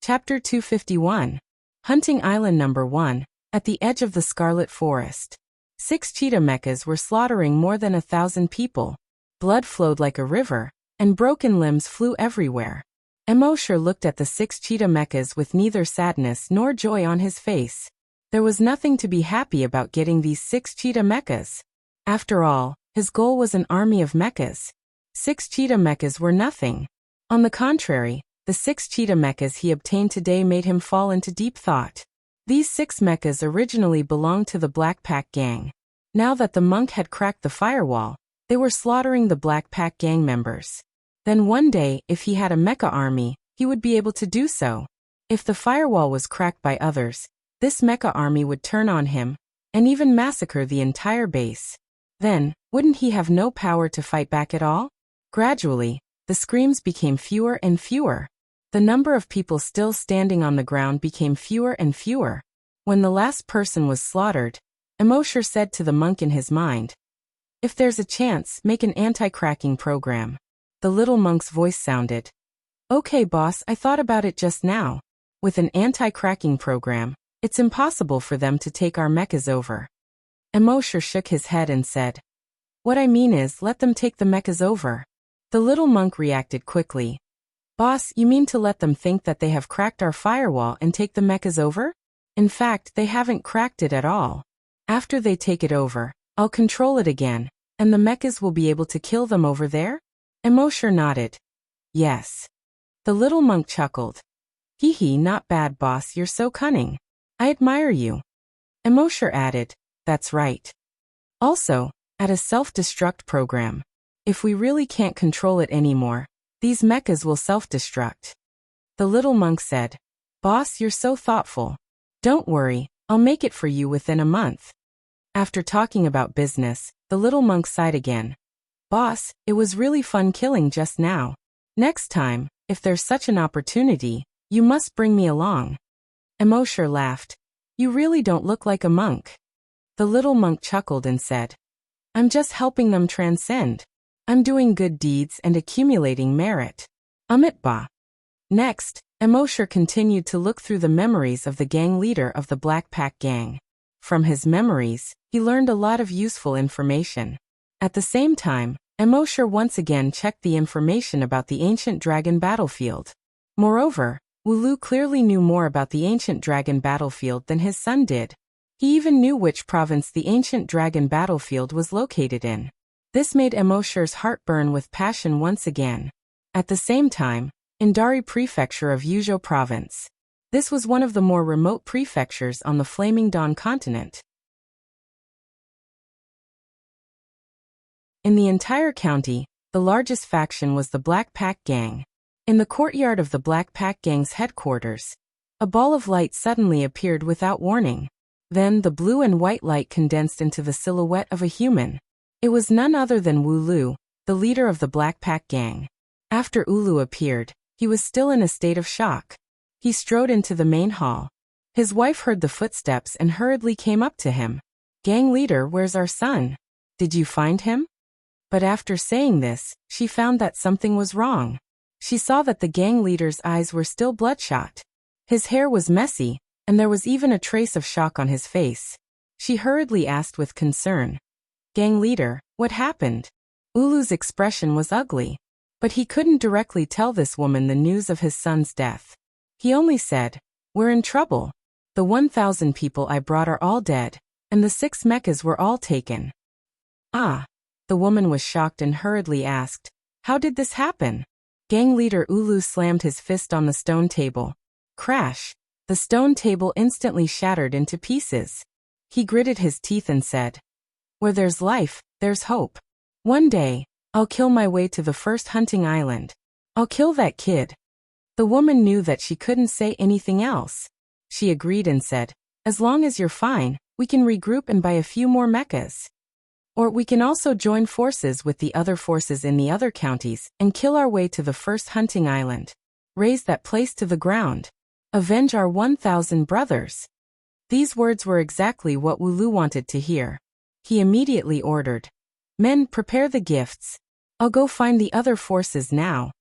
Chapter 251. Hunting Island Number 1, at the edge of the Scarlet Forest. 6 cheetah mechas were slaughtering more than 1,000 people. Blood flowed like a river, and broken limbs flew everywhere. Immortal looked at the 6 cheetah mechas with neither sadness nor joy on his face. There was nothing to be happy about getting these 6 cheetah mechas. After all, his goal was an army of mechas. 6 cheetah mechas were nothing. On the contrary, The 6 cheetah mechas he obtained today made him fall into deep thought. These 6 mechas originally belonged to the Black Pack gang. Now that the monk had cracked the firewall, they were slaughtering the Black Pack gang members. Then one day, if he had a mecha army, he would be able to do so. If the firewall was cracked by others, this mecha army would turn on him, and even massacre the entire base. Then, wouldn't he have no power to fight back at all? Gradually, the screams became fewer and fewer. The number of people still standing on the ground became fewer and fewer. When the last person was slaughtered, Immortal said to the monk in his mind, "If there's a chance, make an anti-cracking program." The little monk's voice sounded, "Okay, boss, I thought about it just now. With an anti-cracking program, it's impossible for them to take our mechas over." Immortal shook his head and said, "What I mean is, let them take the mechas over." The little monk reacted quickly. "Boss, you mean to let them think that they have cracked our firewall and take the mechas over? In fact, they haven't cracked it at all. After they take it over, I'll control it again, and the mechas will be able to kill them over there?" Immortal nodded. "Yes." The little monk chuckled. "Hee hee, not bad, boss, you're so cunning. I admire you." Immortal added, "That's right. Also, add a self-destruct program. If we really can't control it anymore, these mechas will self-destruct." The little monk said, "Boss, you're so thoughtful. Don't worry, I'll make it for you within a month." After talking about business, the little monk sighed again. "Boss, it was really fun killing just now. Next time, if there's such an opportunity, you must bring me along." Immortal laughed. "You really don't look like a monk." The little monk chuckled and said, "I'm just helping them transcend. I'm doing good deeds and accumulating merit. Ba." Next, Immortal continued to look through the memories of the gang leader of the Black Pack gang. From his memories, he learned a lot of useful information. At the same time, Immortal once again checked the information about the ancient dragon battlefield. Moreover, Wuxia clearly knew more about the ancient dragon battlefield than his son did. He even knew which province the ancient dragon battlefield was located in. This made Immortal's heart burn with passion once again. At the same time, in Dari prefecture of Wuxia province. This was one of the more remote prefectures on the Flaming Dawn continent. In the entire county, the largest faction was the Black Pack gang. In the courtyard of the Black Pack gang's headquarters, a ball of light suddenly appeared without warning. Then the blue and white light condensed into the silhouette of a human. It was none other than Wuxia, the leader of the Black Pack gang. After Wuxia appeared, he was still in a state of shock. He strode into the main hall. His wife heard the footsteps and hurriedly came up to him. "Gang leader, where's our son? Did you find him?" But after saying this, she found that something was wrong. She saw that the gang leader's eyes were still bloodshot. His hair was messy, and there was even a trace of shock on his face. She hurriedly asked with concern, "Gang leader, what happened?" Ulu's expression was ugly. But he couldn't directly tell this woman the news of his son's death. He only said, "We're in trouble. The 1,000 people I brought are all dead, and the 6 mechas were all taken." "Ah." The woman was shocked and hurriedly asked, "How did this happen?" Gang leader Ulu slammed his fist on the stone table. Crash! The stone table instantly shattered into pieces. He gritted his teeth and said, "Where there's life, there's hope. One day, I'll kill my way to the first hunting island. I'll kill that kid." The woman knew that she couldn't say anything else. She agreed and said, "As long as you're fine, we can regroup and buy a few more mechas. Or we can also join forces with the other forces in the other counties and kill our way to the first hunting island. Raze that place to the ground. Avenge our 1,000 brothers." These words were exactly what Wuxia wanted to hear. He immediately ordered, "Men, prepare the gifts. I'll go find the other forces now."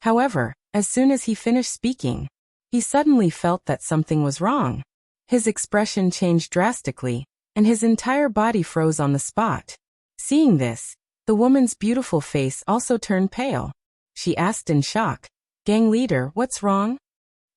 However, as soon as he finished speaking, he suddenly felt that something was wrong. His expression changed drastically, and his entire body froze on the spot. Seeing this, the woman's beautiful face also turned pale. She asked in shock, "Gang leader, what's wrong?"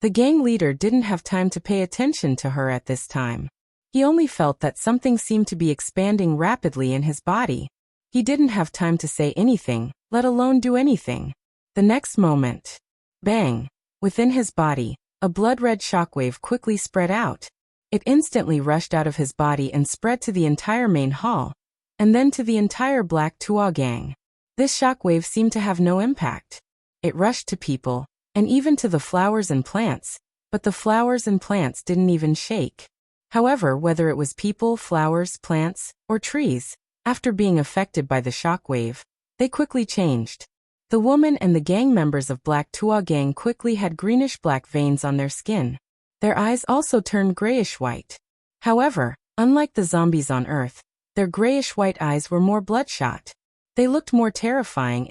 The gang leader didn't have time to pay attention to her at this time. He only felt that something seemed to be expanding rapidly in his body. He didn't have time to say anything, let alone do anything. The next moment, bang! Within his body, a blood-red shockwave quickly spread out. It instantly rushed out of his body and spread to the entire main hall, and then to the entire Black Tuo gang. This shockwave seemed to have no impact. It rushed to people, and even to the flowers and plants, but the flowers and plants didn't even shake. However, whether it was people, flowers, plants, or trees, after being affected by the shockwave, they quickly changed. The woman and the gang members of Black Tuo gang quickly had greenish-black veins on their skin. Their eyes also turned grayish-white. However, unlike the zombies on Earth, their grayish-white eyes were more bloodshot. They looked more terrifying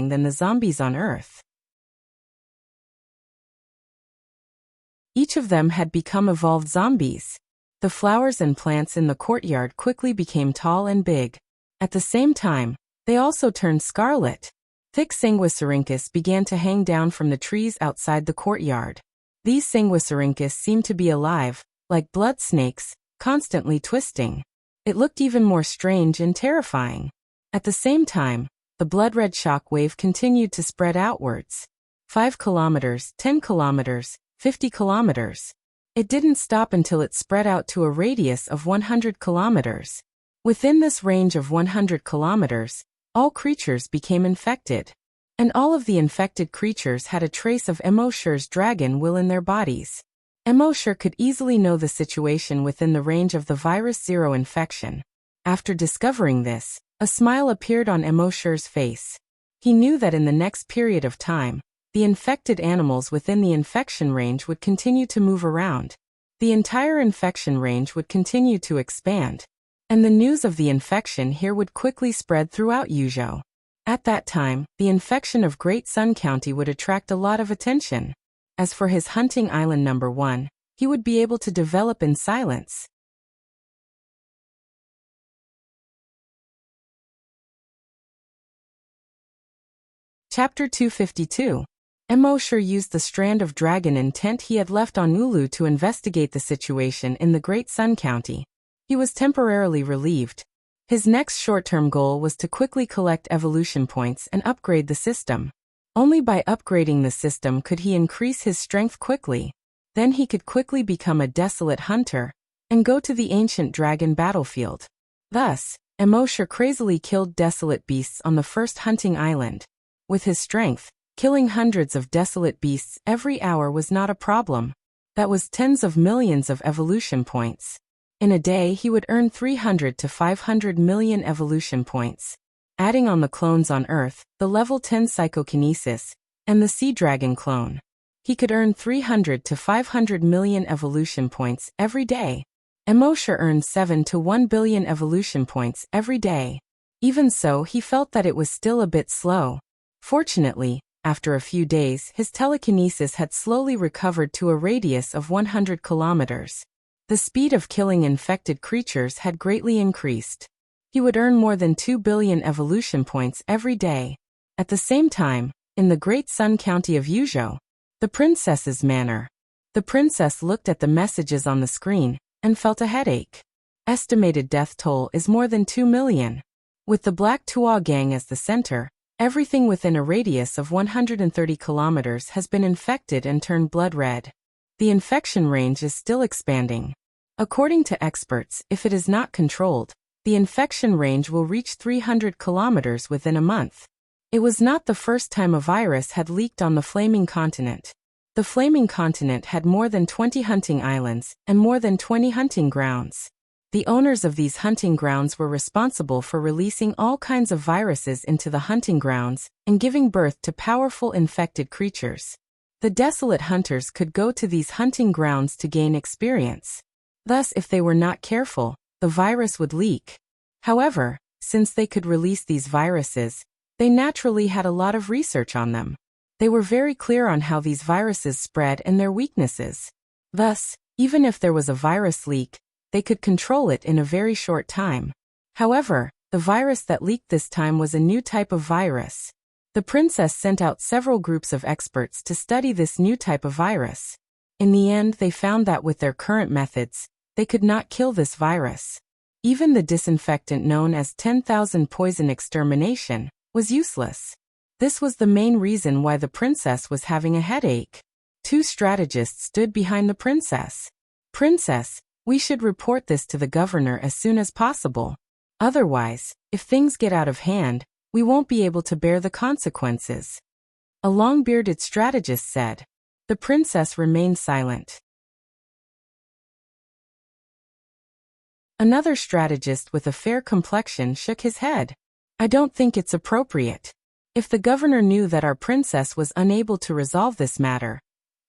than the zombies on Earth. Each of them had become evolved zombies. The flowers and plants in the courtyard quickly became tall and big. At the same time, they also turned scarlet. Thick sanguisurincus began to hang down from the trees outside the courtyard. These sanguisurincus seemed to be alive, like blood snakes, constantly twisting. It looked even more strange and terrifying. At the same time, the blood-red shock wave continued to spread outwards. 5 kilometers, 10 kilometers, 50 kilometers. It didn't stop until it spread out to a radius of 100 kilometers. Within this range of 100 kilometers, all creatures became infected. And all of the infected creatures had a trace of Immortal's dragon will in their bodies. Immortal could easily know the situation within the range of the virus 0 infection. After discovering this, a smile appeared on Immortal's face. He knew that in the next period of time, the infected animals within the infection range would continue to move around. The entire infection range would continue to expand. And the news of the infection here would quickly spread throughout Yuzhou. At that time, the infection of Great Sun County would attract a lot of attention. As for his hunting island number 1, he would be able to develop in silence. Chapter 252. Immortal used the strand of dragon intent he had left on Ulu to investigate the situation in the Great Sun County. He was temporarily relieved. His next short-term goal was to quickly collect evolution points and upgrade the system. Only by upgrading the system could he increase his strength quickly. Then he could quickly become a desolate hunter and go to the ancient dragon battlefield. Thus, Immortal crazily killed desolate beasts on the first hunting island. With his strength, killing hundreds of desolate beasts every hour was not a problem. That was tens of millions of evolution points. In a day he would earn 300 to 500 million evolution points. Adding on the clones on Earth, the level 10 psychokinesis, and the sea dragon clone, he could earn 300 to 500 million evolution points every day. Immortal earned 7 to 1 billion evolution points every day. Even so, he felt that it was still a bit slow. Fortunately, after a few days, his telekinesis had slowly recovered to a radius of 100 kilometers. The speed of killing infected creatures had greatly increased. He would earn more than 2 billion evolution points every day. At the same time, in the Great Sun County of Yuzhou, the princess's manor. The princess looked at the messages on the screen and felt a headache. Estimated death toll is more than 2 million. With the Black Tuo gang as the center, everything within a radius of 130 kilometers has been infected and turned blood red. The infection range is still expanding. According to experts, if it is not controlled, the infection range will reach 300 kilometers within a month. It was not the first time a virus had leaked on the Flaming Continent. The Flaming Continent had more than 20 hunting islands and more than 20 hunting grounds. The owners of these hunting grounds were responsible for releasing all kinds of viruses into the hunting grounds and giving birth to powerful infected creatures. The desolate hunters could go to these hunting grounds to gain experience. Thus, if they were not careful, the virus would leak. However, since they could release these viruses, they naturally had a lot of research on them. They were very clear on how these viruses spread and their weaknesses. Thus, even if there was a virus leak, they could control it in a very short time. However, the virus that leaked this time was a new type of virus. The princess sent out several groups of experts to study this new type of virus. In the end, they found that with their current methods, they could not kill this virus. Even the disinfectant known as 10,000 poison extermination was useless. This was the main reason why the princess was having a headache. Two strategists stood behind the princess. Princess, we should report this to the governor as soon as possible. Otherwise, if things get out of hand, we won't be able to bear the consequences. A long-bearded strategist said. The princess remained silent. Another strategist with a fair complexion shook his head. I don't think it's appropriate. If the governor knew that our princess was unable to resolve this matter,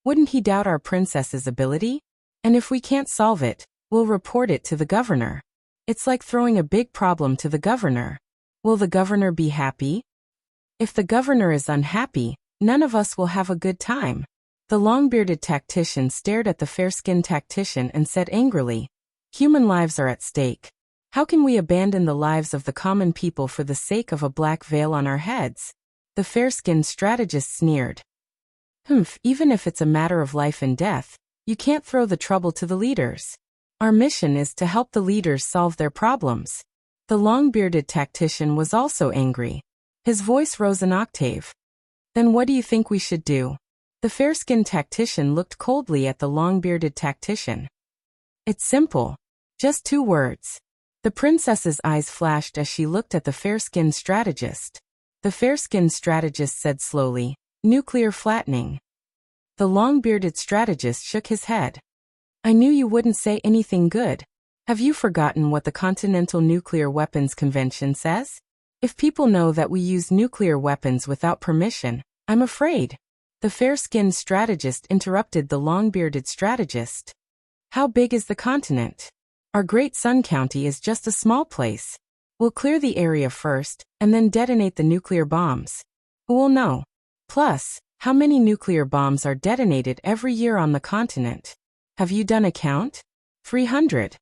wouldn't he doubt our princess's ability? And if we can't solve it, we'll report it to the governor. It's like throwing a big problem to the governor. Will the governor be happy? If the governor is unhappy, none of us will have a good time. The long-bearded tactician stared at the fair-skinned tactician and said angrily, human lives are at stake. How can we abandon the lives of the common people for the sake of a black veil on our heads? The fair-skinned strategist sneered. Even if it's a matter of life and death, you can't throw the trouble to the leaders. Our mission is to help the leaders solve their problems. The long-bearded tactician was also angry. His voice rose an octave. Then what do you think we should do? The fair-skinned tactician looked coldly at the long-bearded tactician. It's simple. Just 2 words. The princess's eyes flashed as she looked at the fair-skinned strategist. The fair-skinned strategist said slowly, nuclear flattening. The long-bearded strategist shook his head. I knew you wouldn't say anything good. Have you forgotten what the Continental Nuclear Weapons Convention says? If people know that we use nuclear weapons without permission, I'm afraid. The fair-skinned strategist interrupted the long-bearded strategist. How big is the continent? Our great Sun County is just a small place. We'll clear the area first, and then detonate the nuclear bombs. Who will know? Plus, how many nuclear bombs are detonated every year on the continent? Have you done a count? 300.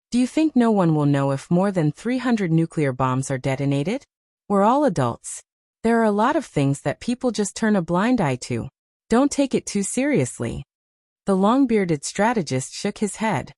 Do you think no one will know if more than 300 nuclear bombs are detonated? We're all adults. There are a lot of things that people just turn a blind eye to. Don't take it too seriously. The long-bearded strategist shook his head.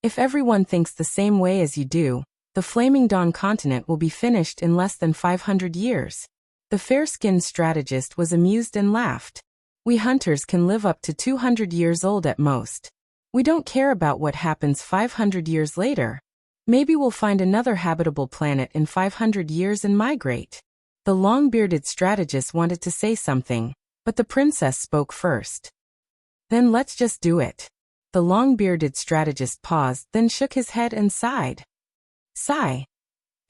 If everyone thinks the same way as you do, the Flaming Dawn continent will be finished in less than 500 years. The fair-skinned strategist was amused and laughed. We hunters can live up to 200 years old at most. We don't care about what happens 500 years later. Maybe we'll find another habitable planet in 500 years and migrate. The long-bearded strategist wanted to say something, but the princess spoke first. Then let's just do it. The long-bearded strategist paused, then shook his head and sighed. Sigh.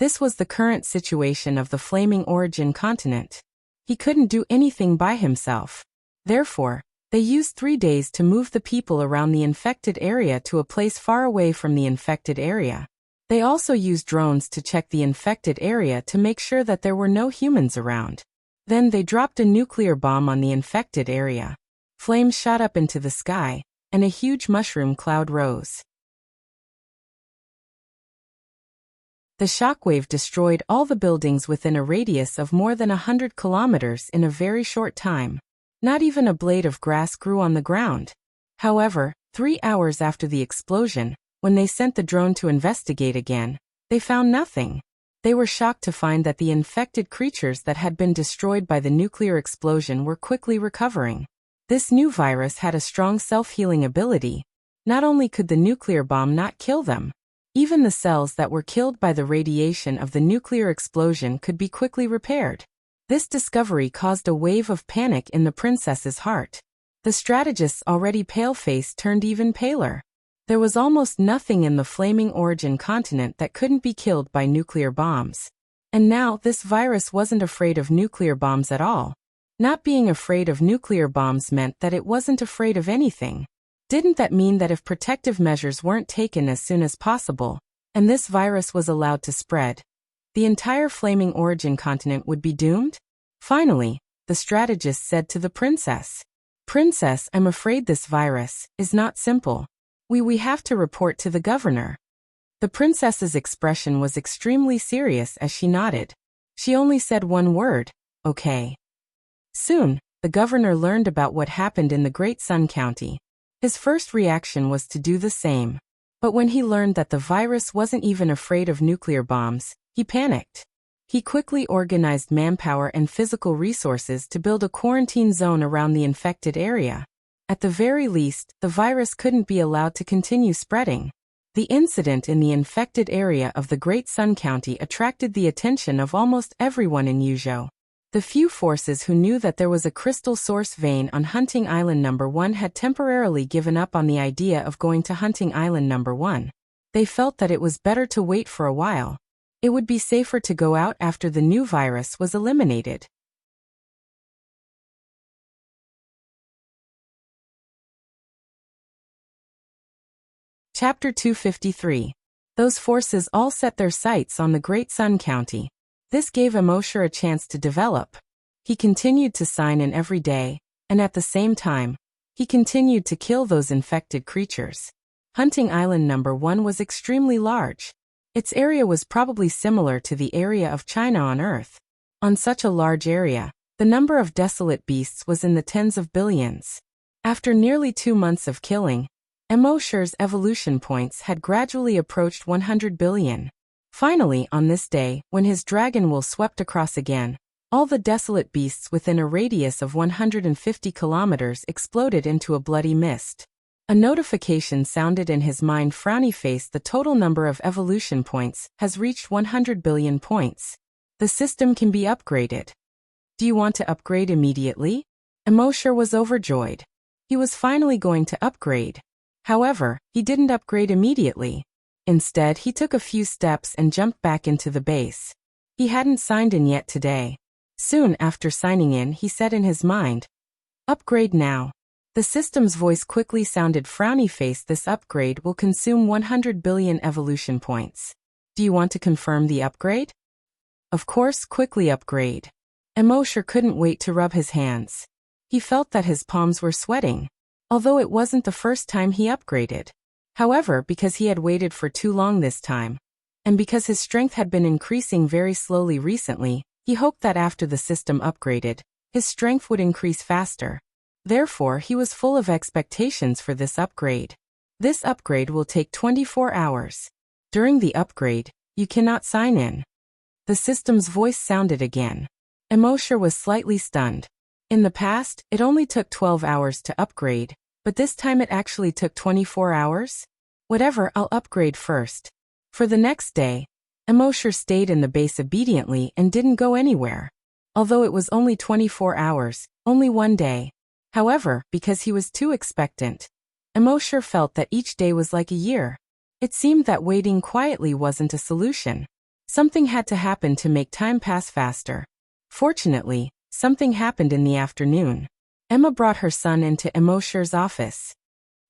This was the current situation of the Flaming Origin continent. He couldn't do anything by himself. Therefore, they used 3 days to move the people around the infected area to a place far away from the infected area. They also used drones to check the infected area to make sure that there were no humans around. Then they dropped a nuclear bomb on the infected area. Flames shot up into the sky, and a huge mushroom cloud rose. The shockwave destroyed all the buildings within a radius of more than 100 kilometers in a very short time. Not even a blade of grass grew on the ground. However, 3 hours after the explosion, when they sent the drone to investigate again, they found nothing. They were shocked to find that the infected creatures that had been destroyed by the nuclear explosion were quickly recovering. This new virus had a strong self-healing ability. Not only could the nuclear bomb not kill them, even the cells that were killed by the radiation of the nuclear explosion could be quickly repaired. This discovery caused a wave of panic in the princess's heart. The strategist's already pale face turned even paler. There was almost nothing in the Flaming Origin continent that couldn't be killed by nuclear bombs. And now this virus wasn't afraid of nuclear bombs at all. Not being afraid of nuclear bombs meant that it wasn't afraid of anything. Didn't that mean that if protective measures weren't taken as soon as possible, and this virus was allowed to spread, the entire Flaming Origin continent would be doomed? Finally, the strategist said to the princess, Princess, I'm afraid this virus is not simple. We have to report to the governor. The princess's expression was extremely serious as she nodded. She only said one word, okay. Soon, the governor learned about what happened in the Great Sun County. His first reaction was to do the same. But when he learned that the virus wasn't even afraid of nuclear bombs, he panicked. He quickly organized manpower and physical resources to build a quarantine zone around the infected area. At the very least, the virus couldn't be allowed to continue spreading. The incident in the infected area of the Great Sun County attracted the attention of almost everyone in Yuzhou. The few forces who knew that there was a crystal source vein on Hunting Island No. 1 had temporarily given up on the idea of going to Hunting Island No. 1. They felt that it was better to wait for a while. It would be safer to go out after the new virus was eliminated. Chapter 253. Those forces all set their sights on the Great Sun County. This gave Immortal a chance to develop. He continued to sign in every day, and at the same time, he continued to kill those infected creatures. Hunting Island No. 1 was extremely large. Its area was probably similar to the area of China on Earth. On such a large area, the number of desolate beasts was in the tens of billions. After nearly 2 months of killing, Immortal's evolution points had gradually approached 100 billion. Finally, on this day, when his dragon will swept across again, all the desolate beasts within a radius of 150 kilometers exploded into a bloody mist. A notification sounded in his mind. Frowny face. The total number of evolution points has reached 100 billion points. The system can be upgraded. Do you want to upgrade immediately? Immortal was overjoyed. He was finally going to upgrade. However, he didn't upgrade immediately. Instead, he took a few steps and jumped back into the base. He hadn't signed in yet today. Soon after signing in, he said in his mind, "Upgrade now." The system's voice quickly sounded. Frowny face. This upgrade will consume 100 billion evolution points. Do you want to confirm the upgrade? Of course, quickly upgrade. Immortal couldn't wait to rub his hands. He felt that his palms were sweating. Although it wasn't the first time he upgraded. However, because he had waited for too long this time, and because his strength had been increasing very slowly recently, he hoped that after the system upgraded, his strength would increase faster. Therefore, he was full of expectations for this upgrade. This upgrade will take 24 hours. During the upgrade, you cannot sign in. The system's voice sounded again. Immortal was slightly stunned. In the past, it only took 12 hours to upgrade, but this time it actually took 24 hours? Whatever, I'll upgrade first. For the next day, Immortal stayed in the base obediently and didn't go anywhere. Although it was only 24 hours, only one day. However, because he was too expectant, Immortal felt that each day was like a year. It seemed that waiting quietly wasn't a solution. Something had to happen to make time pass faster. Fortunately, something happened in the afternoon. Emma brought her son into Immortal's office.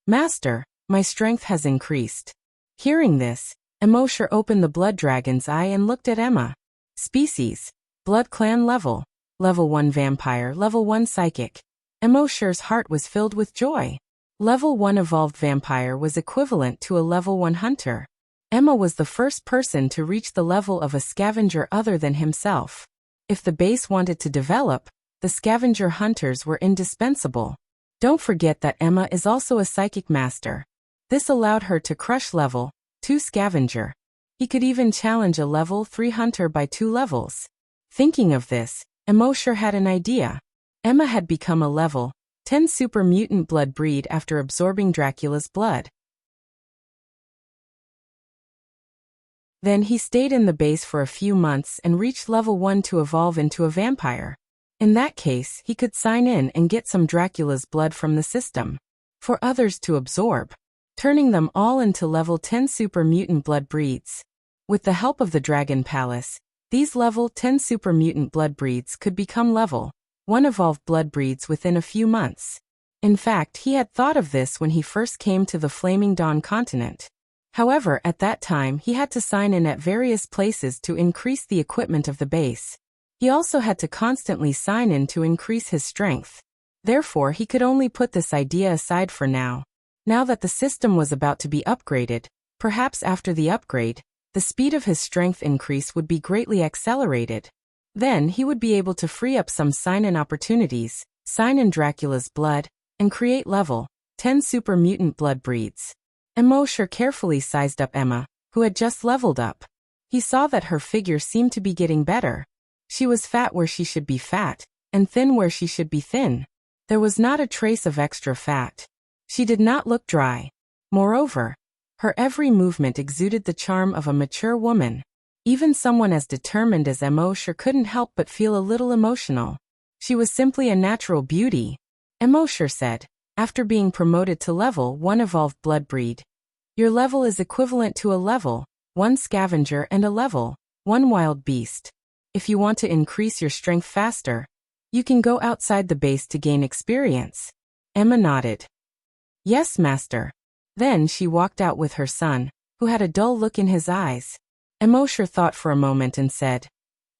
"Master, my strength has increased." Hearing this, Immortal opened the blood dragon's eye and looked at Emma. Species: Blood Clan level. Level 1 Vampire, Level 1 Psychic. Immortal's heart was filled with joy. Level 1 Evolved Vampire was equivalent to a Level 1 Hunter. Emma was the first person to reach the level of a scavenger other than himself. If the base wanted to develop, the scavenger hunters were indispensable. Don't forget that Emma is also a psychic master. This allowed her to crush level 2 scavenger. He could even challenge a level 3 hunter by 2 levels. Thinking of this, Immortal had an idea. Emma had become a level 10 super mutant blood breed after absorbing Dracula's blood. Then he stayed in the base for a few months and reached level 1 to evolve into a vampire. In that case, he could sign in and get some Dracula's blood from the system. For others to absorb, turning them all into level 10 super mutant blood breeds. With the help of the Dragon Palace, these level 10 super mutant blood breeds could become level 1 evolved blood breeds within a few months. In fact, he had thought of this when he first came to the Flaming Dawn continent. However, at that time he had to sign in at various places to increase the equipment of the base. He also had to constantly sign in to increase his strength. Therefore, he could only put this idea aside for now. Now that the system was about to be upgraded, perhaps after the upgrade, the speed of his strength increase would be greatly accelerated. Then he would be able to free up some sign-in opportunities, sign in Dracula's blood, and create level 10 super mutant blood breeds. Immortal carefully sized up Emma, who had just leveled up. He saw that her figure seemed to be getting better. She was fat where she should be fat, and thin where she should be thin. There was not a trace of extra fat. She did not look dry. Moreover, her every movement exuded the charm of a mature woman. Even someone as determined as Immortal couldn't help but feel a little emotional. She was simply a natural beauty, Immortal said, after being promoted to level 1 evolved blood breed. Your level is equivalent to a level 1 scavenger and a level 1 wild beast. If you want to increase your strength faster, you can go outside the base to gain experience. Emma nodded. Yes, master. Then she walked out with her son, who had a dull look in his eyes. Immortal thought for a moment and said,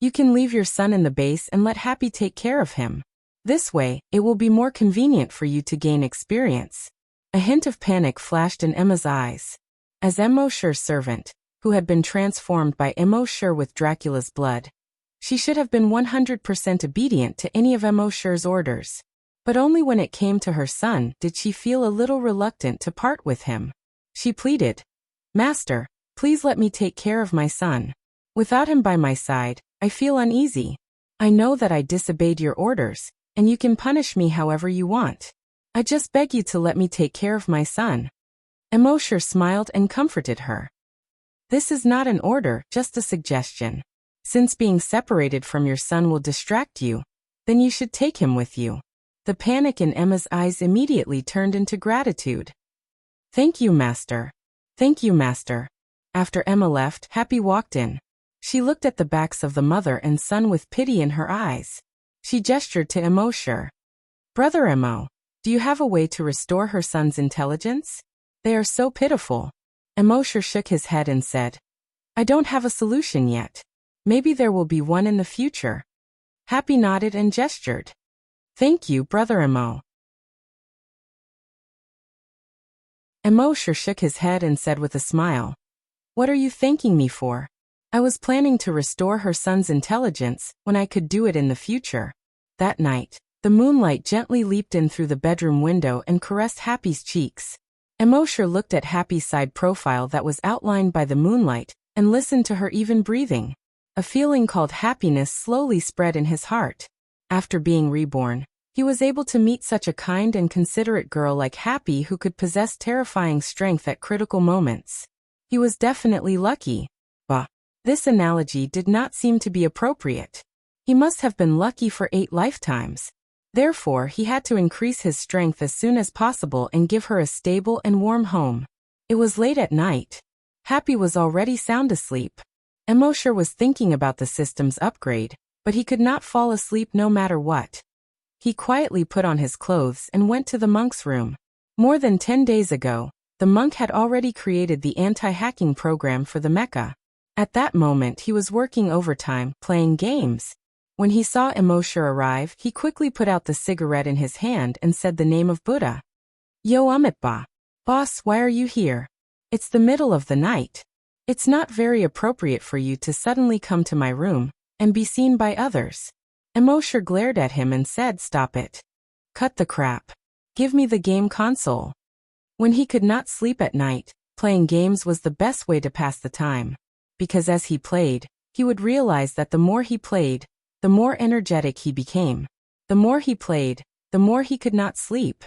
You can leave your son in the base and let Happy take care of him. This way, it will be more convenient for you to gain experience. A hint of panic flashed in Emma's eyes. As Immortal's servant, who had been transformed by Immortal with Dracula's blood, she should have been 100% obedient to any of Immortal's orders. But only when it came to her son did she feel a little reluctant to part with him. She pleaded, Master, please let me take care of my son. Without him by my side, I feel uneasy. I know that I disobeyed your orders, and you can punish me however you want. I just beg you to let me take care of my son. Immortal smiled and comforted her. This is not an order, just a suggestion. Since being separated from your son will distract you, then you should take him with you. The panic in Emma's eyes immediately turned into gratitude. Thank you, master. Thank you, master. After Emma left, Happy walked in. She looked at the backs of the mother and son with pity in her eyes. She gestured to Immortal. Brother Emo, do you have a way to restore her son's intelligence? They are so pitiful. Immortal shook his head and said, I don't have a solution yet. Maybe there will be one in the future. Happy nodded and gestured. Thank you, Brother Emo. Immortal shook his head and said with a smile, What are you thanking me for? I was planning to restore her son's intelligence when I could do it in the future. That night, the moonlight gently leaped in through the bedroom window and caressed Happy's cheeks. Immortal looked at Happy's side profile that was outlined by the moonlight and listened to her even breathing. A feeling called happiness slowly spread in his heart. After being reborn, he was able to meet such a kind and considerate girl like Happy who could possess terrifying strength at critical moments. He was definitely lucky. Bah. This analogy did not seem to be appropriate. He must have been lucky for 8 lifetimes. Therefore, he had to increase his strength as soon as possible and give her a stable and warm home. It was late at night. Happy was already sound asleep. Immortal was thinking about the system's upgrade, but he could not fall asleep no matter what. He quietly put on his clothes and went to the monk's room. More than 10 days ago, the monk had already created the anti-hacking program for the mecha. At that moment he was working overtime, playing games. When he saw Immortal arrive, he quickly put out the cigarette in his hand and said the name of Buddha. Yo Amitba. Boss, why are you here? It's the middle of the night. It's not very appropriate for you to suddenly come to my room and be seen by others. Immortal glared at him and said, Stop it. Cut the crap. Give me the game console. When he could not sleep at night, playing games was the best way to pass the time. Because as he played, he would realize that the more he played, the more energetic he became. The more he played, the more he could not sleep.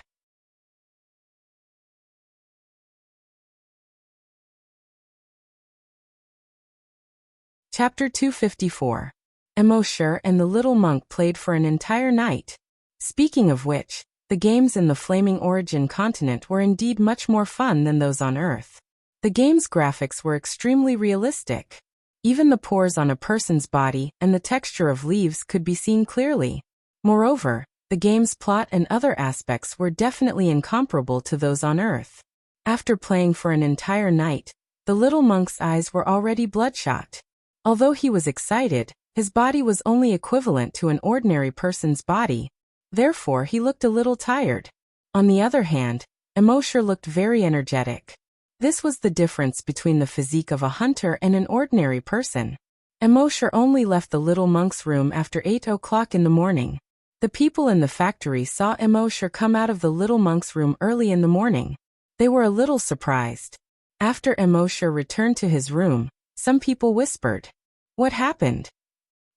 Chapter 254. Immortal and the little monk played for an entire night. Speaking of which, the games in the Flaming Origin continent were indeed much more fun than those on Earth. The game's graphics were extremely realistic. Even the pores on a person's body and the texture of leaves could be seen clearly. Moreover, the game's plot and other aspects were definitely incomparable to those on Earth. After playing for an entire night, the little monk's eyes were already bloodshot. Although he was excited, his body was only equivalent to an ordinary person's body. Therefore, he looked a little tired. On the other hand, Immortal looked very energetic. This was the difference between the physique of a hunter and an ordinary person. Immortal only left the little monk's room after 8 o'clock in the morning. The people in the factory saw Immortal come out of the little monk's room early in the morning. They were a little surprised. After Immortal returned to his room, some people whispered, What happened?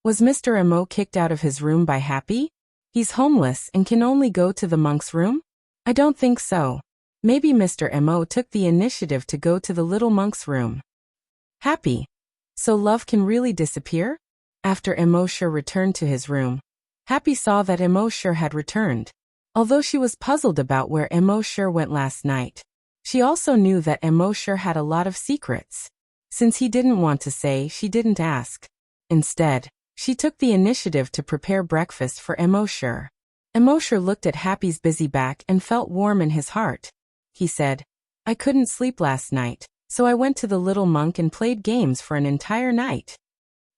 Was Mr. Emo kicked out of his room by Happy? He's homeless and can only go to the monk's room? I don't think so. Maybe Mr. Mo took the initiative to go to the little monk's room. Happy. So love can really disappear? After Emoshire returned to his room, Happy saw that Emoshire had returned. Although she was puzzled about where Emoshire went last night, she also knew that Emoshire had a lot of secrets. Since he didn't want to say, she didn't ask. Instead, she took the initiative to prepare breakfast for Emoshire. Emoshire looked at Happy's busy back and felt warm in his heart. He said, I couldn't sleep last night, so I went to the little monk and played games for an entire night.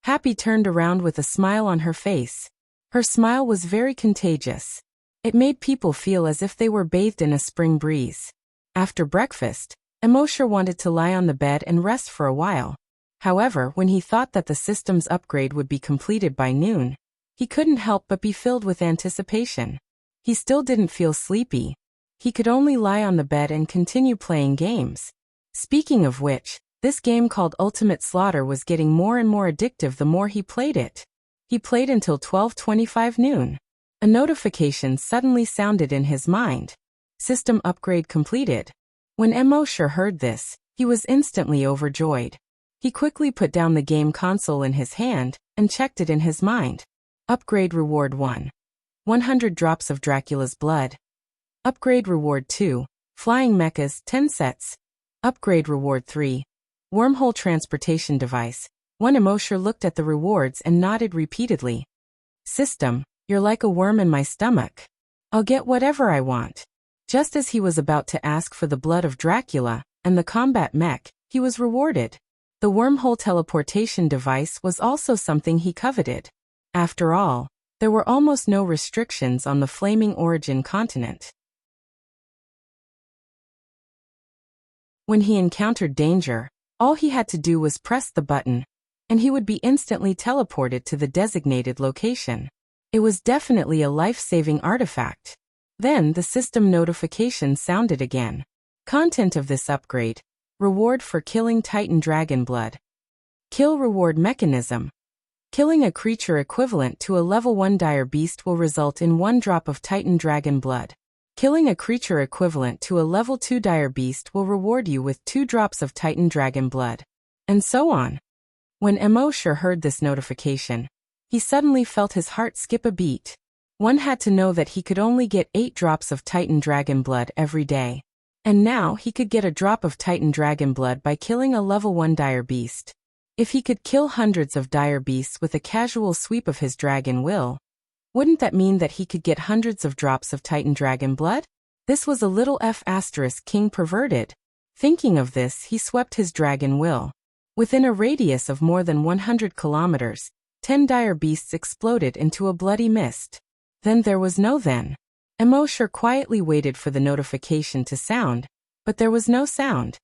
Happy turned around with a smile on her face. Her smile was very contagious. It made people feel as if they were bathed in a spring breeze. After breakfast, Emoshire wanted to lie on the bed and rest for a while. However, when he thought that the system's upgrade would be completed by noon, he couldn't help but be filled with anticipation. He still didn't feel sleepy. He could only lie on the bed and continue playing games. Speaking of which, this game called Ultimate Slaughter was getting more and more addictive the more he played it. He played until 12:25 noon. A notification suddenly sounded in his mind. System upgrade completed. When Emoshire heard this, he was instantly overjoyed. He quickly put down the game console in his hand and checked it in his mind. Upgrade Reward 1. 100 drops of Dracula's blood. Upgrade Reward 2. Flying mechas 10 sets. Upgrade Reward 3. Wormhole transportation device. When Emoshire looked at the rewards and nodded repeatedly. System, you're like a worm in my stomach. I'll get whatever I want. Just as he was about to ask for the blood of Dracula and the combat mech, he was rewarded. The wormhole teleportation device was also something he coveted. After all, there were almost no restrictions on the Flaming Origin continent. When he encountered danger, all he had to do was press the button, and he would be instantly teleported to the designated location. It was definitely a life-saving artifact. Then the system notification sounded again. Content of this upgrade. Reward for killing Titan Dragon Blood. Kill reward mechanism. Killing a creature equivalent to a level 1 dire beast will result in 1 drop of Titan Dragon Blood. Killing a creature equivalent to a level 2 dire beast will reward you with 2 drops of Titan Dragon Blood. And so on. When Emoshire heard this notification, he suddenly felt his heart skip a beat. One had to know that he could only get 8 drops of Titan Dragon Blood every day. And now he could get a drop of Titan Dragon Blood by killing a level 1 dire beast. If he could kill hundreds of dire beasts with a casual sweep of his dragon will, wouldn't that mean that he could get hundreds of drops of Titan Dragon Blood? This was a little King perverted. Thinking of this, he swept his dragon will. Within a radius of more than 100 kilometers, 10 dire beasts exploded into a bloody mist. Then there was no then. Emoshire quietly waited for the notification to sound, but there was no sound.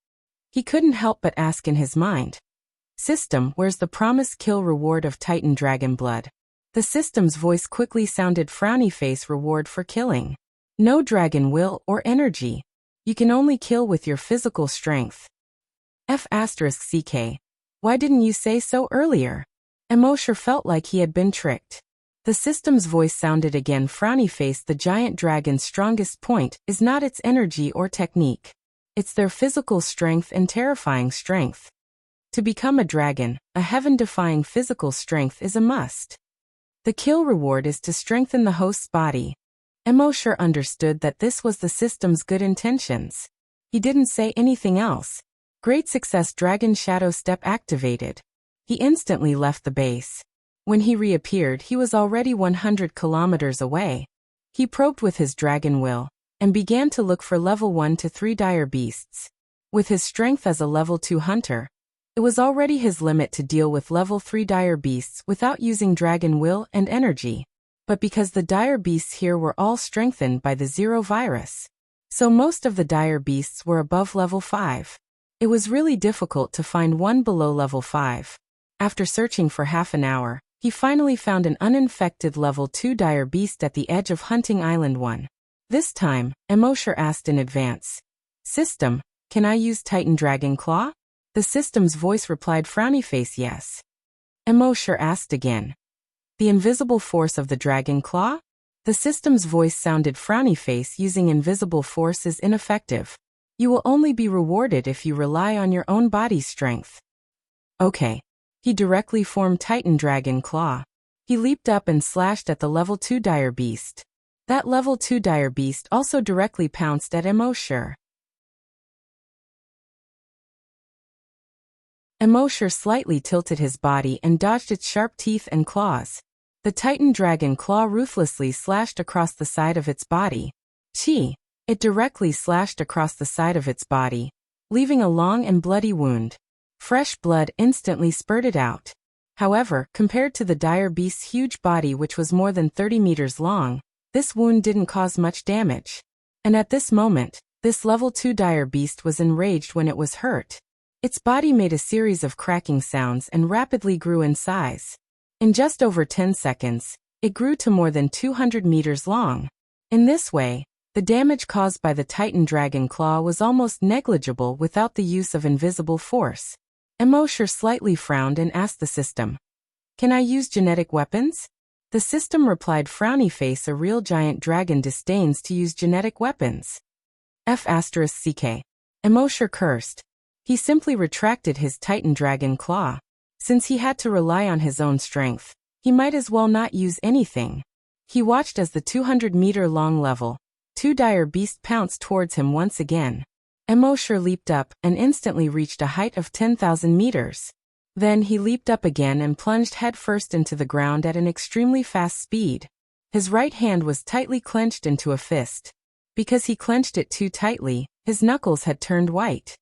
He couldn't help but ask in his mind. System, where's the promised kill reward of Titan Dragon Blood? The system's voice quickly sounded frowny face reward for killing. No dragon will or energy. You can only kill with your physical strength. CK. Why didn't you say so earlier? Emoshire felt like he had been tricked. The system's voice sounded again frowny face. The giant dragon's strongest point is not its energy or technique. It's their physical strength and terrifying strength. To become a dragon, a heaven-defying physical strength is a must. The kill reward is to strengthen the host's body. Emoshire understood that this was the system's good intentions. He didn't say anything else. Great success. Dragon Shadow Step activated. He instantly left the base. When he reappeared, he was already 100 kilometers away. He probed with his dragon will, and began to look for level 1 to 3 dire beasts. With his strength as a level 2 hunter, it was already his limit to deal with level 3 dire beasts without using dragon will and energy. But because the dire beasts here were all strengthened by the Zero virus, so most of the dire beasts were above level 5. It was really difficult to find one below level 5. After searching for half an hour, he finally found an uninfected level 2 dire beast at the edge of Hunting Island 1. This time, Emoshire asked in advance. System, can I use Titan Dragon Claw? The system's voice replied frowny face yes. Emoshire asked again. The invisible force of the Dragon Claw? The system's voice sounded frowny face. Using invisible force is ineffective. You will only be rewarded if you rely on your own body's strength. Okay. He directly formed Titan Dragon Claw. He leaped up and slashed at the level 2 dire beast. That level 2 dire beast also directly pounced at Immortal. Immortal slightly tilted his body and dodged its sharp teeth and claws. The Titan Dragon Claw ruthlessly slashed across the side of its body. It directly slashed across the side of its body, leaving a long and bloody wound. Fresh blood instantly spurted out. However, compared to the dire beast's huge body, which was more than 30 meters long, this wound didn't cause much damage. And at this moment, this level 2 dire beast was enraged when it was hurt. Its body made a series of cracking sounds and rapidly grew in size. In just over 10 seconds, it grew to more than 200 meters long. In this way, the damage caused by the Titan Dragon Claw was almost negligible without the use of invisible force. Immortal slightly frowned and asked the system, "Can I use genetic weapons?" The system replied, frowny face, a real giant dragon disdains to use genetic weapons. F***ck. Immortal cursed. He simply retracted his Titan Dragon Claw. Since he had to rely on his own strength, he might as well not use anything. He watched as the 200-meter-long level 2 dire beast pounced towards him once again. Immortal leaped up and instantly reached a height of 10,000 meters. Then he leaped up again and plunged headfirst into the ground at an extremely fast speed. His right hand was tightly clenched into a fist. Because he clenched it too tightly, his knuckles had turned white.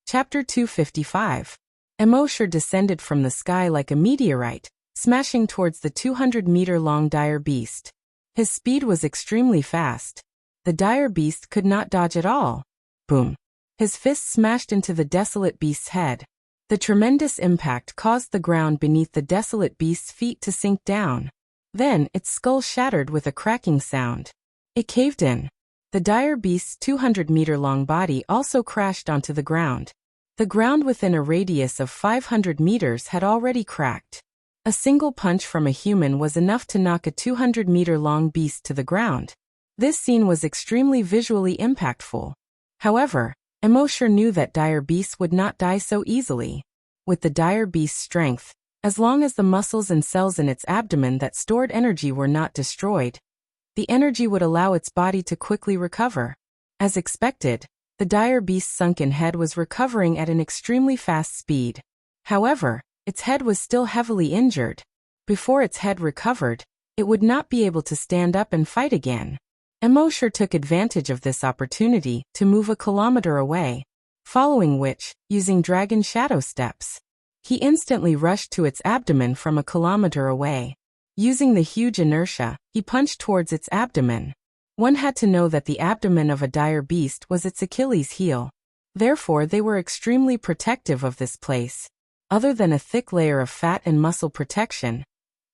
Chapter 255. Immortal descended from the sky like a meteorite, smashing towards the 200-meter-long dire beast. His speed was extremely fast. The dire beast could not dodge at all. Boom. His fist smashed into the desolate beast's head. The tremendous impact caused the ground beneath the desolate beast's feet to sink down. Then its skull shattered with a cracking sound. It caved in. The dire beast's 200-meter-long body also crashed onto the ground. The ground within a radius of 500 meters had already cracked. A single punch from a human was enough to knock a 200-meter-long beast to the ground. This scene was extremely visually impactful. However, Immortal knew that dire beasts would not die so easily. With the dire beast's strength, as long as the muscles and cells in its abdomen that stored energy were not destroyed, the energy would allow its body to quickly recover. As expected, the dire beast's sunken head was recovering at an extremely fast speed. However, its head was still heavily injured. Before its head recovered, it would not be able to stand up and fight again. Immortal took advantage of this opportunity to move a kilometer away, following which, using dragon shadow steps, he instantly rushed to its abdomen from a kilometer away. Using the huge inertia, he punched towards its abdomen. One had to know that the abdomen of a dire beast was its Achilles heel. Therefore, they were extremely protective of this place. Other than a thick layer of fat and muscle protection,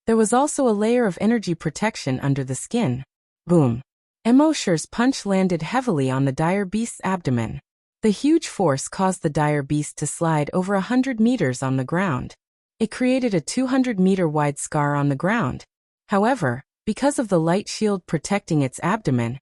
there was also a layer of energy protection under the skin. Boom. Immortal's punch landed heavily on the dire beast's abdomen. The huge force caused the dire beast to slide over 100 meters on the ground. It created a 200-meter wide scar on the ground. However, because of the light shield protecting its abdomen,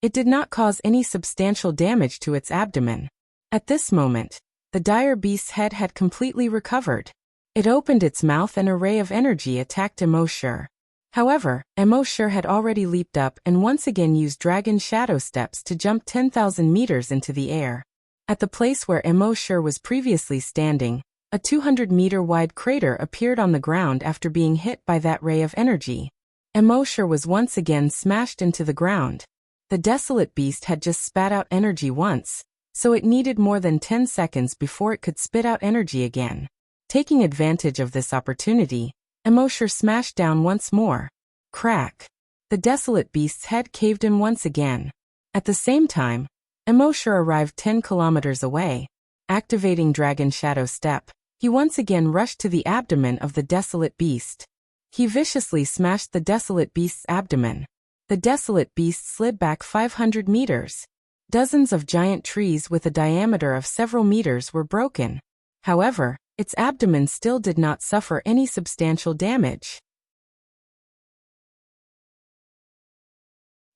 it did not cause any substantial damage to its abdomen. At this moment, the dire beast's head had completely recovered. It opened its mouth and a ray of energy attacked Immortal. However, Immortal had already leaped up and once again used dragon shadow steps to jump 10,000 meters into the air. At the place where Immortal was previously standing, a 200-meter wide crater appeared on the ground after being hit by that ray of energy. Immortal was once again smashed into the ground. The desolate beast had just spat out energy once, so it needed more than 10 seconds before it could spit out energy again. Taking advantage of this opportunity, Immortal smashed down once more. Crack. The desolate beast's head caved in once again. At the same time, Immortal arrived 10 kilometers away. Activating Dragon Shadow Step, he once again rushed to the abdomen of the desolate beast. He viciously smashed the desolate beast's abdomen. The desolate beast slid back 500 meters. Dozens of giant trees with a diameter of several meters were broken. However, its abdomen still did not suffer any substantial damage.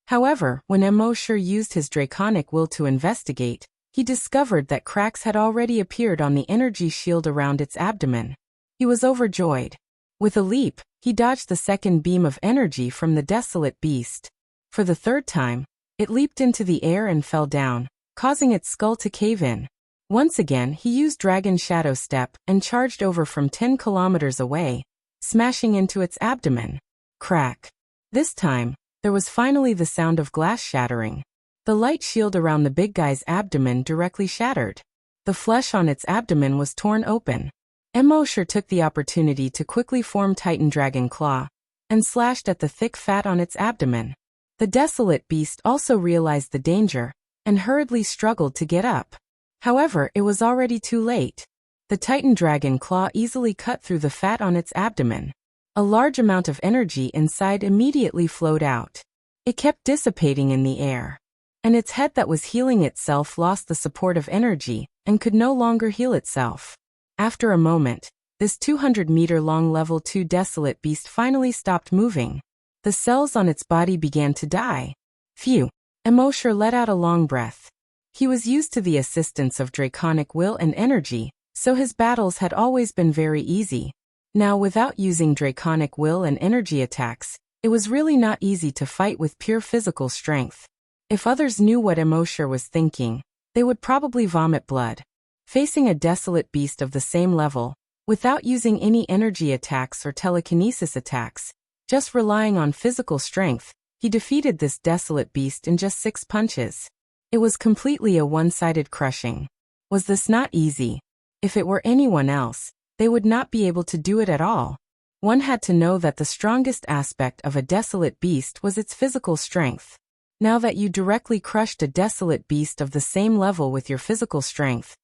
However, when Emosher used his draconic will to investigate, he discovered that cracks had already appeared on the energy shield around its abdomen. He was overjoyed. With a leap, he dodged the second beam of energy from the desolate beast. For the third time, it leaped into the air and fell down, causing its skull to cave in. Once again, he used Dragon Shadow Step and charged over from 10 kilometers away, smashing into its abdomen. Crack. This time, there was finally the sound of glass shattering. The light shield around the big guy's abdomen directly shattered. The flesh on its abdomen was torn open. Emosher took the opportunity to quickly form Titan Dragon Claw and slashed at the thick fat on its abdomen. The desolate beast also realized the danger and hurriedly struggled to get up. However, it was already too late. The Titan Dragon Claw easily cut through the fat on its abdomen. A large amount of energy inside immediately flowed out. It kept dissipating in the air. And its head that was healing itself lost the support of energy and could no longer heal itself. After a moment, this 200-meter-long level 2 desolate beast finally stopped moving. The cells on its body began to die. Phew! Emosher let out a long breath. He was used to the assistance of draconic will and energy, so his battles had always been very easy. Now, without using draconic will and energy attacks, it was really not easy to fight with pure physical strength. If others knew what Emosher was thinking, they would probably vomit blood. Facing a desolate beast of the same level, without using any energy attacks or telekinesis attacks, just relying on physical strength, he defeated this desolate beast in just 6 punches. It was completely a one-sided crushing. Was this not easy? If it were anyone else, they would not be able to do it at all. One had to know that the strongest aspect of a desolate beast was its physical strength. Now that you directly crushed a desolate beast of the same level with your physical strength,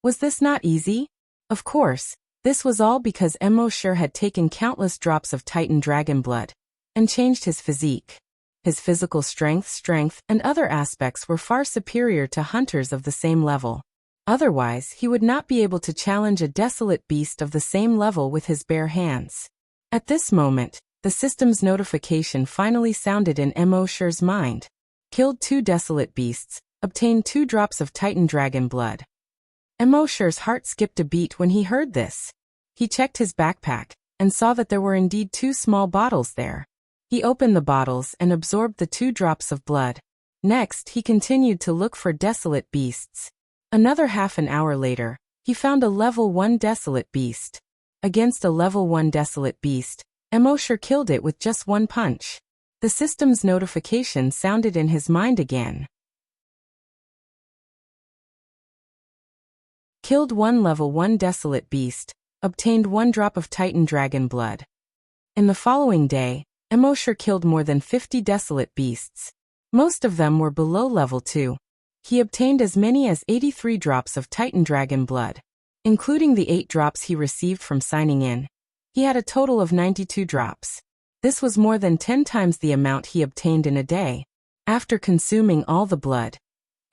was this not easy? Of course, this was all because Emosher had taken countless drops of Titan Dragon blood and changed his physique. His physical strength, and other aspects were far superior to hunters of the same level. Otherwise, he would not be able to challenge a desolate beast of the same level with his bare hands. At this moment, the system's notification finally sounded in Emosher's mind. Killed 2 desolate beasts, obtained 2 drops of Titan Dragon blood. Emosher's heart skipped a beat when he heard this. He checked his backpack and saw that there were indeed 2 small bottles there. He opened the bottles and absorbed the 2 drops of blood. Next, he continued to look for desolate beasts. Another half an hour later, he found a level 1 desolate beast. Against a level 1 desolate beast, Emosher killed it with just 1 punch. The system's notification sounded in his mind again. Killed 1 level 1 desolate beast, obtained 1 drop of Titan Dragon blood. In the following day, Emosher killed more than 50 desolate beasts. Most of them were below level 2. He obtained as many as 83 drops of Titan Dragon blood. Including the 8 drops he received from signing in, he had a total of 92 drops. This was more than 10 times the amount he obtained in a day. After consuming all the blood,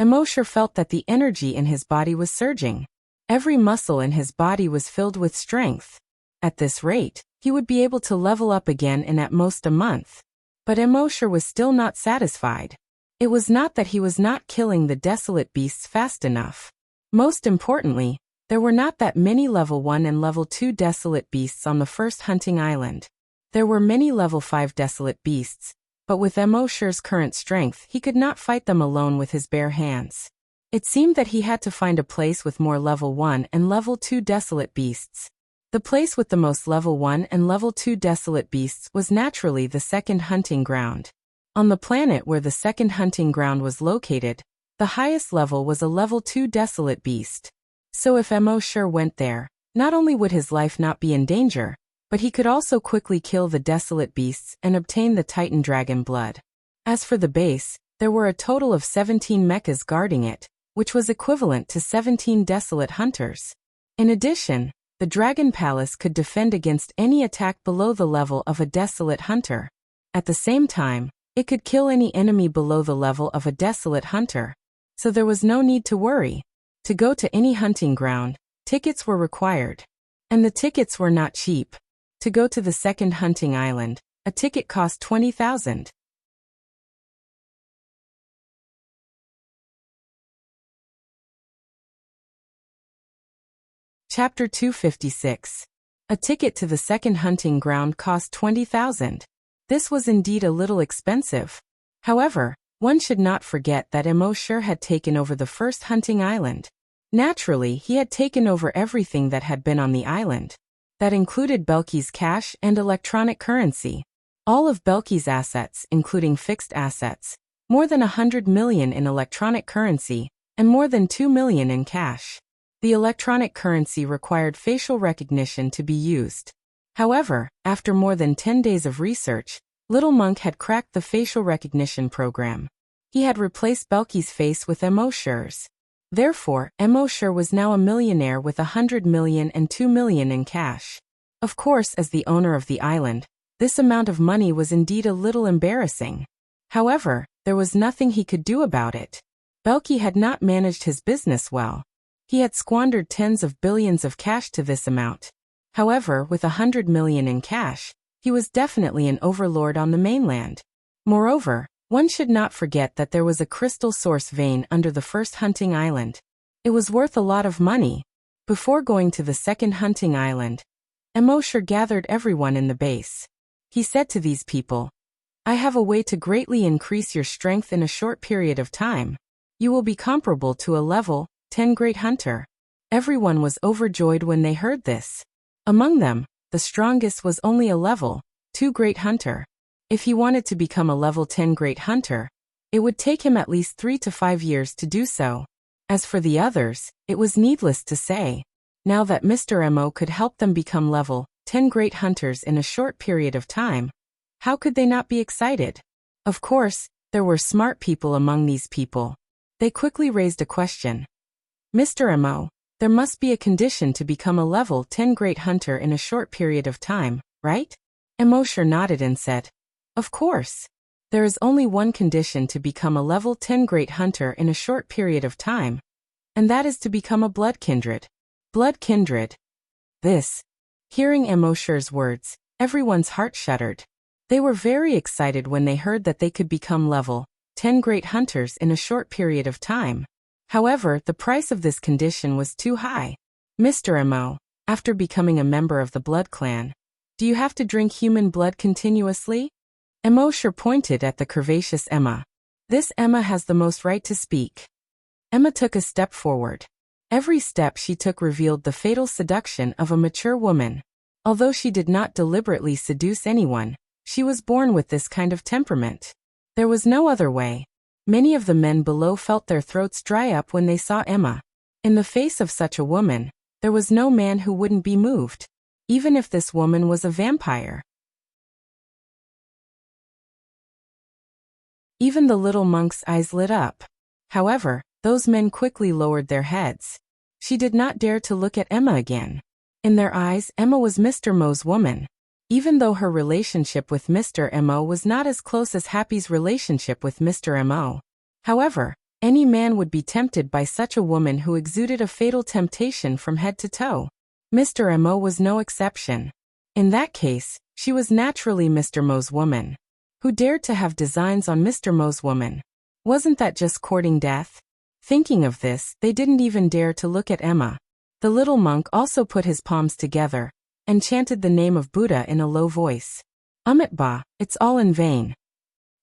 Emosher felt that the energy in his body was surging. Every muscle in his body was filled with strength. At this rate, he would be able to level up again in at most a month. But Emosher was still not satisfied. It was not that he was not killing the desolate beasts fast enough. Most importantly, there were not that many level 1 and level 2 desolate beasts on the first hunting island. There were many level 5 desolate beasts, but with Emosher's current strength he could not fight them alone with his bare hands. It seemed that he had to find a place with more level 1 and level 2 desolate beasts. The place with the most level 1 and level 2 desolate beasts was naturally the second hunting ground. On the planet where the second hunting ground was located, the highest level was a level 2 desolate beast. So if Emosher went there, not only would his life not be in danger, but he could also quickly kill the desolate beasts and obtain the Titan Dragon blood. As for the base, there were a total of 17 mechas guarding it, which was equivalent to 17 desolate hunters. In addition, the Dragon Palace could defend against any attack below the level of a desolate hunter. At the same time, it could kill any enemy below the level of a desolate hunter. So there was no need to worry. To go to any hunting ground, Tickets were required. And the tickets were not cheap. To go to the second hunting island, a ticket cost 20,000. Chapter 256. A ticket to the second hunting ground cost 20,000. This was indeed a little expensive. However, one should not forget that Immortal had taken over the first hunting island. Naturally, he had taken over everything that had been on the island. That included Belki's cash and electronic currency. All of Belki's assets, including fixed assets, more than 100 million in electronic currency, and more than 2 million in cash. The electronic currency required facial recognition to be used. However, after more than 10 days of research, Little Monk had cracked the facial recognition program. He had replaced Belki's face with Immortal's. Therefore, Immortal was now a millionaire with 100 million and 2 million in cash. Of course, as the owner of the island, this amount of money was indeed a little embarrassing. However, there was nothing he could do about it. Belki had not managed his business well. He had squandered tens of billions of cash to this amount. However, with 100 million in cash, he was definitely an overlord on the mainland. Moreover, one should not forget that there was a crystal source vein under the first hunting island. It was worth a lot of money. Before going to the second hunting island, Immortal gathered everyone in the base. He said to these people, "I have a way to greatly increase your strength in a short period of time. You will be comparable to a level 10 great hunter." Everyone was overjoyed when they heard this. Among them, the strongest was only a level 2 great hunter. If he wanted to become a level 10 great hunter, it would take him at least 3 to 5 years to do so. As for the others, it was needless to say. Now that Mr. Mo could help them become level 10 great hunters in a short period of time, how could they not be excited? Of course, there were smart people among these people. They quickly raised a question. "Mr. Mo, there must be a condition to become a level 10 great hunter in a short period of time, right?" Immortal nodded and said, "Of course. There is only one condition to become a level 10 great hunter in a short period of time, and that is to become a blood kindred." Blood kindred. This. Hearing Immortal's words, everyone's heart shuddered. They were very excited when they heard that they could become level 10 great hunters in a short period of time. However, the price of this condition was too high. "Mr. Mo, after becoming a member of the Blood Clan, do you have to drink human blood continuously?" Immortal pointed at the curvaceous Emma. "This Emma has the most right to speak." Emma took a step forward. Every step she took revealed the fatal seduction of a mature woman. Although she did not deliberately seduce anyone, she was born with this kind of temperament. There was no other way. Many of the men below felt their throats dry up when they saw Emma. In the face of such a woman, there was no man who wouldn't be moved, even if this woman was a vampire. Even the little monk's eyes lit up. However, those men quickly lowered their heads. She did not dare to look at Emma again. In their eyes, Emma was Mr. Mo's woman. Even though her relationship with Mr. Mo was not as close as Happy's relationship with Mr. Mo. However, any man would be tempted by such a woman who exuded a fatal temptation from head to toe. Mr. Mo was no exception. In that case, she was naturally Mr. Mo's woman. Who dared to have designs on Mr. Mo's woman? Wasn't that just courting death? Thinking of this, they didn't even dare to look at Emma. The little monk also put his palms together and chanted the name of Buddha in a low voice. "Amitabha, it's all in vain."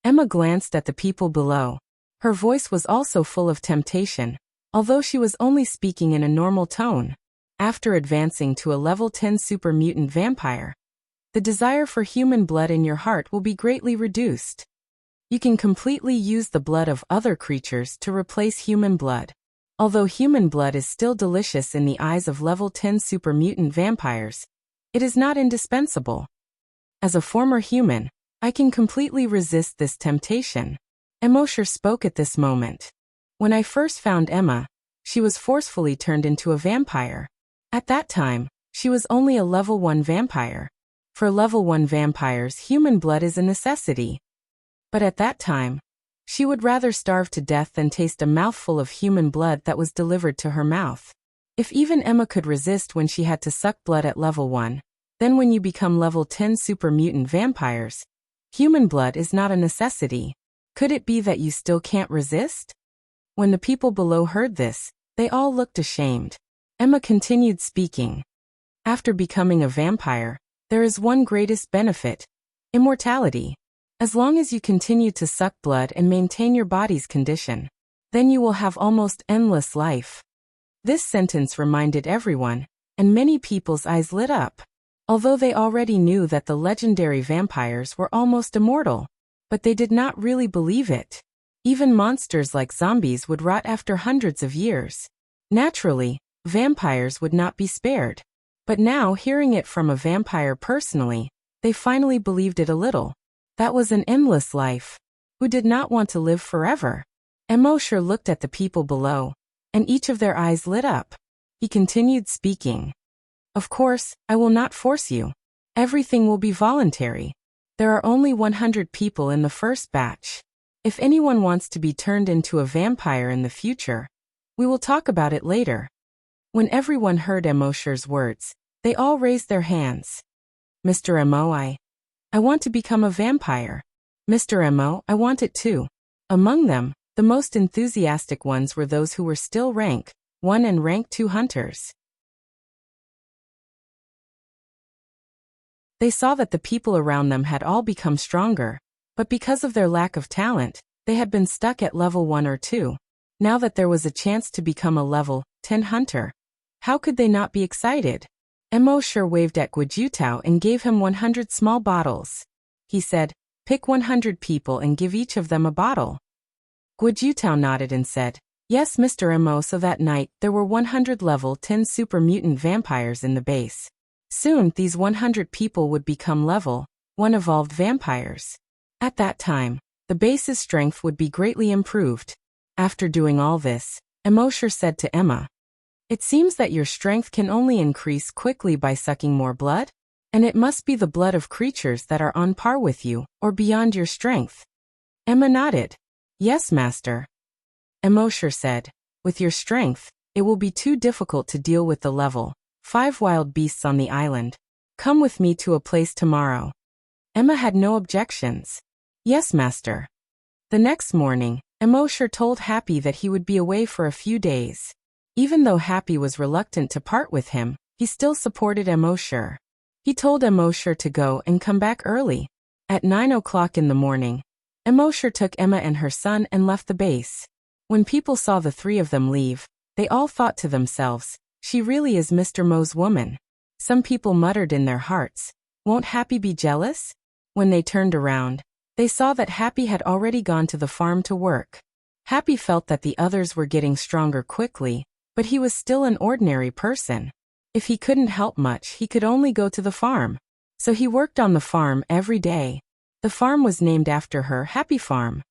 Emma glanced at the people below. Her voice was also full of temptation, although she was only speaking in a normal tone. After advancing to a level 10 super mutant vampire, the desire for human blood in your heart will be greatly reduced. You can completely use the blood of other creatures to replace human blood. Although human blood is still delicious in the eyes of level 10 super mutant vampires, it is not indispensable. As a former human, I can completely resist this temptation. Immortal spoke at this moment. When I first found Emma, she was forcefully turned into a vampire. At that time, she was only a level 1 vampire. For level 1 vampires, human blood is a necessity. But at that time, she would rather starve to death than taste a mouthful of human blood that was delivered to her mouth. If even Emma could resist when she had to suck blood at level 1, then when you become level 10 super mutant vampires, human blood is not a necessity. Could it be that you still can't resist? When the people below heard this, they all looked ashamed. Emma continued speaking. After becoming a vampire, there is one greatest benefit: immortality. As long as you continue to suck blood and maintain your body's condition, then you will have almost endless life. This sentence reminded everyone, and many people's eyes lit up. Although they already knew that the legendary vampires were almost immortal, but they did not really believe it. Even monsters like zombies would rot after hundreds of years. Naturally, vampires would not be spared. But now, hearing it from a vampire personally, they finally believed it a little. That was an endless life. Who did not want to live forever? Immortal looked at the people below, and each of their eyes lit up. He continued speaking. Of course, I will not force you. Everything will be voluntary. There are only 100 people in the first batch. If anyone wants to be turned into a vampire in the future, we will talk about it later. When everyone heard Immortal's words, they all raised their hands. Mr. Emo, I want to become a vampire. Mr. Emo, I want it too. Among them, the most enthusiastic ones were those who were still rank 1 and rank 2 hunters. They saw that the people around them had all become stronger, but because of their lack of talent, they had been stuck at level 1 or 2. Now that there was a chance to become a level 10 hunter, how could they not be excited? Immortal waved at Guojutao and gave him 100 small bottles. He said, pick 100 people and give each of them a bottle. Guojutao nodded and said, yes, Mr. Emo. So that night, there were 100 level 10 super mutant vampires in the base. Soon, these 100 people would become level 1 evolved vampires. At that time, the base's strength would be greatly improved. After doing all this, Immortal said to Emma, it seems that your strength can only increase quickly by sucking more blood, and it must be the blood of creatures that are on par with you, or beyond your strength. Emma nodded. Yes, master. Immortal said, with your strength, it will be too difficult to deal with the level 5 wild beasts on the island. Come with me to a place tomorrow. Emma had no objections. Yes, master. The next morning, Immortal told Happy that he would be away for a few days. Even though Happy was reluctant to part with him, he still supported Immortal. He told Immortal to go and come back early. At 9 o'clock in the morning, Immortal took Emma and her son and left the base. When people saw the three of them leave, they all thought to themselves, she really is Mr. Mo's woman. Some people muttered in their hearts, won't Happy be jealous? When they turned around, they saw that Happy had already gone to the farm to work. Happy felt that the others were getting stronger quickly, but he was still an ordinary person. If he couldn't help much, he could only go to the farm. So he worked on the farm every day. The farm was named after her, Happy Farm.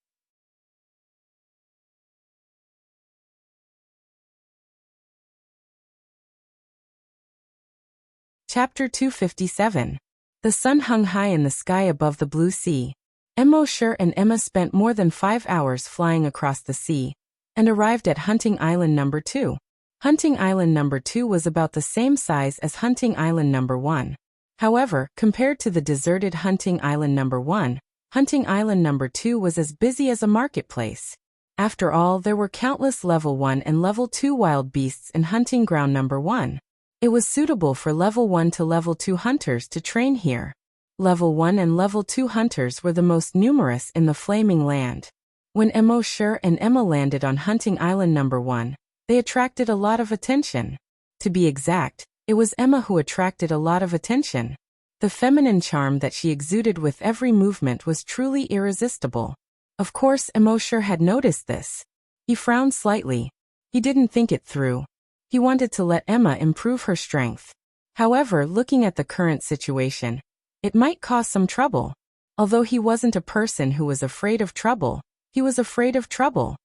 Chapter 257. The sun hung high in the sky above the blue sea. Immortal and Emma spent more than 5 hours flying across the sea, and arrived at Hunting Island number 2. Hunting Island number 2 was about the same size as Hunting Island number 1. However, compared to the deserted Hunting Island number 1, Hunting Island number 2 was as busy as a marketplace. After all, there were countless level 1 and level 2 wild beasts in Hunting Ground number 1. It was suitable for level 1 to level 2 hunters to train here. Level 1 and level 2 hunters were the most numerous in the Flaming Land. When Immortal and Emma landed on Hunting Island number 1, they attracted a lot of attention. To be exact, it was Emma who attracted a lot of attention. The feminine charm that she exuded with every movement was truly irresistible. Of course, Immortal had noticed this. He frowned slightly. He didn't think it through. He wanted to let Emma improve her strength. However, looking at the current situation, it might cause some trouble. Although he wasn't a person who was afraid of trouble, he was afraid of trouble.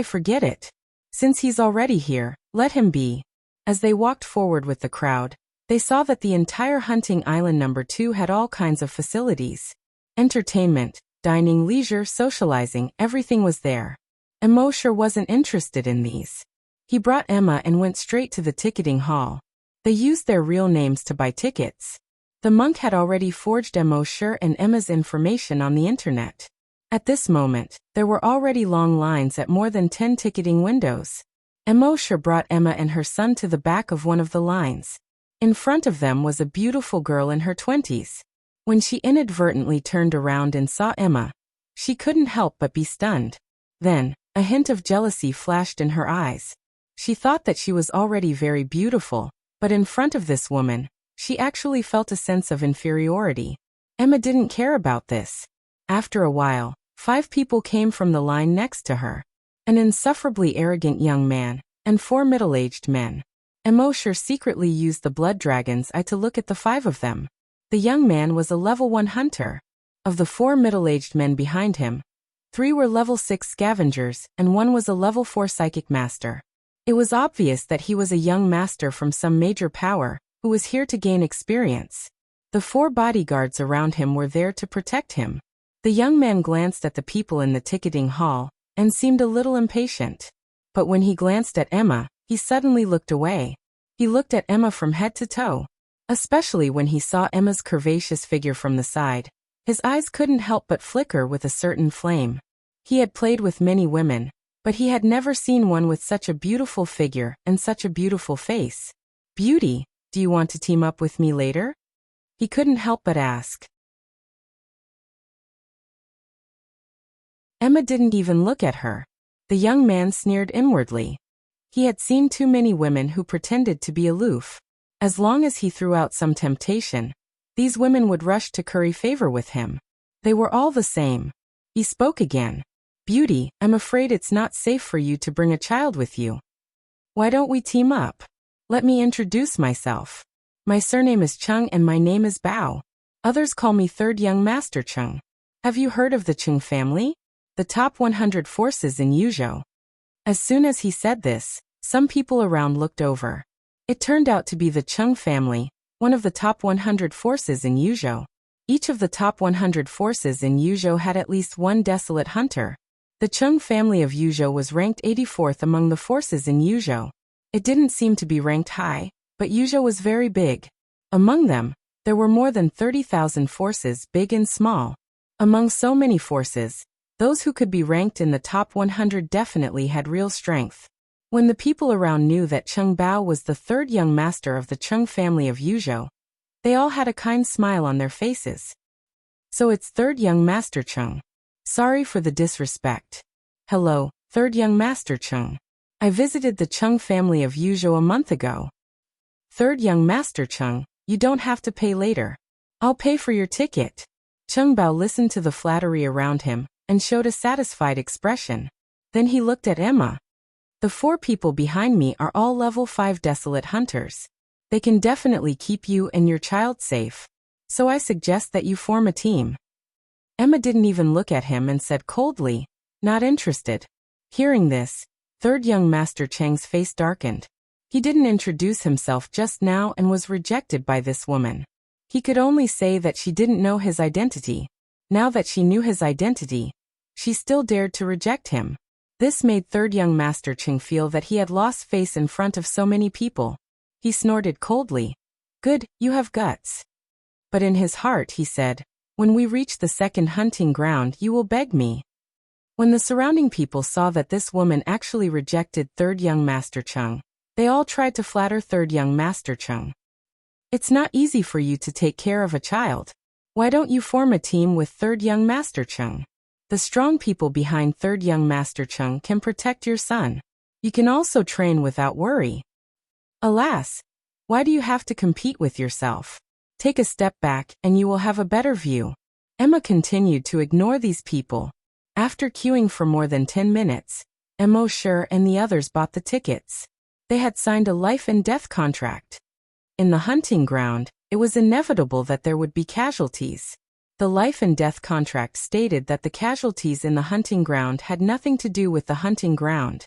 Forget it. Since he's already here, let him be. As they walked forward with the crowd, they saw that the entire Hunting Island number 2 had all kinds of facilities. Entertainment, dining, leisure, socializing, everything was there. Immortal wasn't interested in these. He brought Emma and went straight to the ticketing hall. They used their real names to buy tickets. The monk had already forged Immortal and Emma's information on the internet. At this moment, there were already long lines at more than 10 ticketing windows. Immortal brought Emma and her son to the back of one of the lines. In front of them was a beautiful girl in her 20s. When she inadvertently turned around and saw Emma, she couldn't help but be stunned. Then, a hint of jealousy flashed in her eyes. She thought that she was already very beautiful, but in front of this woman, she actually felt a sense of inferiority. Emma didn't care about this. After a while, 5 people came from the line next to her. An insufferably arrogant young man, and 4 middle-aged men. Immortal secretly used the blood dragon's eye to look at the 5 of them. The young man was a level 1 hunter. Of the 4 middle-aged men behind him, 3 were level 6 scavengers and 1 was a level 4 psychic master. It was obvious that he was a young master from some major power, who was here to gain experience. The 4 bodyguards around him were there to protect him. The young man glanced at the people in the ticketing hall, and seemed a little impatient. But when he glanced at Emma, he suddenly looked away. He looked at Emma from head to toe. Especially when he saw Emma's curvaceous figure from the side. His eyes couldn't help but flicker with a certain flame. He had played with many women, but he had never seen one with such a beautiful figure and such a beautiful face. "Beauty, do you want to team up with me later?" He couldn't help but ask. Emma didn't even look at her. The young man sneered inwardly. He had seen too many women who pretended to be aloof. As long as he threw out some temptation, these women would rush to curry favor with him. They were all the same. He spoke again. "Beauty, I'm afraid it's not safe for you to bring a child with you. Why don't we team up? Let me introduce myself. My surname is Chung and my name is Bao. Others call me Third Young Master Chung. Have you heard of the Chung family? The top 100 forces in Yuzhou." As soon as he said this, some people around looked over. It turned out to be the Chung family, one of the top 100 forces in Yuzhou. Each of the top 100 forces in Yuzhou had at least one desolate hunter. The Chung family of Yuzhou was ranked 84th among the forces in Yuzhou. It didn't seem to be ranked high, but Yuzhou was very big. Among them, there were more than 30,000 forces, big and small. Among so many forces, those who could be ranked in the top 100 definitely had real strength. When the people around knew that Chung Bao was the 3rd young master of the Chung family of Yuzhou, they all had a kind smile on their faces. "So it's 3rd young master Chung. Sorry for the disrespect. Hello, 3rd young master Chung. I visited the Chung family of Yuzhou a month ago." "3rd young master Chung, you don't have to pay later. I'll pay for your ticket." Chung Bao listened to the flattery around him and showed a satisfied expression. Then he looked at Emma. "The 4 people behind me are all level 5 desolate hunters. They can definitely keep you and your child safe. So I suggest that you form a team." Emma didn't even look at him and said coldly, "Not interested." Hearing this, 3rd young master Cheng's face darkened. He didn't introduce himself just now and was rejected by this woman. He could only say that she didn't know his identity. Now that she knew his identity, she still dared to reject him. This made 3rd young master Cheng feel that he had lost face in front of so many people. He snorted coldly. "Good, you have guts." But in his heart he said, "When we reach the 2nd hunting ground you will beg me." When the surrounding people saw that this woman actually rejected 3rd young master Chung, they all tried to flatter 3rd young master Chung. "It's not easy for you to take care of a child. Why don't you form a team with 3rd young master Chung? The strong people behind 3rd young master Chung can protect your son. You can also train without worry. Alas, why do you have to compete with yourself? Take a step back and you will have a better view." Emma continued to ignore these people. After queuing for more than 10 minutes, Immortal and the others bought the tickets. They had signed a life and death contract. In the hunting ground, it was inevitable that there would be casualties. The life and death contract stated that the casualties in the hunting ground had nothing to do with the hunting ground.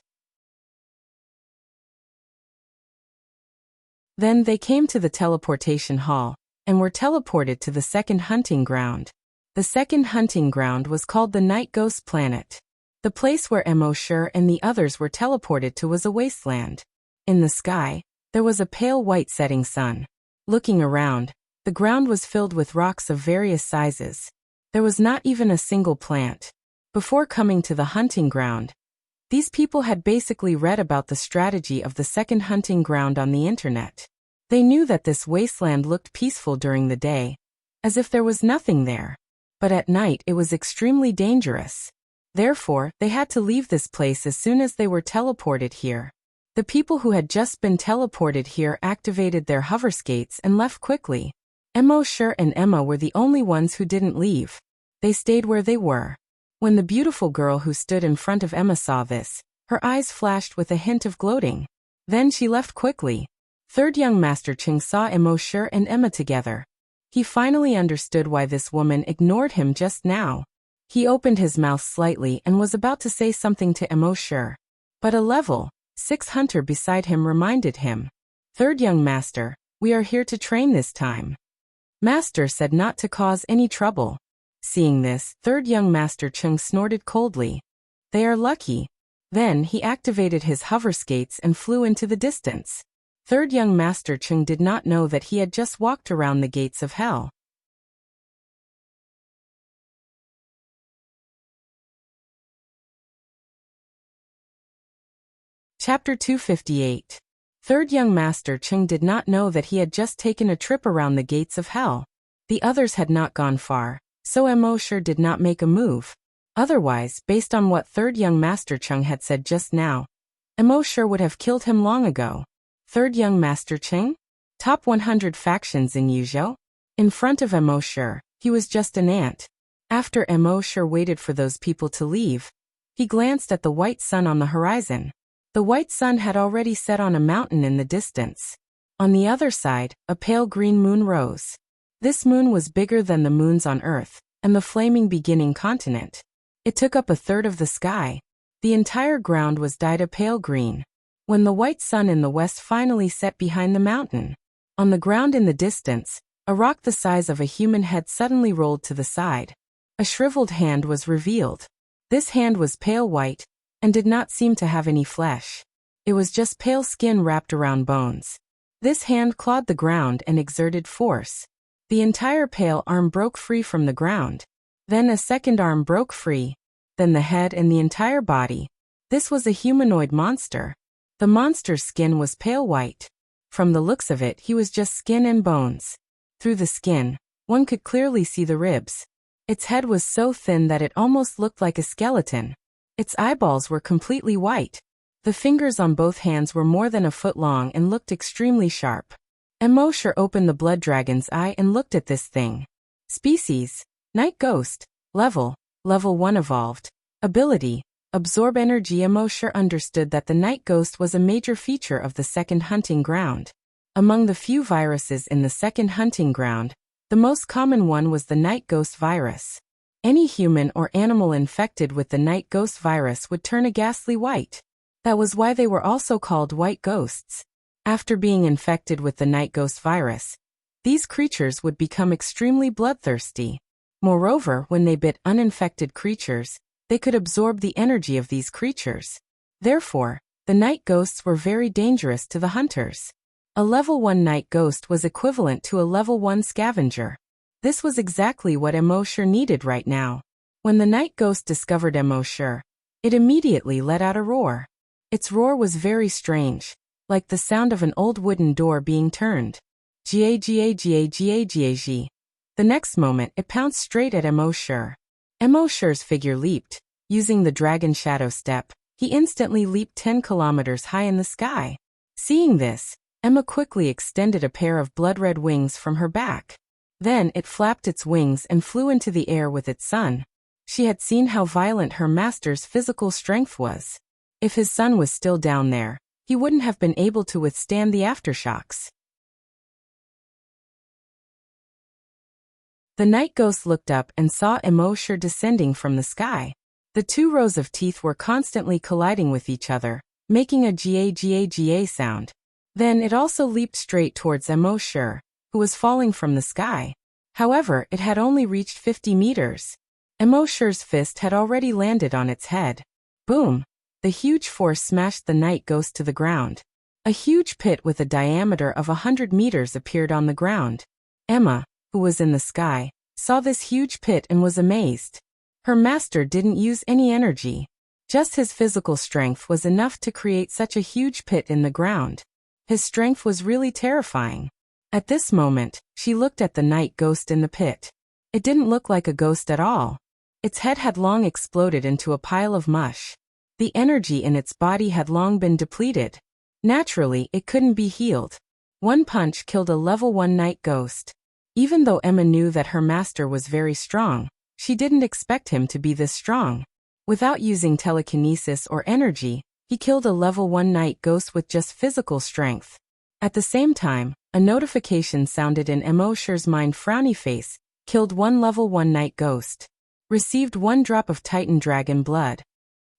Then they came to the teleportation hall, and were teleported to the 2nd hunting ground. The 2nd hunting ground was called the Night Ghost Planet. The place where Emosher and the others were teleported to was a wasteland. In the sky, there was a pale white setting sun. Looking around, the ground was filled with rocks of various sizes. There was not even a single plant. Before coming to the hunting ground, these people had basically read about the strategy of the second hunting ground on the internet. They knew that this wasteland looked peaceful during the day, as if there was nothing there. But at night it was extremely dangerous. Therefore, they had to leave this place as soon as they were teleported here. The people who had just been teleported here activated their hover skates and left quickly. Emosher and Emma were the only ones who didn't leave. They stayed where they were. When the beautiful girl who stood in front of Emma saw this, her eyes flashed with a hint of gloating. Then she left quickly. Third young Master Ching saw Emosher and Emma together. He finally understood why this woman ignored him just now. He opened his mouth slightly and was about to say something to Emosher. But a level 6 hunter beside him reminded him. Third young master, we are here to train this time. Master said not to cause any trouble. Seeing this, third young Master Chung snorted coldly. They are lucky. Then he activated his hover skates and flew into the distance. Third young Master Chung did not know that he had just walked around the gates of hell. Chapter 258. Third young Master Chung did not know that he had just taken a trip around the gates of hell. The others had not gone far, so Emosher did not make a move. Otherwise, based on what third young Master Chung had said just now, Emosher would have killed him long ago. Third young Master Chung? Top 100 factions in Yuzhou? In front of Emosher, he was just an ant. After Emosher waited for those people to leave, he glanced at the white sun on the horizon. The white sun had already set on a mountain in the distance. On the other side, a pale green moon rose. This moon was bigger than the moons on Earth, and the flaming beginning continent. It took up a third of the sky. The entire ground was dyed a pale green. When the white sun in the west finally set behind the mountain, on the ground in the distance, a rock the size of a human head suddenly rolled to the side. A shriveled hand was revealed. This hand was pale white, and did not seem to have any flesh. It was just pale skin wrapped around bones. This hand clawed the ground and exerted force. The entire pale arm broke free from the ground. Then a second arm broke free. Then the head and the entire body. This was a humanoid monster. The monster's skin was pale white. From the looks of it, he was just skin and bones. Through the skin, one could clearly see the ribs. Its head was so thin that it almost looked like a skeleton. Its eyeballs were completely white. The fingers on both hands were more than a foot long and looked extremely sharp. Emosher opened the blood dragon's eye and looked at this thing. Species: Night Ghost. Level 1 evolved. Ability: Absorb energy. Emosher understood that the Night Ghost was a major feature of the second hunting ground. Among the few viruses in the second hunting ground, the most common one was the Night Ghost virus. Any human or animal infected with the Night Ghost virus would turn a ghastly white. That was why they were also called white ghosts. After being infected with the Night Ghost virus, these creatures would become extremely bloodthirsty. Moreover, when they bit uninfected creatures, they could absorb the energy of these creatures. Therefore, the Night Ghosts were very dangerous to the hunters. A level 1 Night Ghost was equivalent to a level 1 scavenger. This was exactly what Emosher needed right now. When the Night Ghost discovered Emosher, it immediately let out a roar. Its roar was very strange, like the sound of an old wooden door being turned. Gag. The next moment, it pounced straight at Emosher. Emosher's figure leaped. Using the dragon shadow step, he instantly leaped 10 kilometers high in the sky. Seeing this, Emma quickly extended a pair of blood-red wings from her back. Then it flapped its wings and flew into the air with its son. She had seen how violent her master's physical strength was. If his son was still down there, he wouldn't have been able to withstand the aftershocks. The Night Ghost looked up and saw Emosher descending from the sky. The two rows of teeth were constantly colliding with each other, making a ga sound. Then it also leaped straight towards Emosher, who was falling from the sky. However, it had only reached 50 meters. Emosher's fist had already landed on its head. Boom! The huge force smashed the night ghost to the ground. A huge pit with a diameter of 100 meters appeared on the ground. Emma, who was in the sky, saw this huge pit and was amazed. Her master didn't use any energy. Just his physical strength was enough to create such a huge pit in the ground. His strength was really terrifying. At this moment, she looked at the night ghost in the pit. It didn't look like a ghost at all. Its head had long exploded into a pile of mush. The energy in its body had long been depleted. Naturally, it couldn't be healed. One punch killed a level 1 night ghost. Even though Emma knew that her master was very strong, she didn't expect him to be this strong. Without using telekinesis or energy, he killed a level 1 night ghost with just physical strength. At the same time, a notification sounded in Immortal's mind. Frowny face, killed 1 level 1 night ghost. Received 1 drop of Titan dragon blood.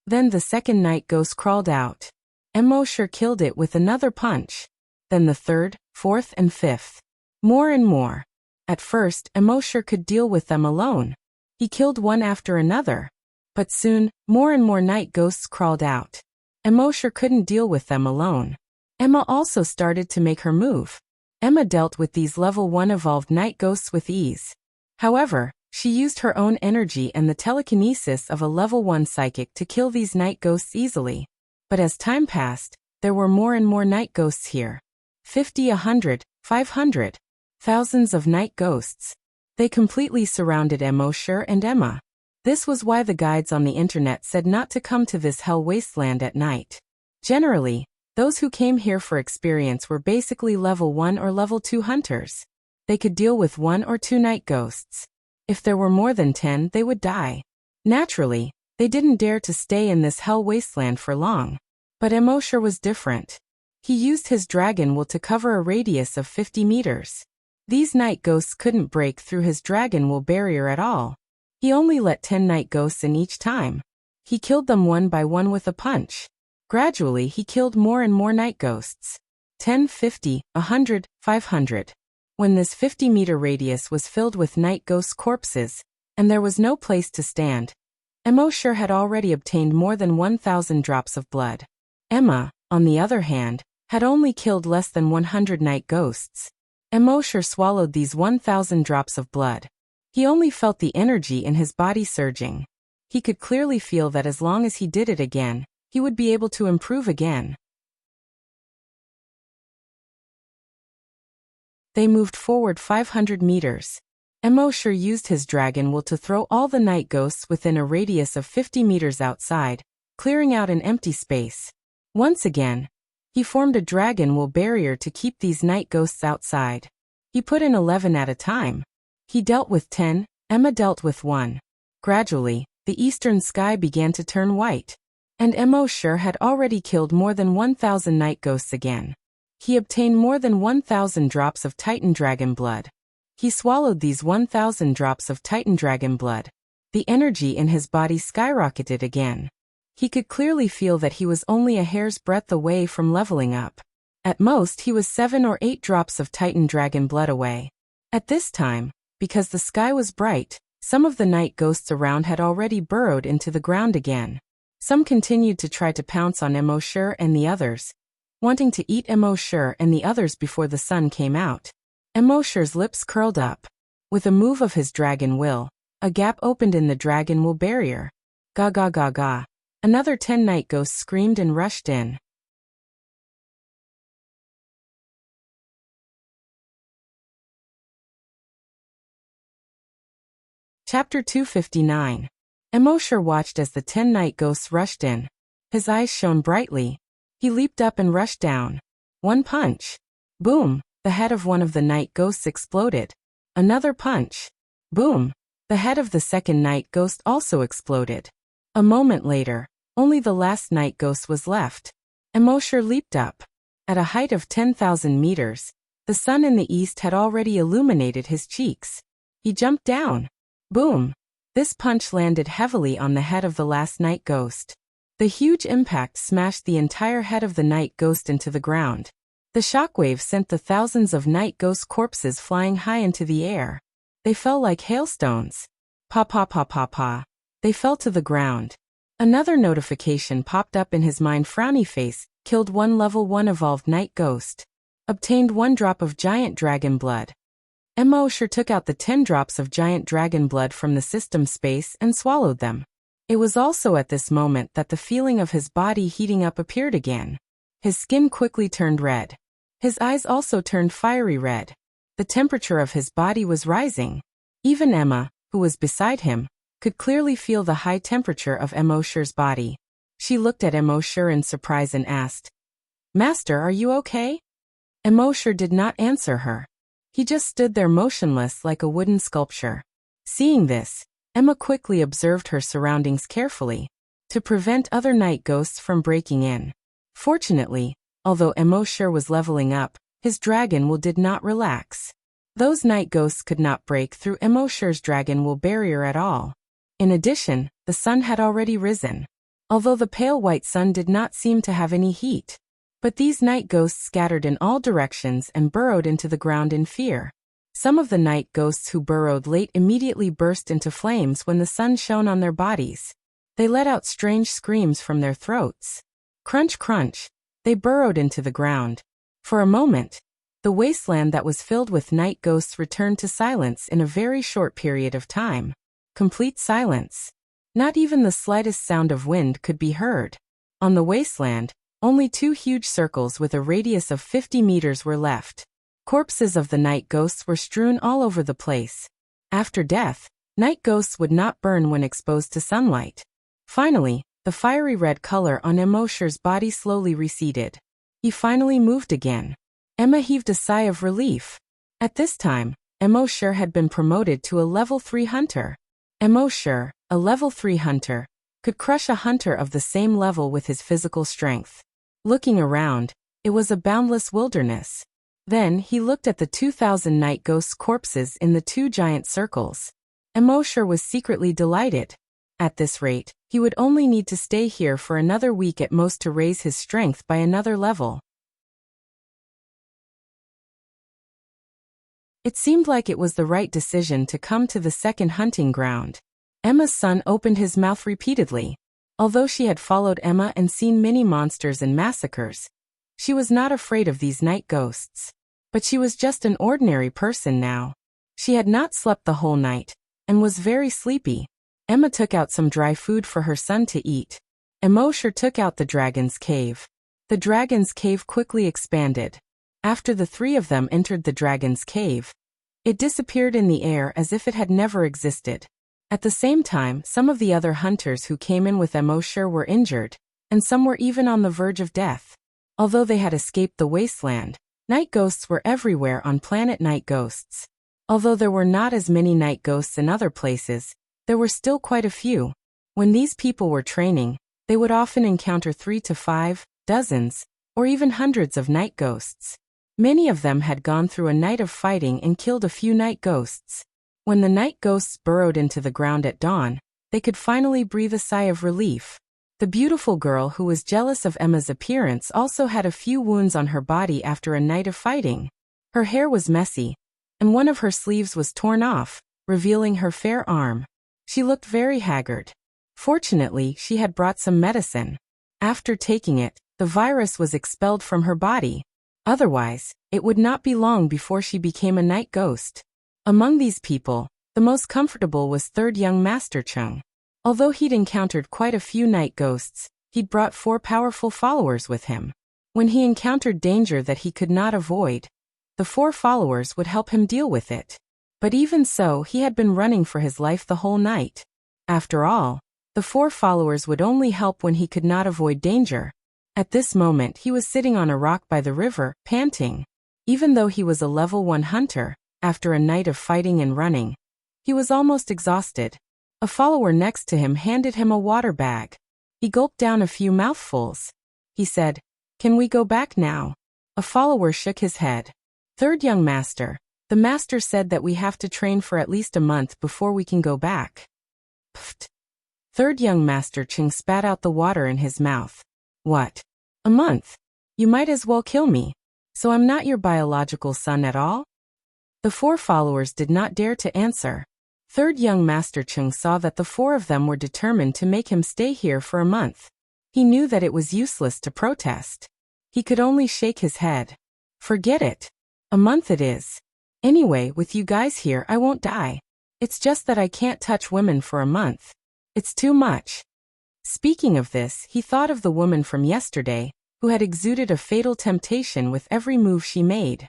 Then the second night ghost crawled out. Immortal killed it with another punch. Then the third, fourth and fifth. More and more. At first, Immortal could deal with them alone. He killed one after another. But soon, more and more night ghosts crawled out. Immortal couldn't deal with them alone. Emma also started to make her move. Emma dealt with these level 1 evolved night ghosts with ease. However, she used her own energy and the telekinesis of a level 1 psychic to kill these night ghosts easily. But as time passed, there were more and more night ghosts here. 50, 100, 500. Thousands of night ghosts. They completely surrounded Immortal and Emma. This was why the guides on the internet said not to come to this hell wasteland at night. Generally, those who came here for experience were basically level 1 or level 2 hunters. They could deal with 1 or 2 night ghosts. If there were more than 10, they would die. Naturally, they didn't dare to stay in this hell wasteland for long. But Immortal was different. He used his dragon will to cover a radius of 50 meters. These night ghosts couldn't break through his dragon will barrier at all. He only let 10 night ghosts in each time. He killed them one by one with a punch. Gradually he killed more and more night ghosts. 10, 50, 100, 500. When this 50-meter radius was filled with night ghost corpses, and there was no place to stand, Immortal had already obtained more than 1,000 drops of blood. Emma, on the other hand, had only killed less than 100 night ghosts. Immortal swallowed these 1,000 drops of blood. He only felt the energy in his body surging. He could clearly feel that as long as he did it again, he would be able to improve again. They moved forward 500 meters. Immortal used his dragon will to throw all the night ghosts within a radius of 50 meters outside, clearing out an empty space. Once again, he formed a dragon will barrier to keep these night ghosts outside. He put in 11 at a time. He dealt with 10, Emma dealt with 1. Gradually, the eastern sky began to turn white. And Immortal had already killed more than 1,000 night ghosts again. He obtained more than 1,000 drops of Titan dragon blood. He swallowed these 1,000 drops of Titan dragon blood. The energy in his body skyrocketed again. He could clearly feel that he was only a hair's breadth away from leveling up. At most he was 7 or 8 drops of Titan dragon blood away. At this time, because the sky was bright, some of the night ghosts around had already burrowed into the ground again. Some continued to try to pounce on Immortal and the others, wanting to eat Immortal and the others before the sun came out. Immortal's lips curled up. With a move of his dragon will, a gap opened in the dragon will barrier. Ga ga ga ga. Another 10 night ghosts screamed and rushed in. Chapter 259. Immortal watched as the 10 night ghosts rushed in. His eyes shone brightly. He leaped up and rushed down. One punch. Boom! The head of one of the night ghosts exploded. Another punch. Boom! The head of the second night ghost also exploded. A moment later, only the last night ghost was left. Immortal leaped up. At a height of 10,000 meters, the sun in the east had already illuminated his cheeks. He jumped down. Boom! This punch landed heavily on the head of the last night ghost. The huge impact smashed the entire head of the night ghost into the ground. The shockwave sent the thousands of night ghost corpses flying high into the air. They fell like hailstones. Pa pa pa pa pa. They fell to the ground. Another notification popped up in his mind. Frowny face, killed 1 level 1 evolved night ghost. Obtained 1 drop of giant dragon blood. Emosher took out the 10 drops of giant dragon blood from the system space and swallowed them. It was also at this moment that the feeling of his body heating up appeared again. His skin quickly turned red. His eyes also turned fiery red. The temperature of his body was rising. Even Emma, who was beside him, could clearly feel the high temperature of Emosher's body. She looked at Emosher in surprise and asked, "Master, are you okay?" Emosher did not answer her. He just stood there motionless like a wooden sculpture. Seeing this, Emma quickly observed her surroundings carefully, to prevent other night ghosts from breaking in. Fortunately, although Emosher was leveling up, his dragon will did not relax. Those night ghosts could not break through Emosher's dragon will barrier at all. In addition, the sun had already risen. Although the pale white sun did not seem to have any heat. But these night ghosts scattered in all directions and burrowed into the ground in fear. Some of the night ghosts who burrowed late immediately burst into flames when the sun shone on their bodies. They let out strange screams from their throats. Crunch crunch, they burrowed into the ground. For a moment, the wasteland that was filled with night ghosts returned to silence in a very short period of time. Complete silence. Not even the slightest sound of wind could be heard. On the wasteland, only 2 huge circles with a radius of 50 meters were left. Corpses of the night ghosts were strewn all over the place. After death, night ghosts would not burn when exposed to sunlight. Finally, the fiery red color on Emosher's body slowly receded. He finally moved again. Emma heaved a sigh of relief. At this time, Emosher had been promoted to a level 3 hunter. Emosher, a level 3 hunter, could crush a hunter of the same level with his physical strength. Looking around, it was a boundless wilderness. Then he looked at the 2,000 night ghosts' corpses in the 2 giant circles. Emosher was secretly delighted. At this rate, he would only need to stay here for another week at most to raise his strength by another level. It seemed like it was the right decision to come to the second hunting ground. Emma's son opened his mouth repeatedly. Although she had followed Emma and seen many monsters and massacres, she was not afraid of these night ghosts. But she was just an ordinary person now. She had not slept the whole night, and was very sleepy. Emma took out some dry food for her son to eat. Emosher took out the dragon's cave. The dragon's cave quickly expanded. After the 3 of them entered the dragon's cave, it disappeared in the air as if it had never existed. At the same time, some of the other hunters who came in with Emosher were injured, and some were even on the verge of death. Although they had escaped the wasteland, night ghosts were everywhere on planet Night Ghosts. Although there were not as many night ghosts in other places, there were still quite a few. When these people were training, they would often encounter 3 to 5, dozens, or even hundreds of night ghosts. Many of them had gone through a night of fighting and killed a few night ghosts. When the night ghosts burrowed into the ground at dawn, they could finally breathe a sigh of relief. The beautiful girl who was jealous of Emma's appearance also had a few wounds on her body after a night of fighting. Her hair was messy, and one of her sleeves was torn off, revealing her fair arm. She looked very haggard. Fortunately, she had brought some medicine. After taking it, the virus was expelled from her body. Otherwise, it would not be long before she became a night ghost. Among these people, the most comfortable was 3rd young Master Chung. Although he'd encountered quite a few night ghosts, he'd brought 4 powerful followers with him. When he encountered danger that he could not avoid, the 4 followers would help him deal with it. But even so, he had been running for his life the whole night. After all, the 4 followers would only help when he could not avoid danger. At this moment he was sitting on a rock by the river, panting. Even though he was a level 1 hunter, after a night of fighting and running, he was almost exhausted. A follower next to him handed him a water bag. He gulped down a few mouthfuls. He said, "Can we go back now?" A follower shook his head. 3rd young master, the master said that we have to train for at least a month before we can go back. Pfft. 3rd young master Ching spat out the water in his mouth. What? A month? You might as well kill me. So I'm not your biological son at all? The 4 followers did not dare to answer. Third young Master Chung saw that the four of them were determined to make him stay here for a month. He knew that it was useless to protest. He could only shake his head. Forget it. A month it is. Anyway, with you guys here I won't die. It's just that I can't touch women for a month. It's too much. Speaking of this, he thought of the woman from yesterday, who had exuded a fatal temptation with every move she made.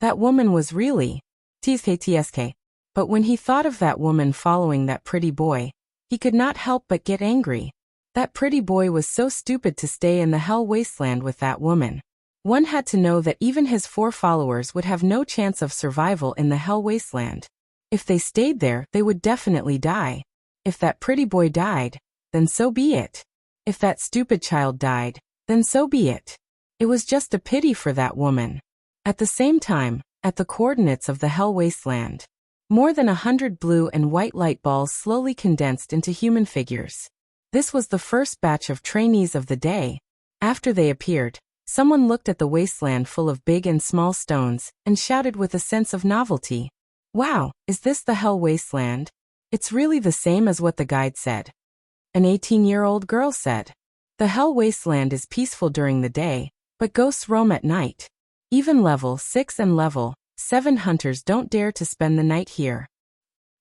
That woman was really TSK. But when he thought of that woman following that pretty boy, he could not help but get angry. That pretty boy was so stupid to stay in the hell wasteland with that woman. One had to know that even his 4 followers would have no chance of survival in the hell wasteland. If they stayed there, they would definitely die. If that pretty boy died, then so be it. If that stupid child died, then so be it. It was just a pity for that woman. At the same time, at the coordinates of the hell wasteland, more than 100 blue and white light balls slowly condensed into human figures. This was the first batch of trainees of the day. After they appeared, someone looked at the wasteland full of big and small stones and shouted with a sense of novelty, "Wow, is this the hell wasteland? It's really the same as what the guide said." An 18-year-old girl said, "The hell wasteland is peaceful during the day, but ghosts roam at night. Even level 6 and level 7 hunters don't dare to spend the night here.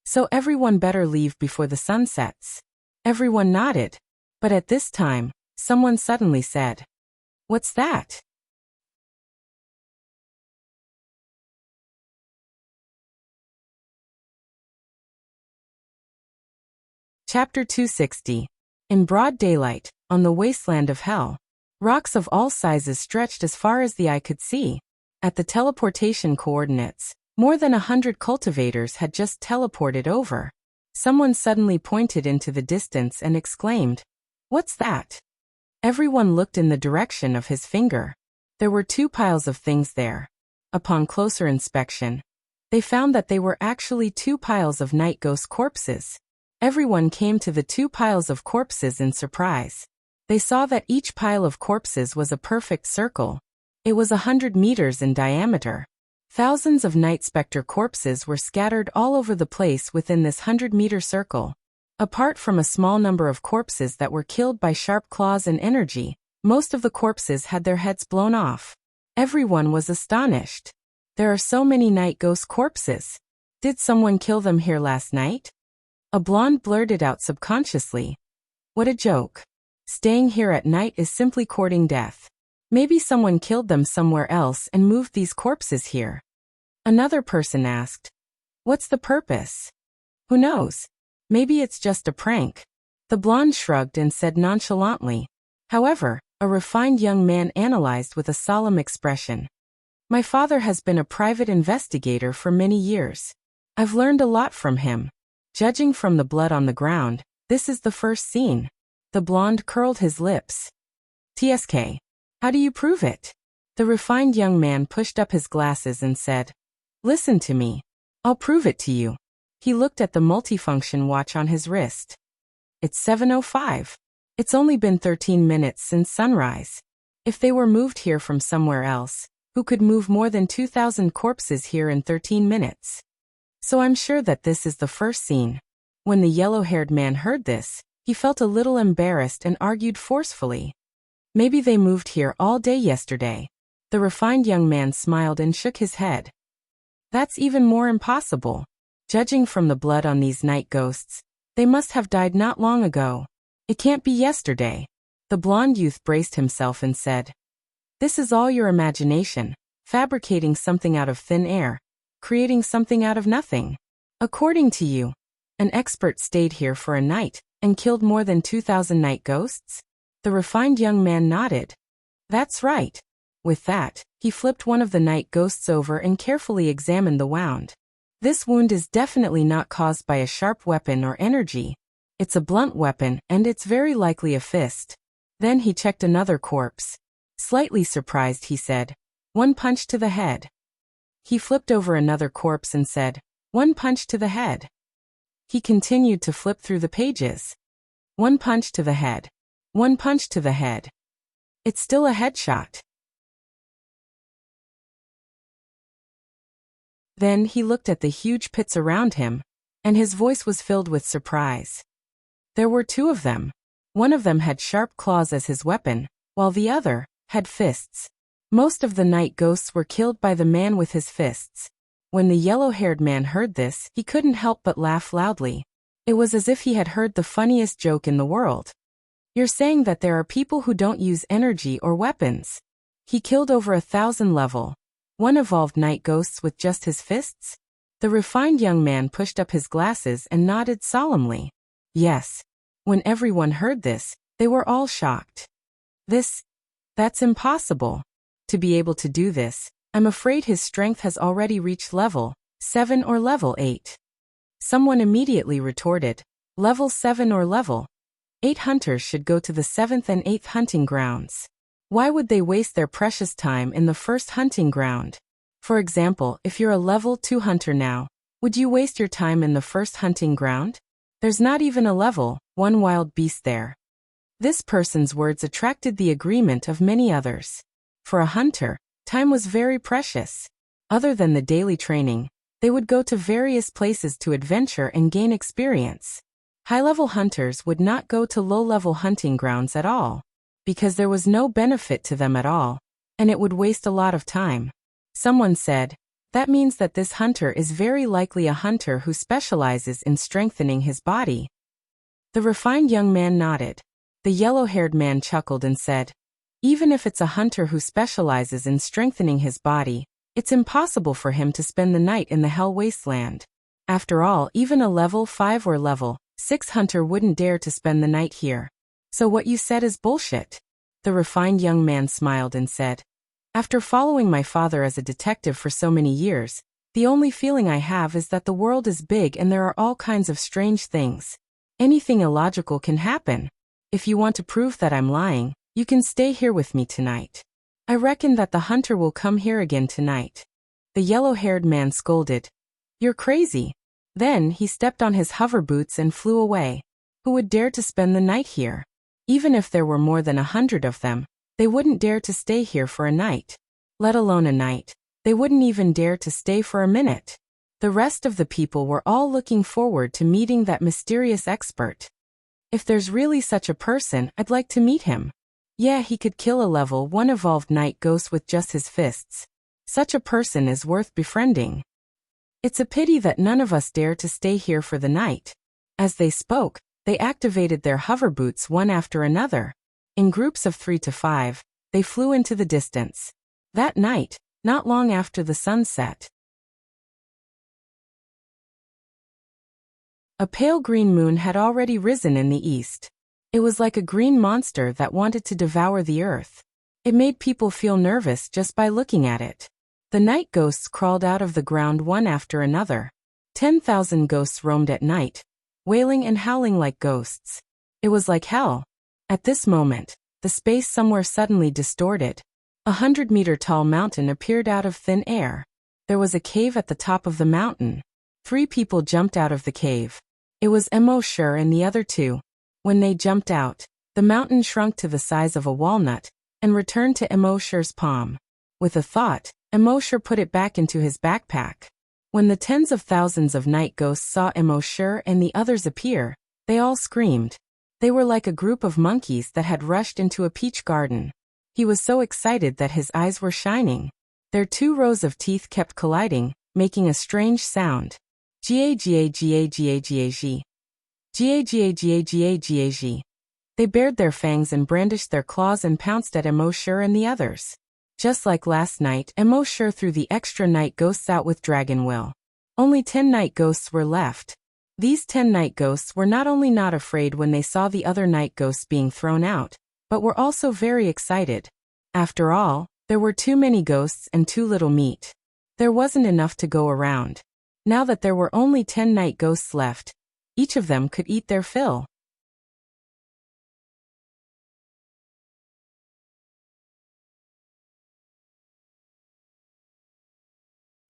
So everyone better leave before the sun sets." Everyone nodded. But at this time, someone suddenly said, "What's that?" Chapter 260. In broad daylight, on the wasteland of hell, rocks of all sizes stretched as far as the eye could see. At the teleportation coordinates, more than 100 cultivators had just teleported over. Someone suddenly pointed into the distance and exclaimed, "What's that?" Everyone looked in the direction of his finger. There were 2 piles of things there. Upon closer inspection, they found that they were actually 2 piles of night ghost corpses. Everyone came to the 2 piles of corpses in surprise. They saw that each pile of corpses was a perfect circle. It was 100 meters in diameter. Thousands of night specter corpses were scattered all over the place within this 100-meter circle. Apart from a small number of corpses that were killed by sharp claws and energy, most of the corpses had their heads blown off. Everyone was astonished. There are so many night ghost corpses. Did someone kill them here last night? A blonde blurted out subconsciously. What a joke. Staying here at night is simply courting death. Maybe someone killed them somewhere else and moved these corpses here. Another person asked, "What's the purpose?" "Who knows? Maybe it's just a prank." The blonde shrugged and said nonchalantly. However, a refined young man analyzed with a solemn expression. "My father has been a private investigator for many years. I've learned a lot from him. Judging from the blood on the ground, this is the first scene." The blonde curled his lips. "TSK. How do you prove it?" The refined young man pushed up his glasses and said, "Listen to me. I'll prove it to you." He looked at the multifunction watch on his wrist. "It's 7:05. It's only been 13 minutes since sunrise. If they were moved here from somewhere else, who could move more than 2,000 corpses here in 13 minutes? So I'm sure that this is the first scene." When the yellow-haired man heard this, he felt a little embarrassed and argued forcefully. "Maybe they moved here all day yesterday." The refined young man smiled and shook his head. "That's even more impossible. Judging from the blood on these night ghosts, they must have died not long ago. It can't be yesterday." The blonde youth braced himself and said, "This is all your imagination, fabricating something out of thin air, creating something out of nothing. According to you, an expert stayed here for a night and killed more than 2,000 night ghosts?" The refined young man nodded. "That's right." With that, he flipped one of the night ghosts over and carefully examined the wound. "This wound is definitely not caused by a sharp weapon or energy. It's a blunt weapon and it's very likely a fist." Then he checked another corpse. Slightly surprised, he said, "1 punch to the head." He flipped over another corpse and said, "1 punch to the head." He continued to flip through the pages. 1 punch to the head. 1 punch to the head. It's still a headshot. Then he looked at the huge pits around him, and his voice was filled with surprise. There were two of them. One of them had sharp claws as his weapon, while the other had fists. Most of the night ghosts were killed by the man with his fists. When the yellow-haired man heard this, he couldn't help but laugh loudly. It was as if he had heard the funniest joke in the world. You're saying that there are people who don't use energy or weapons? He killed over 1,000 level 1 evolved night ghosts with just his fists? The refined young man pushed up his glasses and nodded solemnly. Yes. When everyone heard this, they were all shocked. That's impossible. To be able to do this, I'm afraid his strength has already reached level 7 or level 8. Someone immediately retorted, level 7 or level 8 hunters should go to the 7th and 8th hunting grounds. Why would they waste their precious time in the first hunting ground? For example, if you're a level 2 hunter now, would you waste your time in the first hunting ground? There's not even a level 1 wild beast there. This person's words attracted the agreement of many others. For a hunter, time was very precious. Other than the daily training, they would go to various places to adventure and gain experience. High-level hunters would not go to low-level hunting grounds at all, because there was no benefit to them at all, and it would waste a lot of time. Someone said, that means that this hunter is very likely a hunter who specializes in strengthening his body. The refined young man nodded. The yellow-haired man chuckled and said, even if it's a hunter who specializes in strengthening his body, it's impossible for him to spend the night in the Hell Wasteland. After all, even a level 5 or level 6 hunter wouldn't dare to spend the night here. So what you said is bullshit. The refined young man smiled and said, after following my father as a detective for so many years, the only feeling I have is that the world is big and there are all kinds of strange things. Anything illogical can happen. If you want to prove that I'm lying, you can stay here with me tonight. I reckon that the hunter will come here again tonight. The yellow-haired man scolded. You're crazy. Then he stepped on his hover boots and flew away. Who would dare to spend the night here? Even if there were more than 100 of them, they wouldn't dare to stay here for a night. Let alone a night. They wouldn't even dare to stay for a minute. The rest of the people were all looking forward to meeting that mysterious expert. If there's really such a person, I'd like to meet him. Yeah, he could kill a level 1 evolved night ghost with just his fists. Such a person is worth befriending. It's a pity that none of us dare to stay here for the night. As they spoke, they activated their hover boots one after another. In groups of 3 to 5, they flew into the distance. That night, not long after the sun set, a pale green moon had already risen in the east. It was like a green monster that wanted to devour the earth. It made people feel nervous just by looking at it. The night ghosts crawled out of the ground one after another. 10,000 ghosts roamed at night, wailing and howling like ghosts. It was like hell. At this moment, the space somewhere suddenly distorted. 100-meter-tall mountain appeared out of thin air. There was a cave at the top of the mountain. 3 people jumped out of the cave. It was Emosher and the other 2. When they jumped out, the mountain shrunk to the size of a walnut and returned to Emosher's palm. With a thought, Emosher put it back into his backpack. When the tens of thousands of night ghosts saw Emosher and the others appear, they all screamed. They were like a group of monkeys that had rushed into a peach garden. He was so excited that his eyes were shining. Their 2 rows of teeth kept colliding, making a strange sound. Ga-ga-ga-ga-ga-ga-ga. Ga-ga-ga-ga-ga-ga-ga. They bared their fangs and brandished their claws and pounced at Emosher and the others. Just like last night, Emosher threw the extra night ghosts out with Dragon Will. Only 10 night ghosts were left. These 10 night ghosts were not only not afraid when they saw the other night ghosts being thrown out, but were also very excited. After all, there were too many ghosts and too little meat. There wasn't enough to go around. Now that there were only 10 night ghosts left, each of them could eat their fill.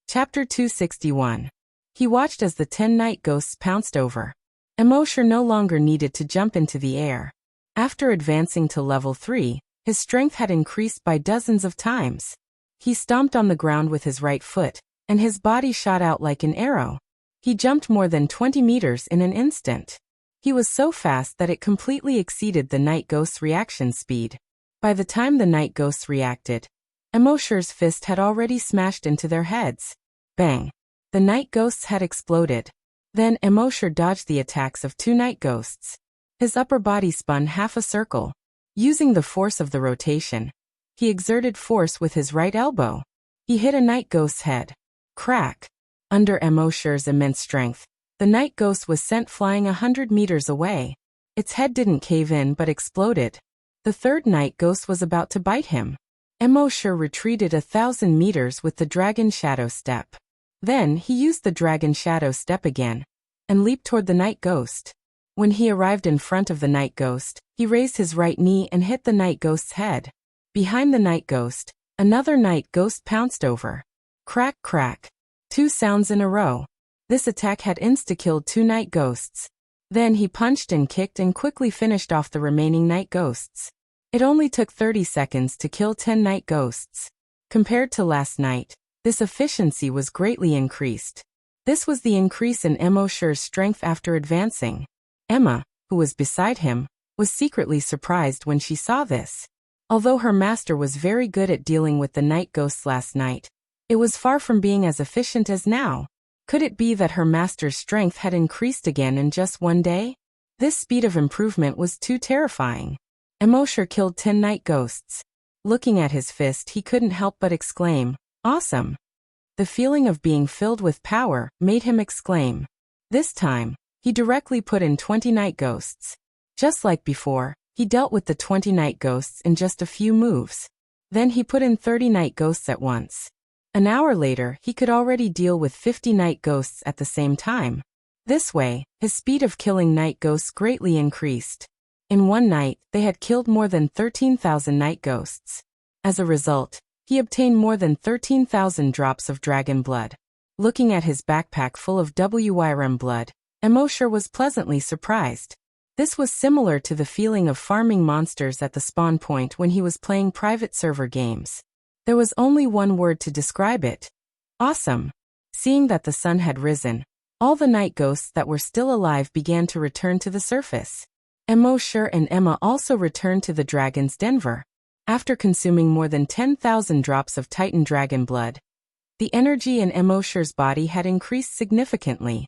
Chapter 261. He watched as the 10 night ghosts pounced over. Emosher no longer needed to jump into the air. After advancing to level 3, his strength had increased by dozens of times. He stomped on the ground with his right foot, and his body shot out like an arrow. He jumped more than 20 meters in an instant. He was so fast that it completely exceeded the night ghost's reaction speed. By the time the night ghosts reacted, Emosher's fist had already smashed into their heads. Bang! The night ghosts had exploded. Then Emosher dodged the attacks of 2 night ghosts. His upper body spun half a circle. Using the force of the rotation, he exerted force with his right elbow. He hit a night ghost's head. Crack! Under Emosher's immense strength, the night ghost was sent flying 100 meters away. Its head didn't cave in but exploded. The third night ghost was about to bite him. Emosher retreated 1,000 meters with the Dragon Shadow Step. Then he used the Dragon Shadow Step again and leaped toward the night ghost. When he arrived in front of the night ghost, he raised his right knee and hit the night ghost's head. Behind the night ghost, another night ghost pounced over. Crack, crack. 2 sounds in a row. This attack had insta-killed 2 night ghosts. Then he punched and kicked and quickly finished off the remaining night ghosts. It only took 30 seconds to kill 10 night ghosts. Compared to last night, this efficiency was greatly increased. This was the increase in Emosher's strength after advancing. Emma, who was beside him, was secretly surprised when she saw this. Although her master was very good at dealing with the night ghosts last night, it was far from being as efficient as now. Could it be that her master's strength had increased again in just one day? This speed of improvement was too terrifying. Emosher killed 10 night ghosts. Looking at his fist, he couldn't help but exclaim, "Awesome!" The feeling of being filled with power made him exclaim. This time, he directly put in 20 night ghosts. Just like before, he dealt with the 20 night ghosts in just a few moves. Then he put in 30 night ghosts at once. An hour later, he could already deal with 50 night ghosts at the same time. This way, his speed of killing night ghosts greatly increased. In one night, they had killed more than 13,000 night ghosts. As a result, he obtained more than 13,000 drops of dragon blood. Looking at his backpack full of WYRM blood, Emosher was pleasantly surprised. This was similar to the feeling of farming monsters at the spawn point when he was playing private server games. There was only one word to describe it. Awesome. Seeing that the sun had risen, all the night ghosts that were still alive began to return to the surface. Emosher and Emma also returned to the dragon's Denver. After consuming more than 10,000 drops of Titan dragon blood, the energy in Emosher's body had increased significantly.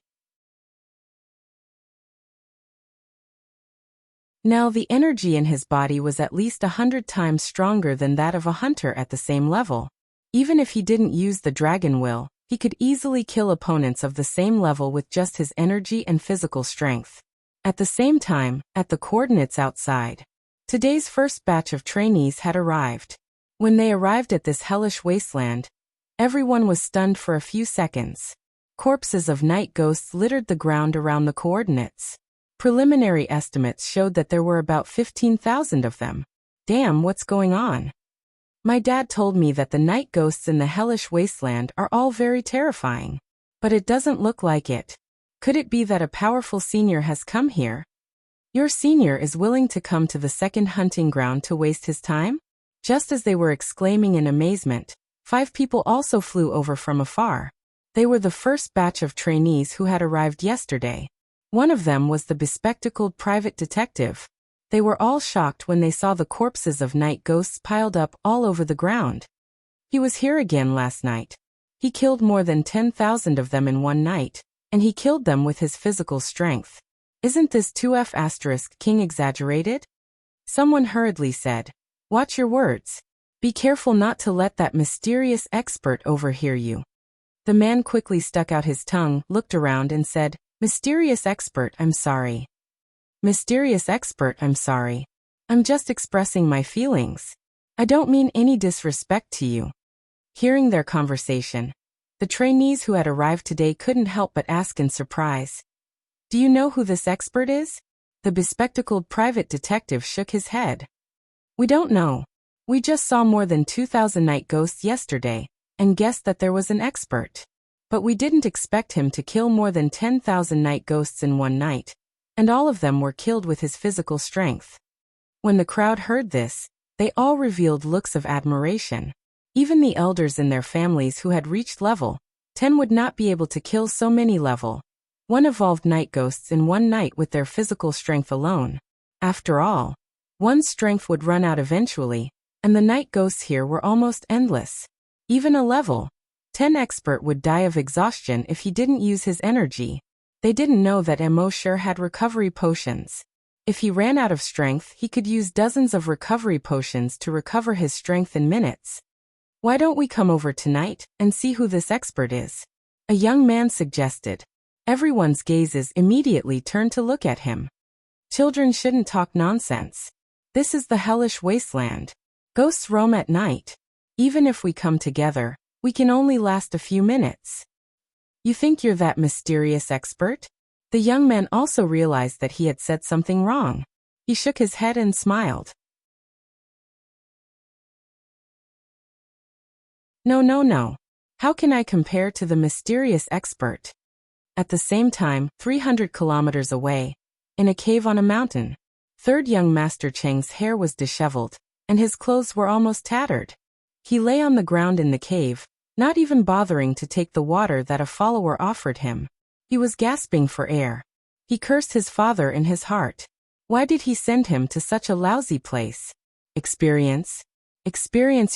Now the energy in his body was at least 100 times stronger than that of a hunter at the same level. Even if he didn't use the dragon will, he could easily kill opponents of the same level with just his energy and physical strength. At the same time, at the coordinates outside, today's first batch of trainees had arrived. When they arrived at this hellish wasteland, everyone was stunned for a few seconds. Corpses of night ghosts littered the ground around the coordinates. Preliminary estimates showed that there were about 15,000 of them. Damn, what's going on? My dad told me that the night ghosts in the hellish wasteland are all very terrifying. But it doesn't look like it. Could it be that a powerful senior has come here? Your senior is willing to come to the second hunting ground to waste his time? Just as they were exclaiming in amazement, 5 people also flew over from afar. They were the first batch of trainees who had arrived yesterday. One of them was the bespectacled private detective. They were all shocked when they saw the corpses of night ghosts piled up all over the ground. He was here again last night. He killed more than 10,000 of them in one night, and he killed them with his physical strength. Isn't this 2F** King exaggerated? Someone hurriedly said, "Watch your words. Be careful not to let that mysterious expert overhear you." The man quickly stuck out his tongue, looked around and said, "Mysterious expert, I'm sorry. Mysterious expert, I'm sorry. I'm just expressing my feelings. I don't mean any disrespect to you." Hearing their conversation, the trainees who had arrived today couldn't help but ask in surprise, "Do you know who this expert is?" The bespectacled private detective shook his head. "We don't know. We just saw more than 2,000 night ghosts yesterday, and guessed that there was an expert. But we didn't expect him to kill more than 10,000 night ghosts in one night, and all of them were killed with his physical strength." When the crowd heard this, they all revealed looks of admiration. Even the elders in their families who had reached level 10 would not be able to kill so many level 1 evolved night ghosts in one night with their physical strength alone. After all, 1's strength would run out eventually, and the night ghosts here were almost endless. Even a level 10 expert would die of exhaustion if he didn't use his energy. They didn't know that Immortal had recovery potions. If he ran out of strength, he could use dozens of recovery potions to recover his strength in minutes. Why don't we come over tonight and see who this expert is? A young man suggested. Everyone's gazes immediately turned to look at him. Children shouldn't talk nonsense. This is the hellish wasteland. Ghosts roam at night. Even if we come together, we can only last a few minutes. You think you're that mysterious expert? The young man also realized that he had said something wrong. He shook his head and smiled. No. How can I compare to the mysterious expert? At the same time, 300 kilometers away, in a cave on a mountain, third young Master Cheng's hair was disheveled, and his clothes were almost tattered. He lay on the ground in the cave, not even bothering to take the water that a follower offered him. He was gasping for air. He cursed his father in his heart. Why did he send him to such a lousy place? Experience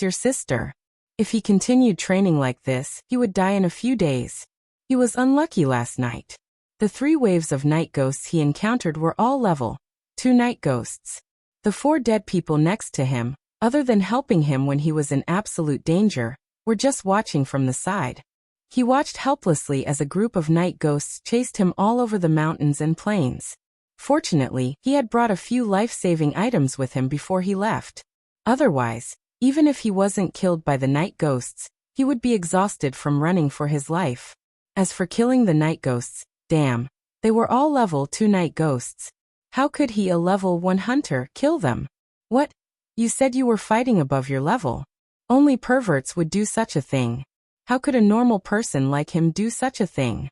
your sister. If he continued training like this, he would die in a few days. He was unlucky last night. The 3 waves of night ghosts he encountered were all level 2 night ghosts. The 4 dead people next to him, other than helping him when he was in absolute danger, were just watching from the side. He watched helplessly as a group of night ghosts chased him all over the mountains and plains. Fortunately, he had brought a few life-saving items with him before he left. Otherwise, even if he wasn't killed by the night ghosts, he would be exhausted from running for his life. As for killing the night ghosts, damn, they were all level 2 night ghosts. How could he, a level 1 hunter, kill them? What? You said you were fighting above your level. Only perverts would do such a thing. How could a normal person like him do such a thing?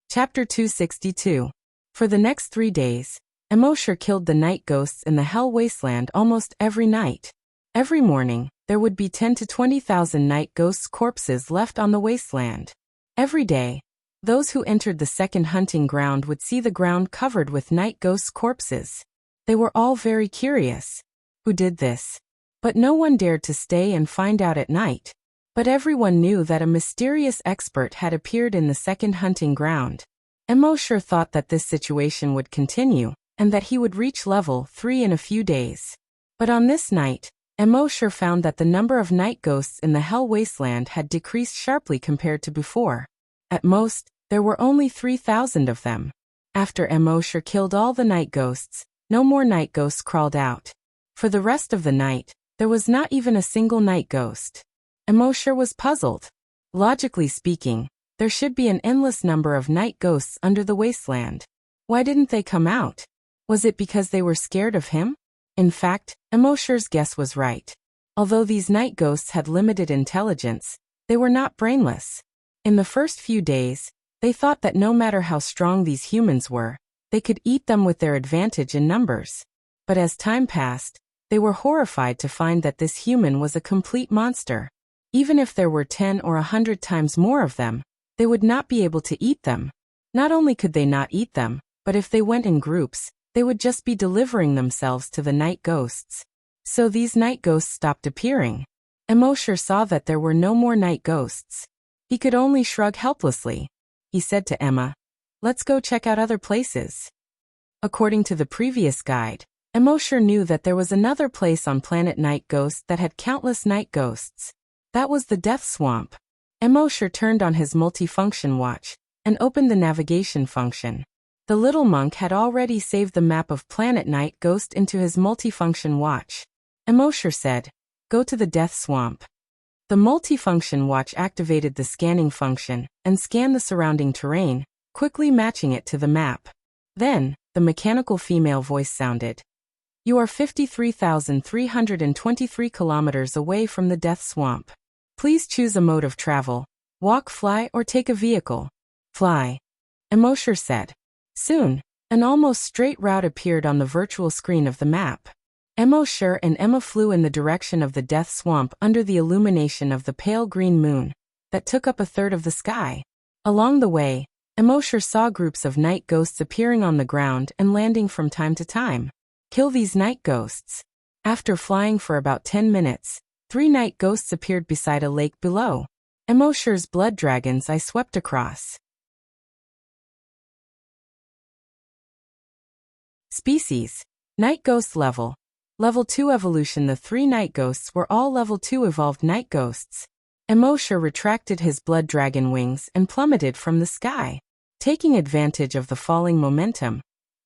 Chapter 262. For the next 3 days, Immortal killed the night ghosts in the Hell Wasteland almost every night. Every morning, there would be 10 to 20,000 night ghosts' corpses left on the wasteland. Every day, those who entered the second hunting ground would see the ground covered with night ghosts' corpses. They were all very curious. Who did this? But no one dared to stay and find out at night. But everyone knew that a mysterious expert had appeared in the second hunting ground. Immortal thought that this situation would continue, and that he would reach level 3 in a few days. But on this night, Immortal found that the number of night ghosts in the Hell Wasteland had decreased sharply compared to before. At most, there were only 3,000 of them. After Immortal killed all the night ghosts, no more night ghosts crawled out. For the rest of the night, there was not even a single night ghost. Immortal was puzzled. Logically speaking, there should be an endless number of night ghosts under the wasteland. Why didn't they come out? Was it because they were scared of him? In fact, Immortal's guess was right. Although these night ghosts had limited intelligence, they were not brainless. In the first few days, they thought that no matter how strong these humans were, they could eat them with their advantage in numbers. But as time passed, they were horrified to find that this human was a complete monster. Even if there were 10 or 100 times more of them, they would not be able to eat them. Not only could they not eat them, but if they went in groups, they would just be delivering themselves to the night ghosts. So these night ghosts stopped appearing. Immortal saw that there were no more night ghosts. He could only shrug helplessly. He said to Emma, "Let's go check out other places." According to the previous guide, Immortal knew that there was another place on planet Night Ghost that had countless night ghosts. That was the Death Swamp. Immortal turned on his multifunction watch and opened the navigation function. The little monk had already saved the map of Planet Night Ghost into his multifunction watch. Immortal said, "Go to the Death Swamp." The multifunction watch activated the scanning function and scanned the surrounding terrain, quickly matching it to the map. Then, the mechanical female voice sounded. "You are 53,323 kilometers away from the Death Swamp. Please choose a mode of travel: walk, fly, or take a vehicle." "Fly," Immortal said. Soon, An almost straight route appeared on the virtual screen of the map. Emosher and Emma flew in the direction of the Death Swamp under the illumination of the pale green moon that took up a third of the sky. Along the way, Emosher saw groups of night ghosts appearing on the ground and landing from time to time. Kill these night ghosts. After flying for about 10 minutes, 3 night ghosts appeared beside a lake below. Emosher's blood dragon's eye swept across. Species. Night Ghost Level. Level 2 Evolution. The 3 night ghosts were all Level 2 evolved night ghosts. Emosher retracted his blood dragon wings and plummeted from the sky. Taking advantage of the falling momentum,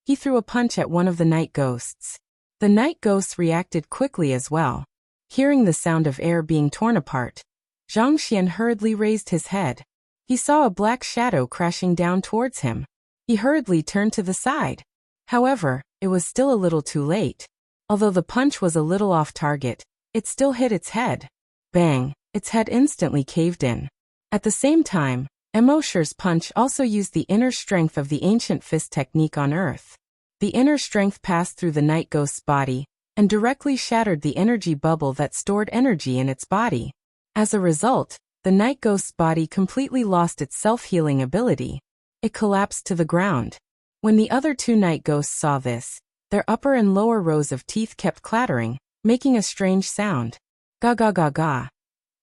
he threw a punch at one of the night ghosts. The night ghosts reacted quickly as well. Hearing the sound of air being torn apart, Zhang Xian hurriedly raised his head. He saw a black shadow crashing down towards him. He hurriedly turned to the side. However, it was still a little too late. Although the punch was a little off target, it still hit its head. Bang! Its head instantly caved in. At the same time, Emosher's punch also used the inner strength of the ancient fist technique on Earth. The inner strength passed through the night ghost's body and directly shattered the energy bubble that stored energy in its body. As a result, the night ghost's body completely lost its self-healing ability. It collapsed to the ground. When the other 2 night ghosts saw this, their upper and lower rows of teeth kept clattering, making a strange sound. Ga ga ga ga.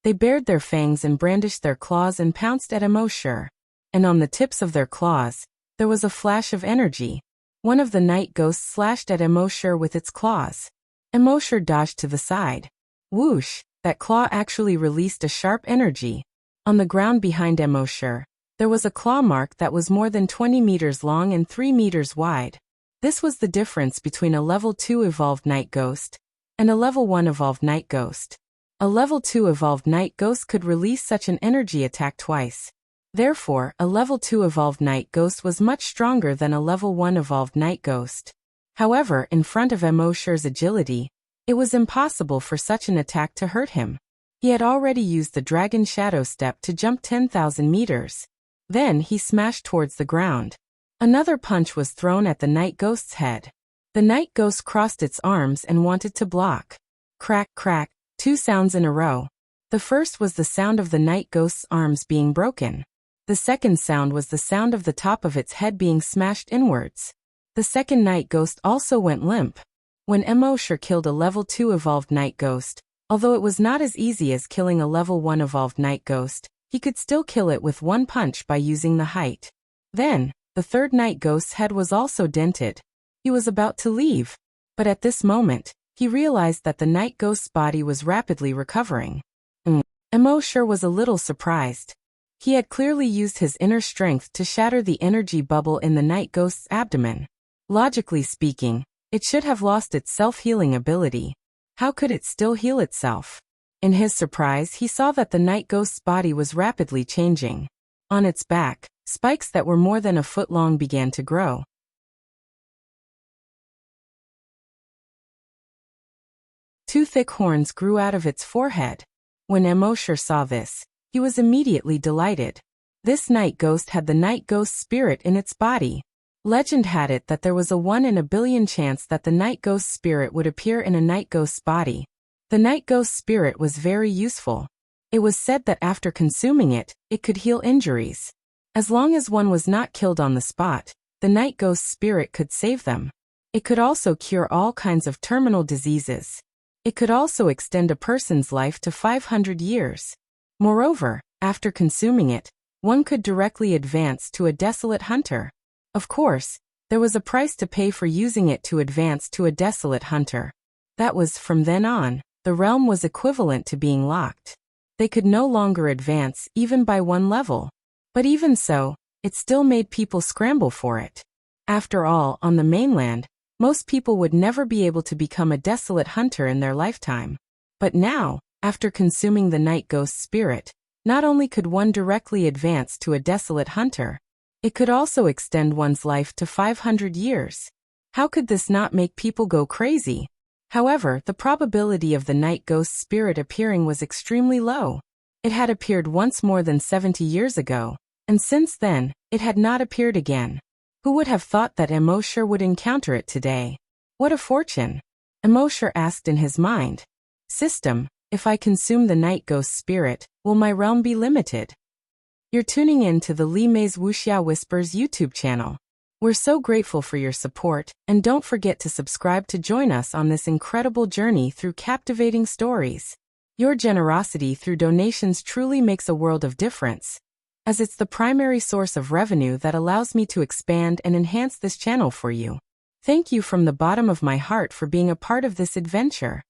They bared their fangs and brandished their claws and pounced at Emosher. And on the tips of their claws, there was a flash of energy. One of the night ghosts slashed at Emosher with its claws. Emosher dodged to the side. Whoosh! That claw actually released a sharp energy. On the ground behind Emosher, there was a claw mark that was more than 20 meters long and 3 meters wide. This was the difference between a level 2 evolved night ghost and a level 1 evolved night ghost. A level 2 evolved night ghost could release such an energy attack twice. Therefore, a level 2 evolved night ghost was much stronger than a level 1 evolved night ghost. However, in front of Emosher's agility, it was impossible for such an attack to hurt him. He had already used the Dragon Shadow Step to jump 10,000 meters. Then he smashed towards the ground. Another punch was thrown at the night ghost's head. The night ghost crossed its arms and wanted to block. Crack, crack, 2 sounds in a row. The first was the sound of the night ghost's arms being broken. The second sound was the sound of the top of its head being smashed inwards. The second night ghost also went limp. When Emosher killed a level 2 evolved night ghost, although it was not as easy as killing a level 1 evolved night ghost, he could still kill it with 1 punch by using the height. Then, the third night ghost's head was also dented. He was about to leave. But at this moment, he realized that the night ghost's body was rapidly recovering. Emosher was a little surprised. He had clearly used his inner strength to shatter the energy bubble in the night ghost's abdomen. Logically speaking, it should have lost its self-healing ability. How could it still heal itself? In his surprise, he saw that the night ghost's body was rapidly changing. On its back, spikes that were more than a foot long began to grow. 2 thick horns grew out of its forehead. When Emosher saw this, he was immediately delighted. This night ghost had the night ghost spirit in its body. Legend had it that there was a 1 in a billion chance that the night ghost spirit would appear in a night ghost's body. The night ghost spirit was very useful. It was said that after consuming it, it could heal injuries. As long as one was not killed on the spot, the night ghost spirit could save them. It could also cure all kinds of terminal diseases. It could also extend a person's life to 500 years. Moreover, after consuming it, one could directly advance to a desolate hunter. Of course, there was a price to pay for using it to advance to a desolate hunter. That was, from then on, the realm was equivalent to being locked. They could no longer advance even by 1 level. But even so, it still made people scramble for it. After all, on the mainland, most people would never be able to become a desolate hunter in their lifetime. But now, after consuming the night ghost spirit, not only could one directly advance to a desolate hunter, it could also extend one's life to 500 years. How could this not make people go crazy? However, the probability of the night ghost spirit appearing was extremely low. It had appeared once more than 70 years ago, and since then, it had not appeared again. Who would have thought that Immortal would encounter it today? What a fortune! Immortal asked in his mind. System, if I consume the night ghost spirit, will my realm be limited? You're tuning in to the Li Mei's Wuxia Whispers YouTube channel. We're so grateful for your support, and don't forget to subscribe to join us on this incredible journey through captivating stories. Your generosity through donations truly makes a world of difference, as it's the primary source of revenue that allows me to expand and enhance this channel for you. Thank you from the bottom of my heart for being a part of this adventure.